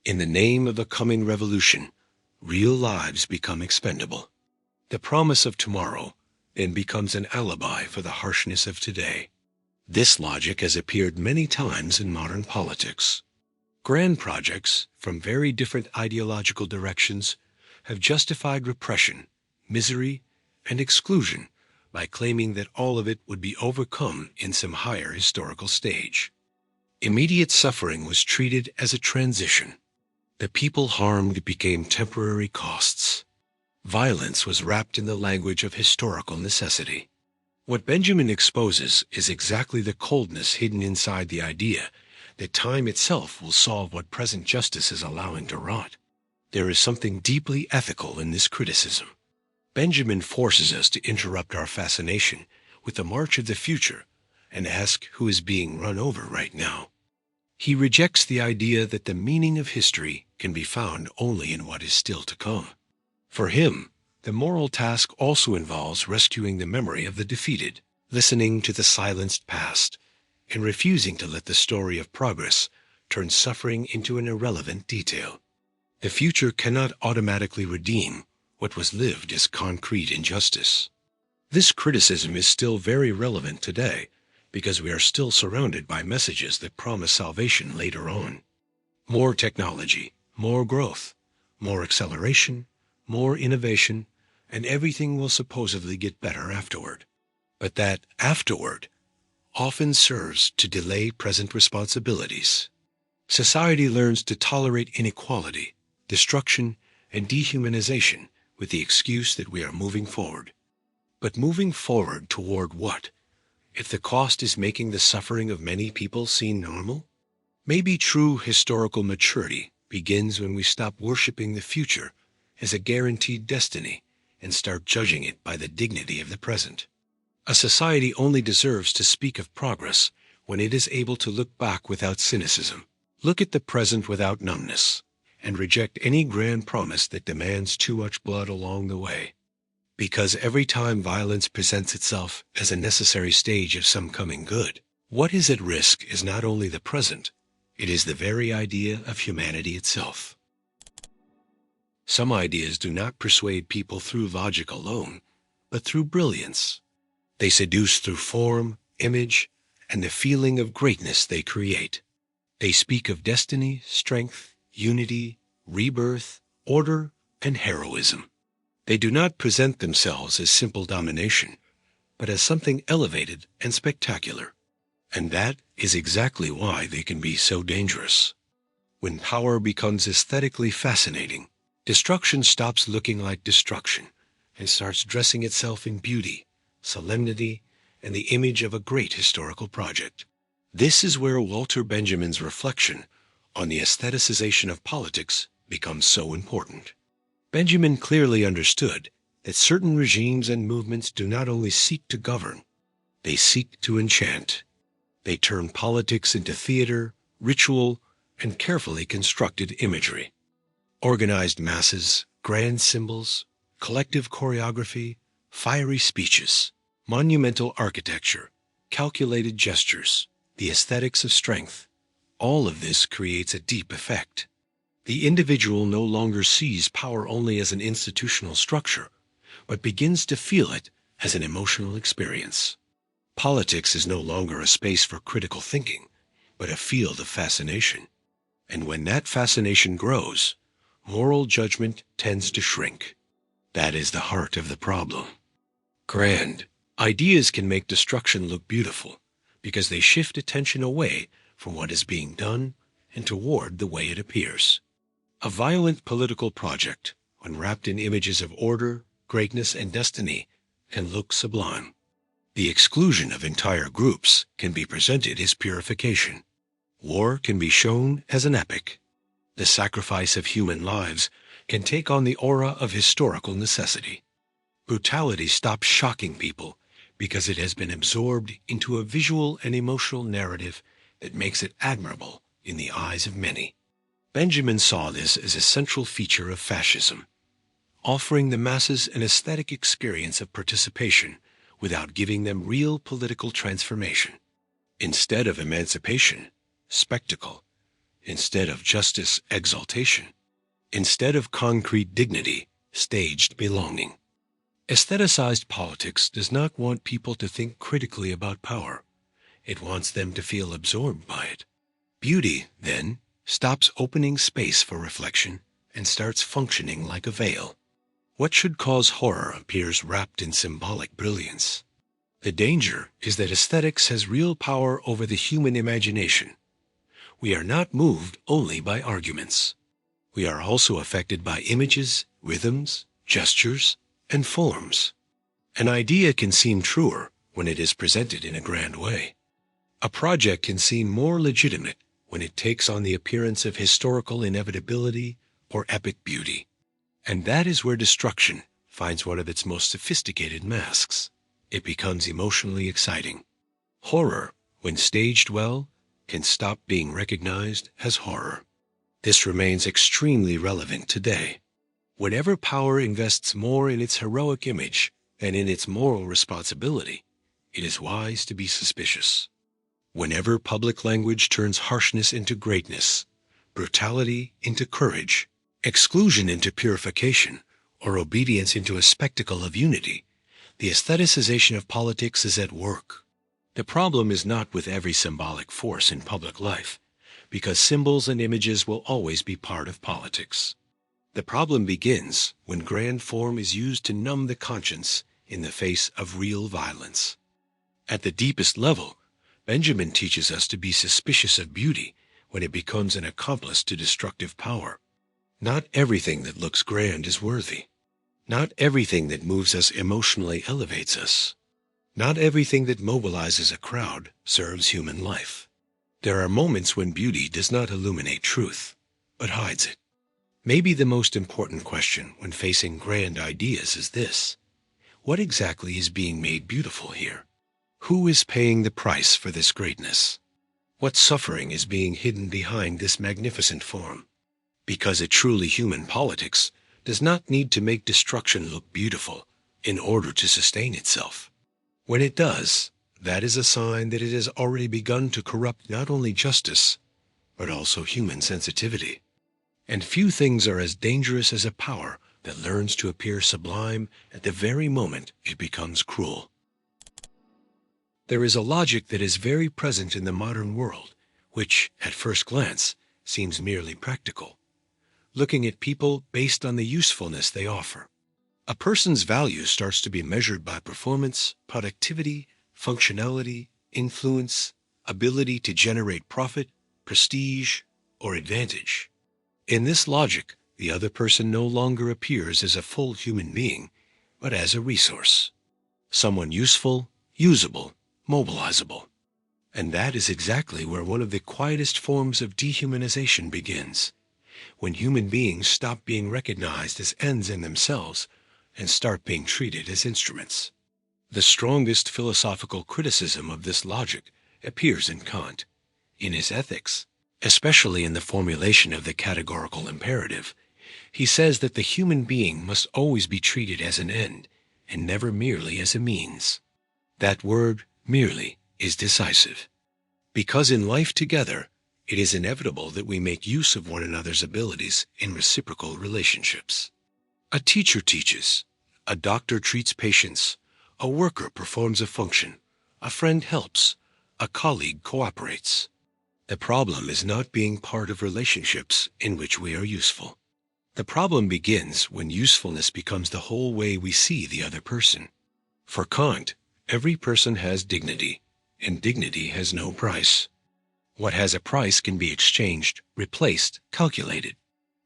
In the name of a coming revolution, real lives become expendable. The promise of tomorrow then becomes an alibi for the harshness of today. This logic has appeared many times in modern politics. Grand projects from very different ideological directions have justified repression, misery, and exclusion by claiming that all of it would be overcome in some higher historical stage. Immediate suffering was treated as a transition. The people harmed became temporary costs. Violence was wrapped in the language of historical necessity. What Benjamin exposes is exactly the coldness hidden inside the idea that time itself will solve what present justice is allowing to rot. There is something deeply ethical in this criticism. Benjamin forces us to interrupt our fascination with the march of the future and ask who is being run over right now. He rejects the idea that the meaning of history can be found only in what is still to come. For him, the moral task also involves rescuing the memory of the defeated, listening to the silenced past, and refusing to let the story of progress turn suffering into an irrelevant detail. The future cannot automatically redeem what was lived as concrete injustice. This criticism is still very relevant today because we are still surrounded by messages that promise salvation later on. More technology, more growth, more acceleration, more innovation, and everything will supposedly get better afterward. But that afterward often serves to delay present responsibilities. Society learns to tolerate inequality, destruction, and dehumanization with the excuse that we are moving forward. But moving forward toward what, if the cost is making the suffering of many people seem normal? Maybe true historical maturity begins when we stop worshiping the future as a guaranteed destiny and start judging it by the dignity of the present. A society only deserves to speak of progress when it is able to look back without cynicism, look at the present without numbness, and reject any grand promise that demands too much blood along the way. Because every time violence presents itself as a necessary stage of some coming good, what is at risk is not only the present, it is the very idea of humanity itself. Some ideas do not persuade people through logic alone, but through brilliance. They seduce through form, image, and the feeling of greatness they create. They speak of destiny, strength, unity, rebirth, order, and heroism. They do not present themselves as simple domination, but as something elevated and spectacular. And that is exactly why they can be so dangerous. When power becomes aesthetically fascinating, destruction stops looking like destruction and starts dressing itself in beauty, solemnity, and the image of a great historical project. This is where Walter Benjamin's reflection on the aestheticization of politics becomes so important. Benjamin clearly understood that certain regimes and movements do not only seek to govern, they seek to enchant. They turn politics into theater, ritual, and carefully constructed imagery. Organized masses, grand symbols, collective choreography, fiery speeches, monumental architecture, calculated gestures, the aesthetics of strength, all of this creates a deep effect. The individual no longer sees power only as an institutional structure, but begins to feel it as an emotional experience. Politics is no longer a space for critical thinking, but a field of fascination. And when that fascination grows, moral judgment tends to shrink. That is the heart of the problem. Grand ideas can make destruction look beautiful because they shift attention away from what is being done and toward the way it appears. A violent political project, when wrapped in images of order, greatness, and destiny, can look sublime. The exclusion of entire groups can be presented as purification. War can be shown as an epic. The sacrifice of human lives can take on the aura of historical necessity. Brutality stops shocking people because it has been absorbed into a visual and emotional narrative that makes it admirable in the eyes of many. Benjamin saw this as a central feature of fascism, offering the masses an aesthetic experience of participation without giving them real political transformation. Instead of emancipation, spectacle. Instead of justice, exaltation. Instead of concrete dignity, staged belonging. Aestheticized politics does not want people to think critically about power. It wants them to feel absorbed by it. Beauty, then, stops opening space for reflection and starts functioning like a veil. What should cause horror appears wrapped in symbolic brilliance. The danger is that aesthetics has real power over the human imagination. We are not moved only by arguments. We are also affected by images, rhythms, gestures, and forms. An idea can seem truer when it is presented in a grand way. A project can seem more legitimate when it takes on the appearance of historical inevitability or epic beauty. And that is where destruction finds one of its most sophisticated masks. It becomes emotionally exciting. Horror, when staged well, can stop being recognized as horror. This remains extremely relevant today. Whenever power invests more in its heroic image than in its moral responsibility, it is wise to be suspicious. Whenever public language turns harshness into greatness, brutality into courage, exclusion into purification, or obedience into a spectacle of unity, the aestheticization of politics is at work. The problem is not with every symbolic force in public life, because symbols and images will always be part of politics. The problem begins when grand form is used to numb the conscience in the face of real violence. At the deepest level, Benjamin teaches us to be suspicious of beauty when it becomes an accomplice to destructive power. Not everything that looks grand is worthy. Not everything that moves us emotionally elevates us. Not everything that mobilizes a crowd serves human life. There are moments when beauty does not illuminate truth, but hides it. Maybe the most important question when facing grand ideas is this: what exactly is being made beautiful here? Who is paying the price for this greatness? What suffering is being hidden behind this magnificent form? Because a truly human politics does not need to make destruction look beautiful in order to sustain itself. When it does, that is a sign that it has already begun to corrupt not only justice, but also human sensitivity. And few things are as dangerous as a power that learns to appear sublime at the very moment it becomes cruel. There is a logic that is very present in the modern world, which, at first glance, seems merely practical, looking at people based on the usefulness they offer. A person's value starts to be measured by performance, productivity, functionality, influence, ability to generate profit, prestige, or advantage. In this logic, the other person no longer appears as a full human being, but as a resource. Someone useful, usable, mobilizable. And that is exactly where one of the quietest forms of dehumanization begins, when human beings stop being recognized as ends in themselves and start being treated as instruments. The strongest philosophical criticism of this logic appears in Kant. In his Ethics, especially in the formulation of the categorical imperative, he says that the human being must always be treated as an end and never merely as a means. That word, merely, is decisive. Because in life together, it is inevitable that we make use of one another's abilities in reciprocal relationships. A teacher teaches, a doctor treats patients, a worker performs a function, a friend helps, a colleague cooperates. The problem is not being part of relationships in which we are useful. The problem begins when usefulness becomes the whole way we see the other person. For Kant, every person has dignity, and dignity has no price. What has a price can be exchanged, replaced, calculated.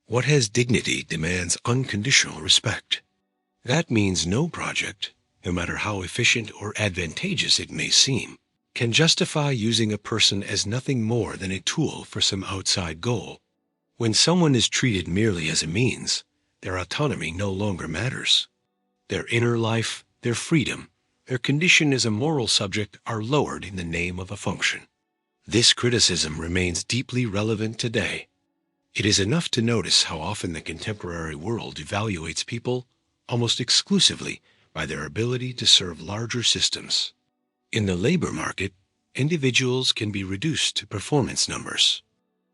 What has dignity demands unconditional respect. That means no project, no matter how efficient or advantageous it may seem, can justify using a person as nothing more than a tool for some outside goal. When someone is treated merely as a means, their autonomy no longer matters. Their inner life, their freedom, their condition as a moral subject are lowered in the name of a function. This criticism remains deeply relevant today. It is enough to notice how often the contemporary world evaluates people almost exclusively by their ability to serve larger systems. In the labor market, individuals can be reduced to performance numbers.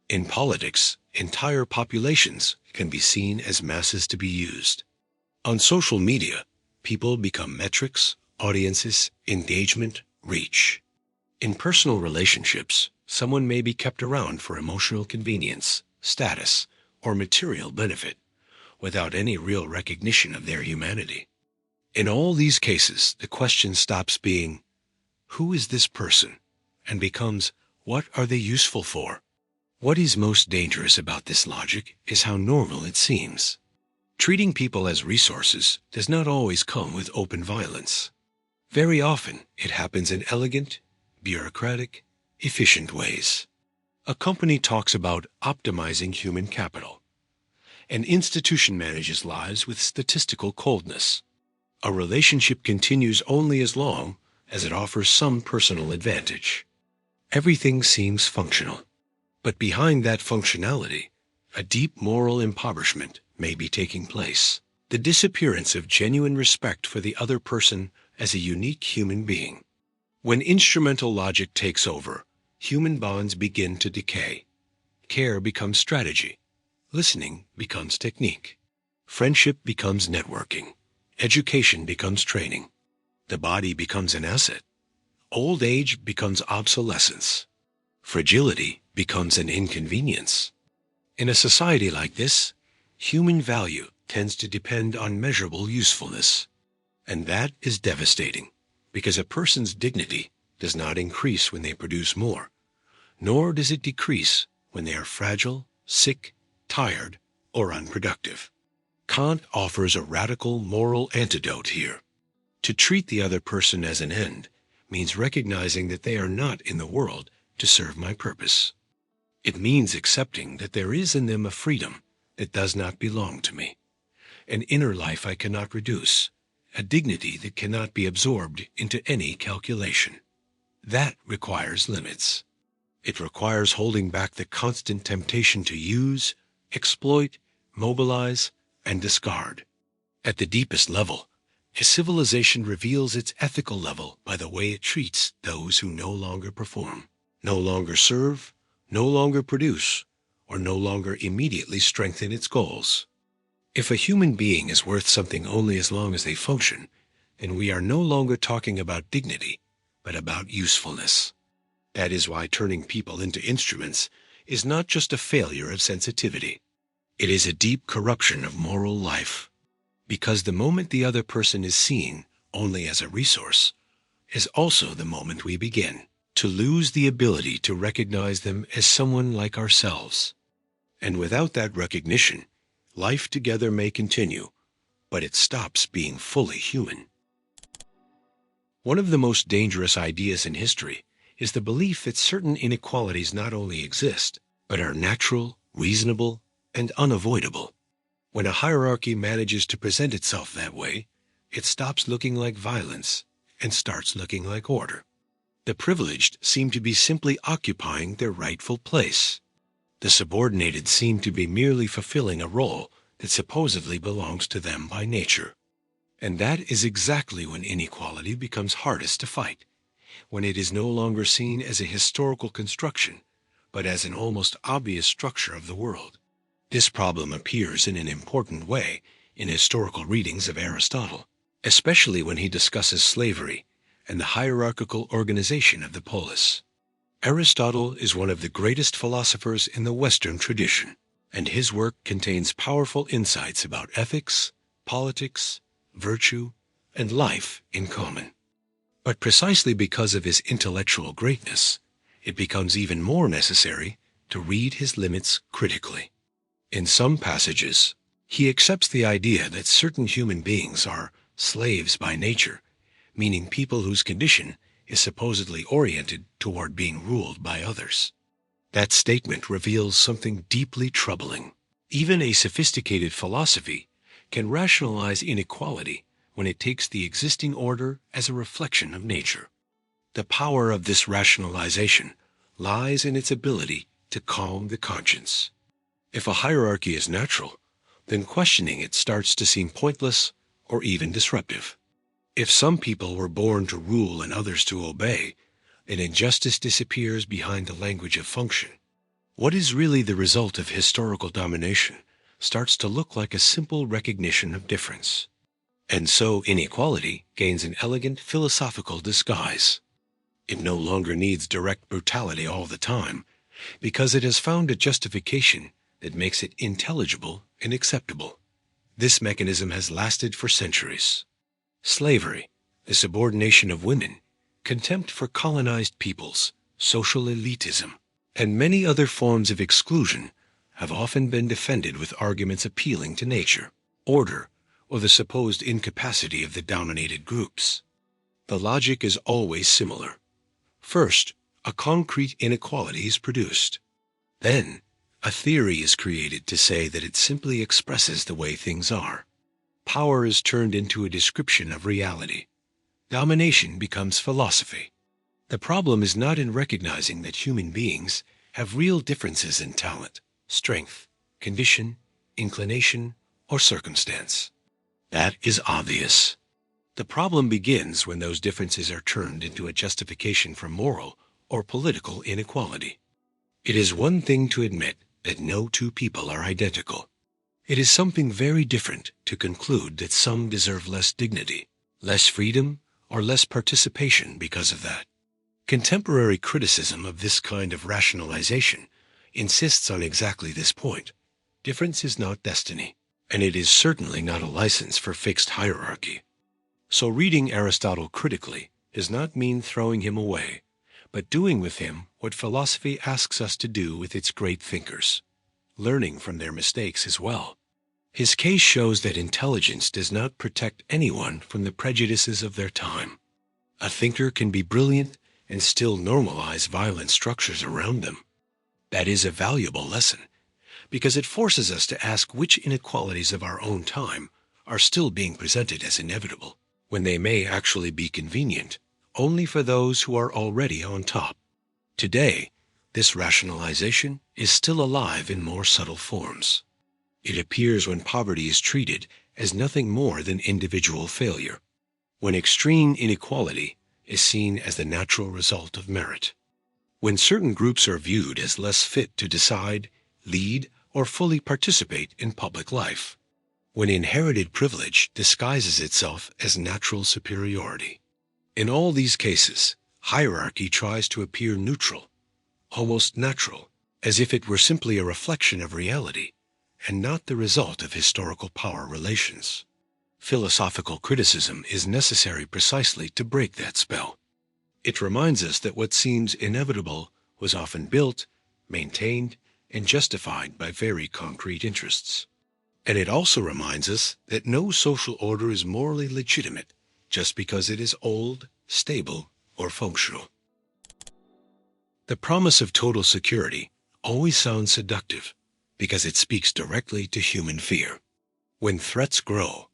In politics, entire populations can be seen as masses to be used. On social media, people become metrics, audiences, engagement, reach. In personal relationships, someone may be kept around for emotional convenience, status, or material benefit, without any real recognition of their humanity. In all these cases, the question stops being, "Who is this person?" and becomes, "What are they useful for?" What is most dangerous about this logic is how normal it seems. Treating people as resources does not always come with open violence. Very often, it happens in elegant, bureaucratic, efficient ways. A company talks about optimizing human capital. An institution manages lives with statistical coldness. A relationship continues only as long as it offers some personal advantage. Everything seems functional. But behind that functionality, a deep moral impoverishment may be taking place. The disappearance of genuine respect for the other person as a unique human being. When instrumental logic takes over, human bonds begin to decay. Care becomes strategy. Listening becomes technique. Friendship becomes networking. Education becomes training. The body becomes an asset. Old age becomes obsolescence. Fragility becomes an inconvenience. In a society like this, human value tends to depend on measurable usefulness. And that is devastating, because a person's dignity does not increase when they produce more, nor does it decrease when they are fragile, sick, tired, or unproductive. Kant offers a radical moral antidote here. To treat the other person as an end means recognizing that they are not in the world to serve my purpose. It means accepting that there is in them a freedom that does not belong to me, an inner life I cannot reduce, a dignity that cannot be absorbed into any calculation. That requires limits. It requires holding back the constant temptation to use, exploit, mobilize, and discard. At the deepest level, a civilization reveals its ethical level by the way it treats those who no longer perform, no longer serve, no longer produce, or no longer immediately strengthen its goals. If a human being is worth something only as long as they function, then we are no longer talking about dignity, but about usefulness. That is why turning people into instruments is not just a failure of sensitivity. It is a deep corruption of moral life. Because the moment the other person is seen only as a resource is also the moment we begin to lose the ability to recognize them as someone like ourselves. And without that recognition, life together may continue, but it stops being fully human. One of the most dangerous ideas in history is the belief that certain inequalities not only exist, but are natural, reasonable, and unavoidable. When a hierarchy manages to present itself that way, it stops looking like violence and starts looking like order. The privileged seem to be simply occupying their rightful place. The subordinated seem to be merely fulfilling a role that supposedly belongs to them by nature. And that is exactly when inequality becomes hardest to fight, when it is no longer seen as a historical construction, but as an almost obvious structure of the world. This problem appears in an important way in historical readings of Aristotle, especially when he discusses slavery and the hierarchical organization of the polis. Aristotle is one of the greatest philosophers in the Western tradition, and his work contains powerful insights about ethics, politics, virtue, and life in common. But precisely because of his intellectual greatness, it becomes even more necessary to read his limits critically. In some passages, he accepts the idea that certain human beings are slaves by nature, meaning people whose condition is supposedly oriented toward being ruled by others. That statement reveals something deeply troubling. Even a sophisticated philosophy can rationalize inequality when it takes the existing order as a reflection of nature. The power of this rationalization lies in its ability to calm the conscience. If a hierarchy is natural, then questioning it starts to seem pointless or even disruptive. If some people were born to rule and others to obey, an injustice disappears behind the language of function. What is really the result of historical domination starts to look like a simple recognition of difference. And so inequality gains an elegant philosophical disguise. It no longer needs direct brutality all the time, because it has found a justification that makes it intelligible and acceptable. This mechanism has lasted for centuries. Slavery, the subordination of women, contempt for colonized peoples, social elitism, and many other forms of exclusion have often been defended with arguments appealing to nature, order, or the supposed incapacity of the dominated groups. The logic is always similar. First, a concrete inequality is produced. Then, a theory is created to say that it simply expresses the way things are. Power is turned into a description of reality. Domination becomes philosophy. The problem is not in recognizing that human beings have real differences in talent, strength, condition, inclination, or circumstance. That is obvious. The problem begins when those differences are turned into a justification for moral or political inequality. It is one thing to admit that no two people are identical. It is something very different to conclude that some deserve less dignity, less freedom, or less participation because of that. Contemporary criticism of this kind of rationalization insists on exactly this point. Difference is not destiny, and it is certainly not a license for fixed hierarchy. So reading Aristotle critically does not mean throwing him away, but doing with him what philosophy asks us to do with its great thinkers, learning from their mistakes as well. His case shows that intelligence does not protect anyone from the prejudices of their time. A thinker can be brilliant and still normalize violent structures around them. That is a valuable lesson, because it forces us to ask which inequalities of our own time are still being presented as inevitable, when they may actually be convenient only for those who are already on top. Today, this rationalization is still alive in more subtle forms. It appears when poverty is treated as nothing more than individual failure, when extreme inequality is seen as the natural result of merit, when certain groups are viewed as less fit to decide, lead, or fully participate in public life, when inherited privilege disguises itself as natural superiority. In all these cases, hierarchy tries to appear neutral, almost natural, as if it were simply a reflection of reality and not the result of historical power relations. Philosophical criticism is necessary precisely to break that spell. It reminds us that what seems inevitable was often built, maintained, and justified by very concrete interests. And it also reminds us that no social order is morally legitimate just because it is old, stable, or functional. The promise of total security always sounds seductive because it speaks directly to human fear. When threats grow,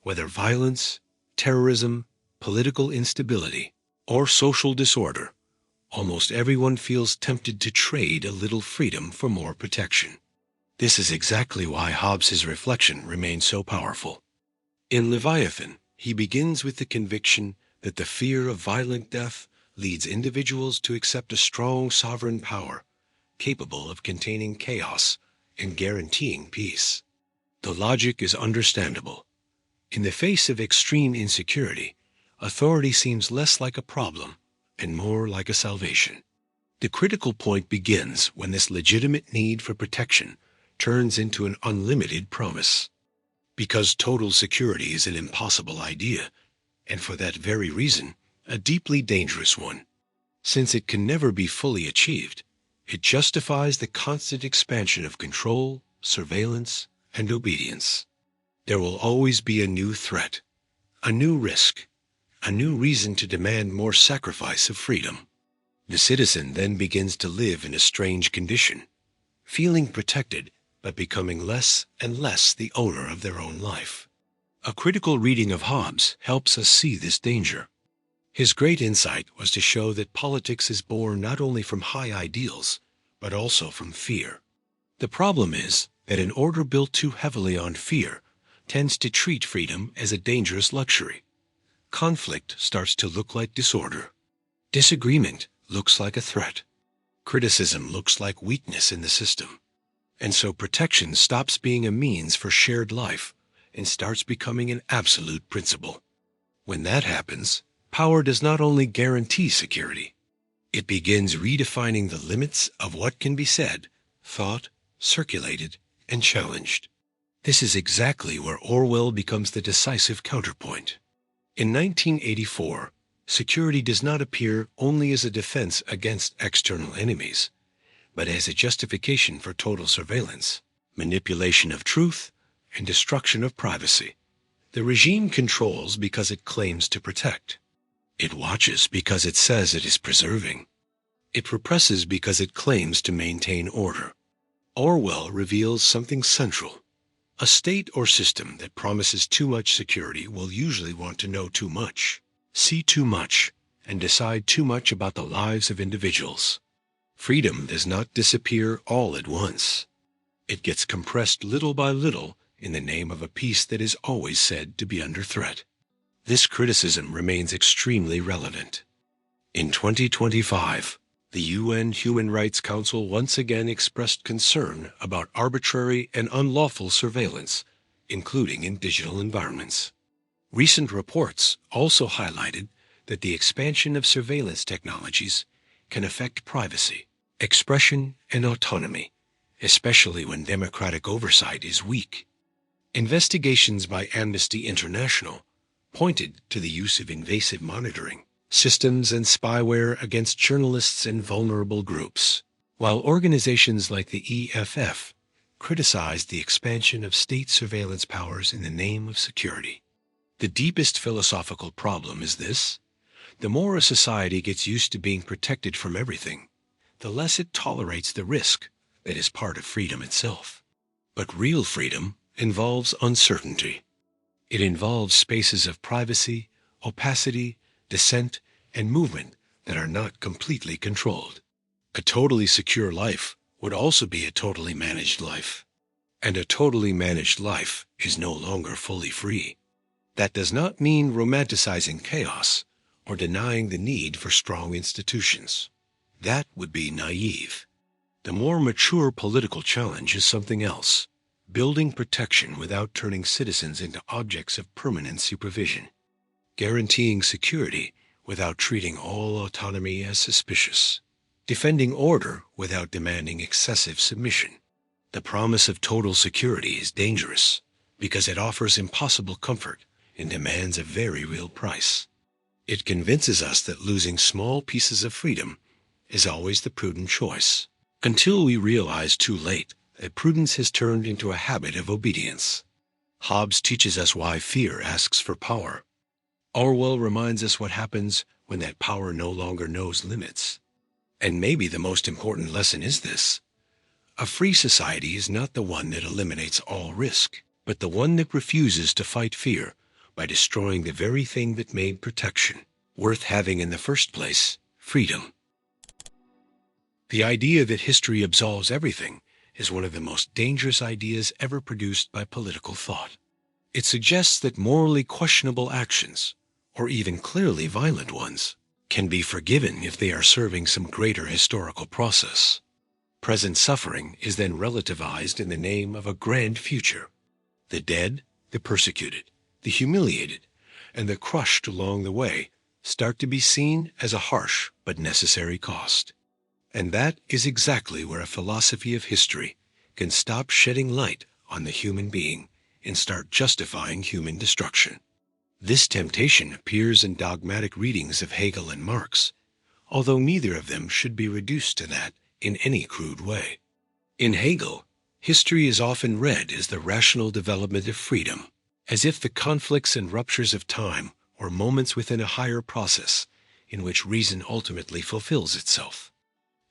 whether violence, terrorism, political instability, or social disorder, almost everyone feels tempted to trade a little freedom for more protection. This is exactly why Hobbes's reflection remains so powerful. In Leviathan, he begins with the conviction that the fear of violent death leads individuals to accept a strong sovereign power capable of containing chaos and guaranteeing peace. The logic is understandable. In the face of extreme insecurity, authority seems less like a problem and more like a salvation. The critical point begins when this legitimate need for protection turns into an unlimited promise. Because total security is an impossible idea, and for that very reason, a deeply dangerous one. Since it can never be fully achieved, it justifies the constant expansion of control, surveillance, and obedience. There will always be a new threat, a new risk, a new reason to demand more sacrifice of freedom. The citizen then begins to live in a strange condition, feeling protected but becoming less and less the owner of their own life. A critical reading of Hobbes helps us see this danger. His great insight was to show that politics is born not only from high ideals, but also from fear. The problem is that an order built too heavily on fear tends to treat freedom as a dangerous luxury. Conflict starts to look like disorder. Disagreement looks like a threat. Criticism looks like weakness in the system. And so protection stops being a means for shared life and starts becoming an absolute principle. When that happens, power does not only guarantee security, it begins redefining the limits of what can be said, thought, circulated, and challenged. This is exactly where Orwell becomes the decisive counterpoint. In 1984, security does not appear only as a defense against external enemies, but as a justification for total surveillance, manipulation of truth, and destruction of privacy. The regime controls because it claims to protect. It watches because it says it is preserving. It represses because it claims to maintain order. Orwell reveals something central. A state or system that promises too much security will usually want to know too much, see too much, and decide too much about the lives of individuals. Freedom does not disappear all at once. It gets compressed little by little in the name of a peace that is always said to be under threat. This criticism remains extremely relevant. In 2025, the UN Human Rights Council once again expressed concern about arbitrary and unlawful surveillance, including in digital environments. Recent reports also highlighted that the expansion of surveillance technologies can affect privacy, expression, and autonomy, especially when democratic oversight is weak. Investigations by Amnesty International pointed to the use of invasive monitoring systems and spyware against journalists and vulnerable groups, while organizations like the EFF criticized the expansion of state surveillance powers in the name of security. The deepest philosophical problem is this: the more a society gets used to being protected from everything, the less it tolerates the risk that is part of freedom itself. But real freedom involves uncertainty. It involves spaces of privacy, opacity, dissent, and movement that are not completely controlled. A totally secure life would also be a totally managed life. And a totally managed life is no longer fully free. That does not mean romanticizing chaos or denying the need for strong institutions. That would be naive. The more mature political challenge is something else: building protection without turning citizens into objects of permanent supervision, guaranteeing security without treating all autonomy as suspicious, defending order without demanding excessive submission. The promise of total security is dangerous because it offers impossible comfort and demands a very real price. It convinces us that losing small pieces of freedom is always the prudent choice, until we realize too late that prudence has turned into a habit of obedience. Hobbes teaches us why fear asks for power. Orwell reminds us what happens when that power no longer knows limits. And maybe the most important lesson is this: a free society is not the one that eliminates all risk, but the one that refuses to fight fear by destroying the very thing that made protection worth having in the first place: freedom. The idea that history absolves everything is one of the most dangerous ideas ever produced by political thought. It suggests that morally questionable actions, or even clearly violent ones, can be forgiven if they are serving some greater historical process. Present suffering is then relativized in the name of a grand future. The dead, the persecuted, the humiliated, and the crushed along the way start to be seen as a harsh but necessary cost. And that is exactly where a philosophy of history can stop shedding light on the human being and start justifying human destruction. This temptation appears in dogmatic readings of Hegel and Marx, although neither of them should be reduced to that in any crude way. In Hegel, history is often read as the rational development of freedom, as if the conflicts and ruptures of time were moments within a higher process in which reason ultimately fulfills itself.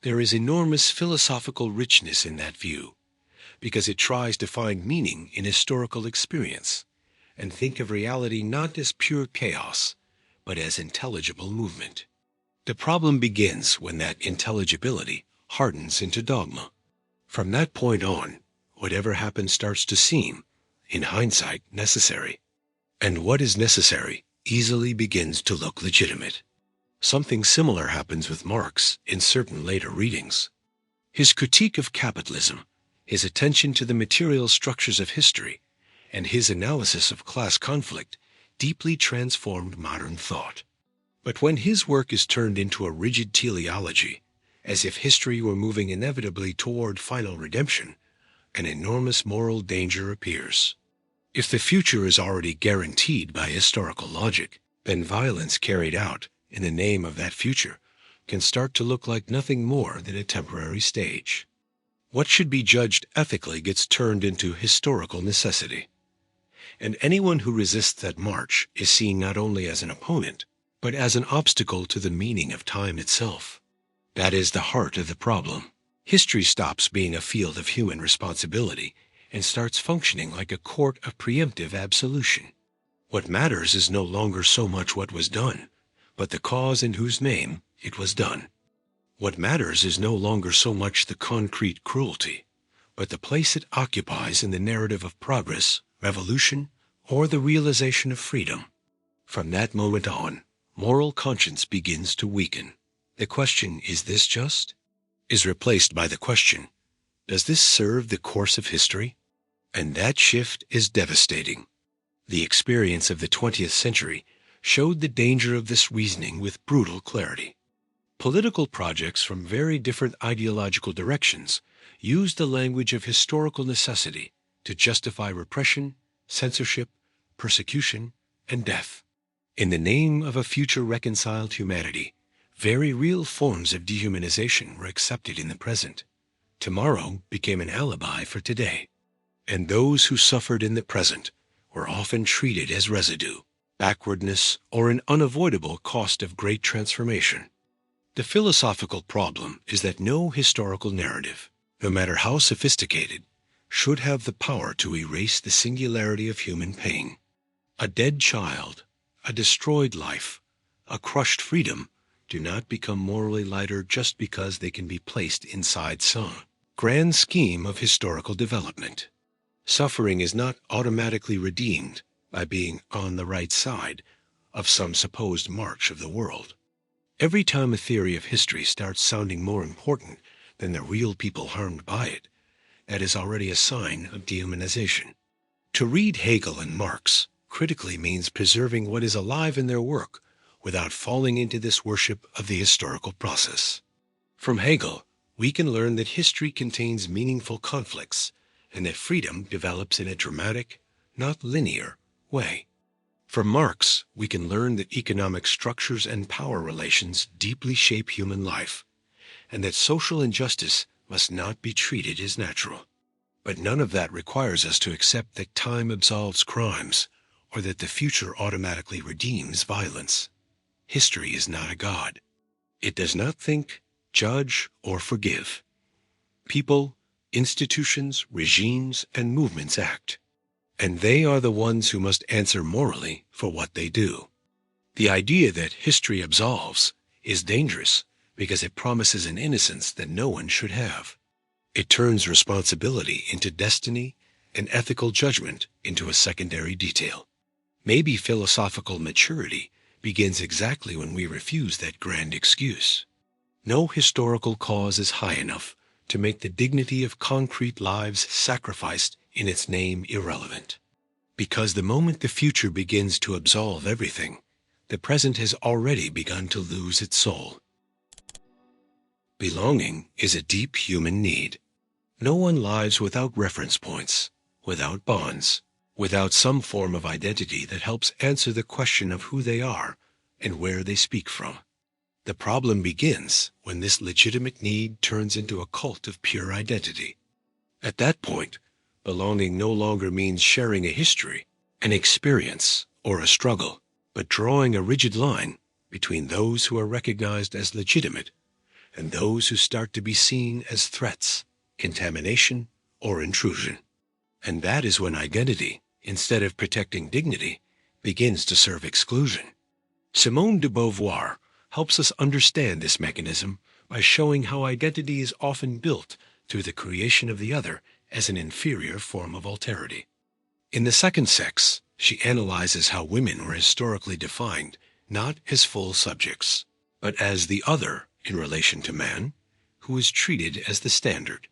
There is enormous philosophical richness in that view, because it tries to find meaning in historical experience and think of reality not as pure chaos, but as intelligible movement. The problem begins when that intelligibility hardens into dogma. From that point on, whatever happens starts to seem, in hindsight, necessary. And what is necessary easily begins to look legitimate. Something similar happens with Marx in certain later readings. His critique of capitalism, his attention to the material structures of history, and his analysis of class conflict deeply transformed modern thought. But when his work is turned into a rigid teleology, as if history were moving inevitably toward final redemption, an enormous moral danger appears. If the future is already guaranteed by historical logic, then violence carried out in the name of that future can start to look like nothing more than a temporary stage. What should be judged ethically gets turned into historical necessity. And anyone who resists that march is seen not only as an opponent, but as an obstacle to the meaning of time itself. That is the heart of the problem. History stops being a field of human responsibility and starts functioning like a court of preemptive absolution. What matters is no longer so much what was done, but the cause in whose name it was done. What matters is no longer so much the concrete cruelty, but the place it occupies in the narrative of progress, revolution, or the realization of freedom. From that moment on, moral conscience begins to weaken. The question, "Is this just?" is replaced by the question, "Does this serve the course of history?" And that shift is devastating. The experience of the 20th century showed the danger of this reasoning with brutal clarity. Political projects from very different ideological directions used the language of historical necessity to justify repression, censorship, persecution, and death. In the name of a future reconciled humanity, very real forms of dehumanization were accepted in the present. Tomorrow became an alibi for today. And those who suffered in the present were often treated as residue, backwardness, or an unavoidable cost of great transformation. The philosophical problem is that no historical narrative, no matter how sophisticated, should have the power to erase the singularity of human pain. A dead child, a destroyed life, a crushed freedom do not become morally lighter just because they can be placed inside some grand scheme of historical development. Suffering is not automatically redeemed by being on the right side of some supposed march of the world. Every time a theory of history starts sounding more important than the real people harmed by it, that is already a sign of dehumanization. To read Hegel and Marx critically means preserving what is alive in their work without falling into this worship of the historical process. From Hegel, we can learn that history contains meaningful conflicts and that freedom develops in a dramatic, not linear, way. From Marx, we can learn that economic structures and power relations deeply shape human life, and that social injustice must not be treated as natural. But none of that requires us to accept that time absolves crimes, or that the future automatically redeems violence. History is not a god. It does not think, judge, or forgive. People, institutions, regimes, and movements act, and they are the ones who must answer morally for what they do. The idea that history absolves is dangerous because it promises an innocence that no one should have. It turns responsibility into destiny and ethical judgment into a secondary detail. Maybe philosophical maturity begins exactly when we refuse that grand excuse. No historical cause is high enough to make the dignity of concrete lives sacrificed in its name irrelevant. Because the moment the future begins to absolve everything, the present has already begun to lose its soul. Belonging is a deep human need. No one lives without reference points, without bonds, without some form of identity that helps answer the question of who they are and where they speak from. The problem begins when this legitimate need turns into a cult of pure identity. At that point, belonging no longer means sharing a history, an experience, or a struggle, but drawing a rigid line between those who are recognized as legitimate and those who start to be seen as threats, contamination, or intrusion. And that is when identity, instead of protecting dignity, begins to serve exclusion. Simone de Beauvoir helps us understand this mechanism by showing how identity is often built through the creation of the other as an inferior form of alterity. In The Second Sex, she analyzes how women were historically defined not as full subjects, but as the other in relation to man, who is treated as the standard.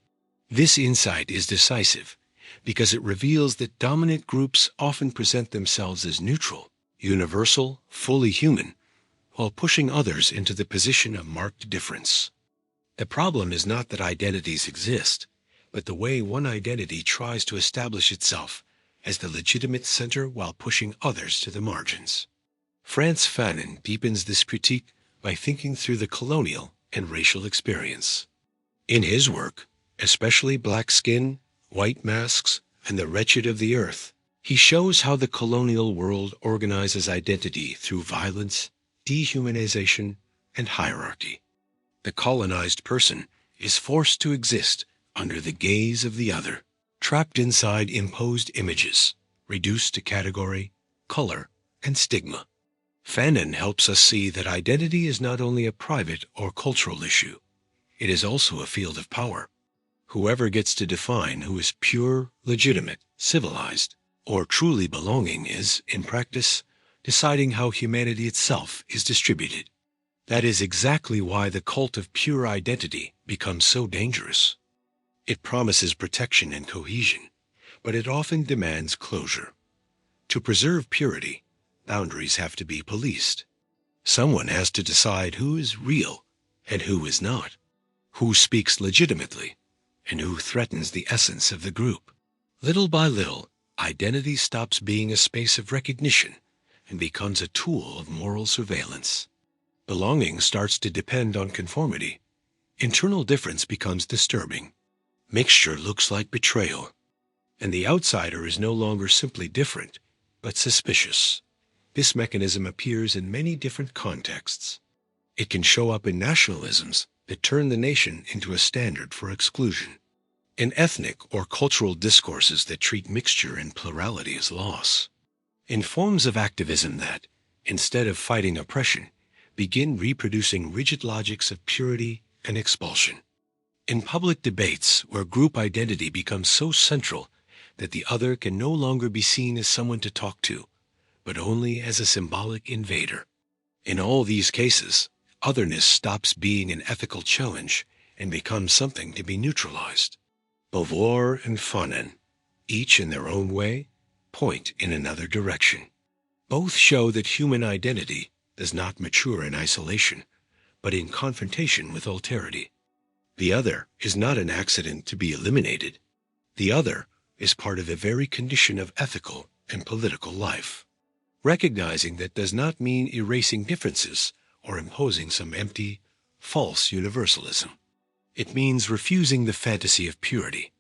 This insight is decisive because it reveals that dominant groups often present themselves as neutral, universal, fully human, while pushing others into the position of marked difference. The problem is not that identities exist, but the way one identity tries to establish itself as the legitimate center while pushing others to the margins. Frantz Fanon deepens this critique by thinking through the colonial and racial experience. In his work, especially Black Skin, White Masks, and The Wretched of the Earth, he shows how the colonial world organizes identity through violence, dehumanization, and hierarchy. The colonized person is forced to exist under the gaze of the other, trapped inside imposed images, reduced to category, color, and stigma. Fanon helps us see that identity is not only a private or cultural issue, it is also a field of power. Whoever gets to define who is pure, legitimate, civilized, or truly belonging is, in practice, deciding how humanity itself is distributed. That is exactly why the cult of pure identity becomes so dangerous. It promises protection and cohesion, but it often demands closure. To preserve purity, boundaries have to be policed. Someone has to decide who is real and who is not, who speaks legitimately, and who threatens the essence of the group. Little by little, identity stops being a space of recognition and becomes a tool of moral surveillance. Belonging starts to depend on conformity. Internal difference becomes disturbing. Mixture looks like betrayal. And the outsider is no longer simply different, but suspicious. This mechanism appears in many different contexts. It can show up in nationalisms that turn the nation into a standard for exclusion, in ethnic or cultural discourses that treat mixture and plurality as loss, in forms of activism that, instead of fighting oppression, begin reproducing rigid logics of purity and expulsion, in public debates where group identity becomes so central that the other can no longer be seen as someone to talk to, but only as a symbolic invader. In all these cases, otherness stops being an ethical challenge and becomes something to be neutralized. Beauvoir and Fanon, each in their own way, point in another direction. Both show that human identity does not mature in isolation, but in confrontation with alterity. The other is not an accident to be eliminated. The other is part of a very condition of ethical and political life. Recognizing that does not mean erasing differences or imposing some empty, false universalism. It means refusing the fantasy of purity,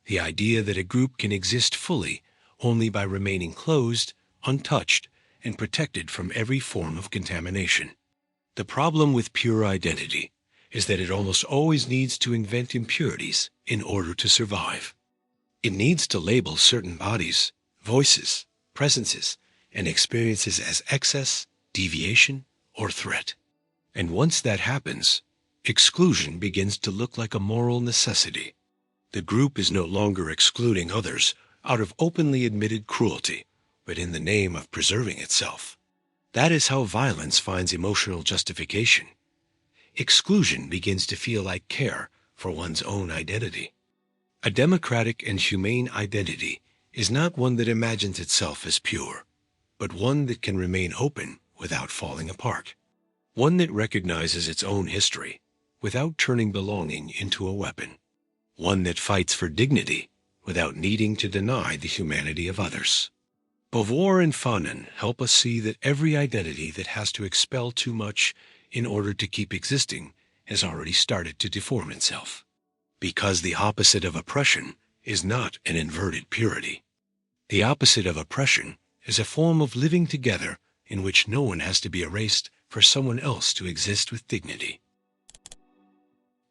the idea that a group can exist fully only by remaining closed, untouched, and protected from every form of contamination. The problem with pure identity is that it almost always needs to invent impurities in order to survive. It needs to label certain bodies, voices, presences, and experiences as excess, deviation, or threat. And once that happens, exclusion begins to look like a moral necessity. The group is no longer excluding others out of openly admitted cruelty, but in the name of preserving itself. That is how violence finds emotional justification. Exclusion begins to feel like care for one's own identity. A democratic and humane identity is not one that imagines itself as pure, but one that can remain open without falling apart. One that recognizes its own history without turning belonging into a weapon. One that fights for dignity without needing to deny the humanity of others. Beauvoir and Fanon help us see that every identity that has to expel too much in order to keep existing, has already started to deform itself. Because the opposite of oppression is not an inverted purity. The opposite of oppression is a form of living together in which no one has to be erased for someone else to exist with dignity.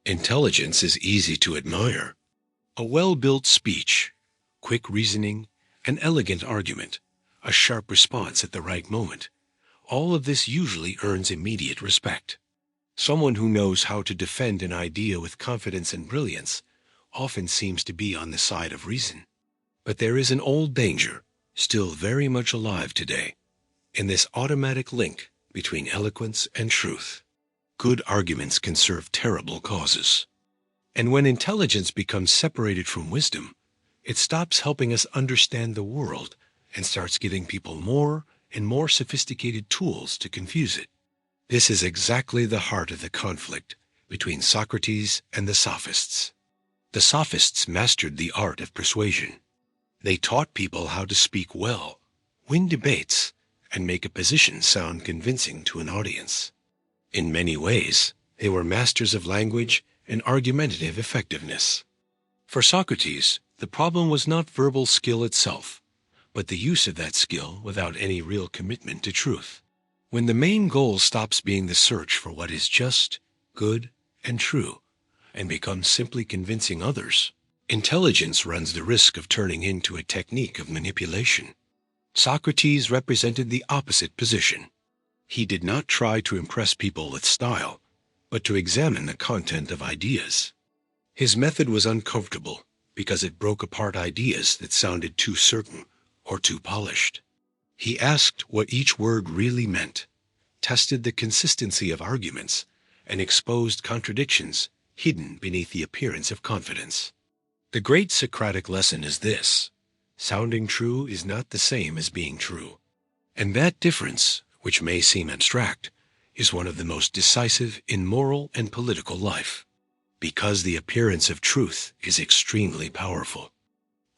Intelligence is easy to admire. A well-built speech, quick reasoning, an elegant argument, a sharp response at the right moment, all of this usually earns immediate respect. Someone who knows how to defend an idea with confidence and brilliance often seems to be on the side of reason. But there is an old danger, still very much alive today, in this automatic link between eloquence and truth. Good arguments can serve terrible causes. And when intelligence becomes separated from wisdom, it stops helping us understand the world and starts giving people more and more sophisticated tools to confuse it. This is exactly the heart of the conflict between Socrates and the Sophists. The Sophists mastered the art of persuasion. They taught people how to speak well, win debates, and make a position sound convincing to an audience. In many ways, they were masters of language and argumentative effectiveness. For Socrates, the problem was not verbal skill itself, but the use of that skill without any real commitment to truth. When the main goal stops being the search for what is just, good, and true, and becomes simply convincing others, intelligence runs the risk of turning into a technique of manipulation. Socrates represented the opposite position. He did not try to impress people with style, but to examine the content of ideas. His method was uncomfortable because it broke apart ideas that sounded too certain or too polished. He asked what each word really meant, tested the consistency of arguments, and exposed contradictions hidden beneath the appearance of confidence. The great Socratic lesson is this: sounding true is not the same as being true. And that difference, which may seem abstract, is one of the most decisive in moral and political life, because the appearance of truth is extremely powerful.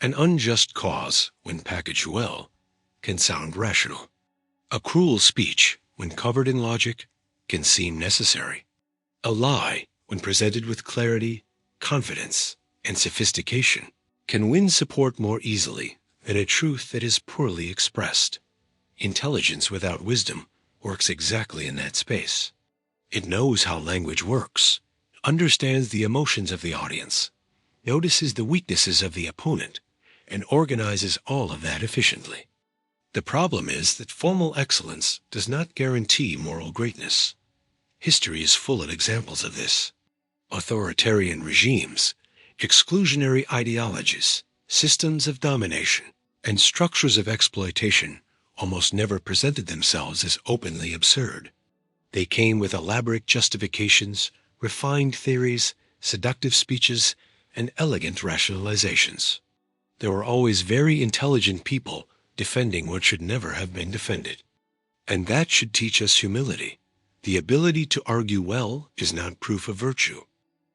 An unjust cause, when packaged well, can sound rational. A cruel speech, when covered in logic, can seem necessary. A lie, when presented with clarity, confidence, and sophistication, can win support more easily than a truth that is poorly expressed. Intelligence without wisdom works exactly in that space. It knows how language works, understands the emotions of the audience, notices the weaknesses of the opponent, and organizes all of that efficiently. The problem is that formal excellence does not guarantee moral greatness. History is full of examples of this. Authoritarian regimes, exclusionary ideologies, systems of domination, and structures of exploitation almost never presented themselves as openly absurd. They came with elaborate justifications, refined theories, seductive speeches, and elegant rationalizations. There were always very intelligent people defending what should never have been defended. And that should teach us humility. The ability to argue well is not proof of virtue.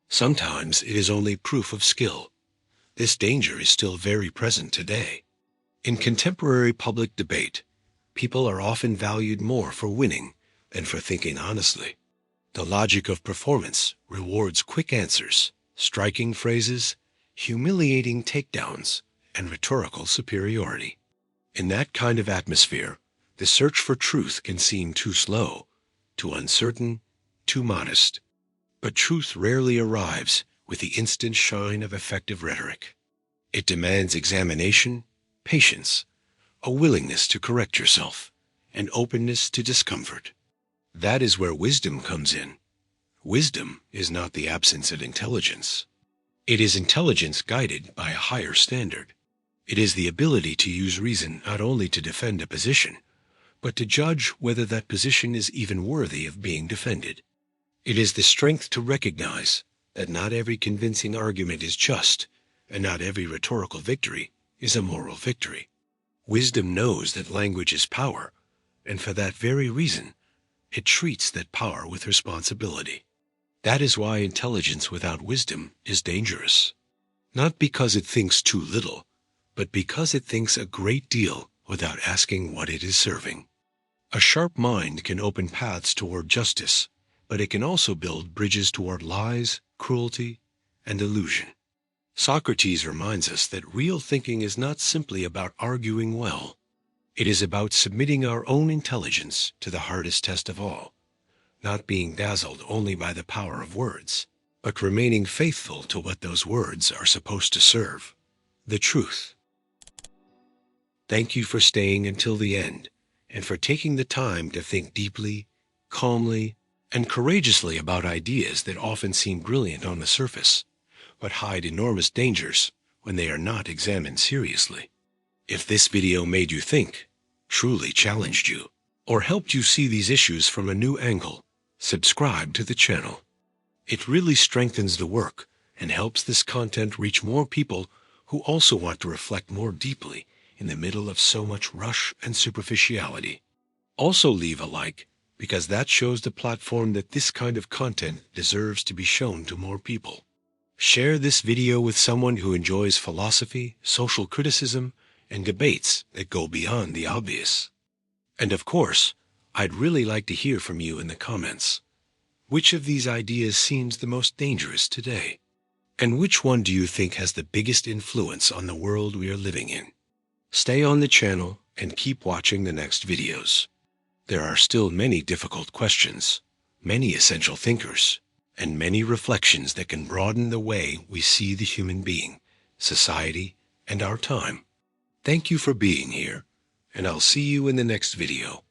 Sometimes it is only proof of skill. This danger is still very present today. In contemporary public debate, people are often valued more for winning than for thinking honestly. The logic of performance rewards quick answers, striking phrases, humiliating takedowns, and rhetorical superiority. In that kind of atmosphere, the search for truth can seem too slow, too uncertain, too modest. But truth rarely arrives with the instant shine of effective rhetoric. It demands examination, patience, a willingness to correct yourself, and openness to discomfort. That is where wisdom comes in. Wisdom is not the absence of intelligence. It is intelligence guided by a higher standard. It is the ability to use reason not only to defend a position, but to judge whether that position is even worthy of being defended. It is the strength to recognize that not every convincing argument is just, and not every rhetorical victory is a moral victory. Wisdom knows that language is power, and for that very reason, it treats that power with responsibility. That is why intelligence without wisdom is dangerous. Not because it thinks too little, but because it thinks a great deal without asking what it is serving. A sharp mind can open paths toward justice, but it can also build bridges toward lies, cruelty, and illusion. Socrates reminds us that real thinking is not simply about arguing well. It is about submitting our own intelligence to the hardest test of all, not being dazzled only by the power of words, but remaining faithful to what those words are supposed to serve, the truth. Thank you for staying until the end, and for taking the time to think deeply, calmly, and courageously about ideas that often seem brilliant on the surface, but hide enormous dangers when they are not examined seriously. If this video made you think, truly challenged you, or helped you see these issues from a new angle, subscribe to the channel. It really strengthens the work and helps this content reach more people who also want to reflect more deeply in the middle of so much rush and superficiality. Also leave a like, because that shows the platform that this kind of content deserves to be shown to more people. Share this video with someone who enjoys philosophy, social criticism, and debates that go beyond the obvious. And of course, I'd really like to hear from you in the comments. Which of these ideas seems the most dangerous today? And which one do you think has the biggest influence on the world we are living in? Stay on the channel and keep watching the next videos. There are still many difficult questions, many essential thinkers, and many reflections that can broaden the way we see the human being, society, and our time. Thank you for being here, and I'll see you in the next video.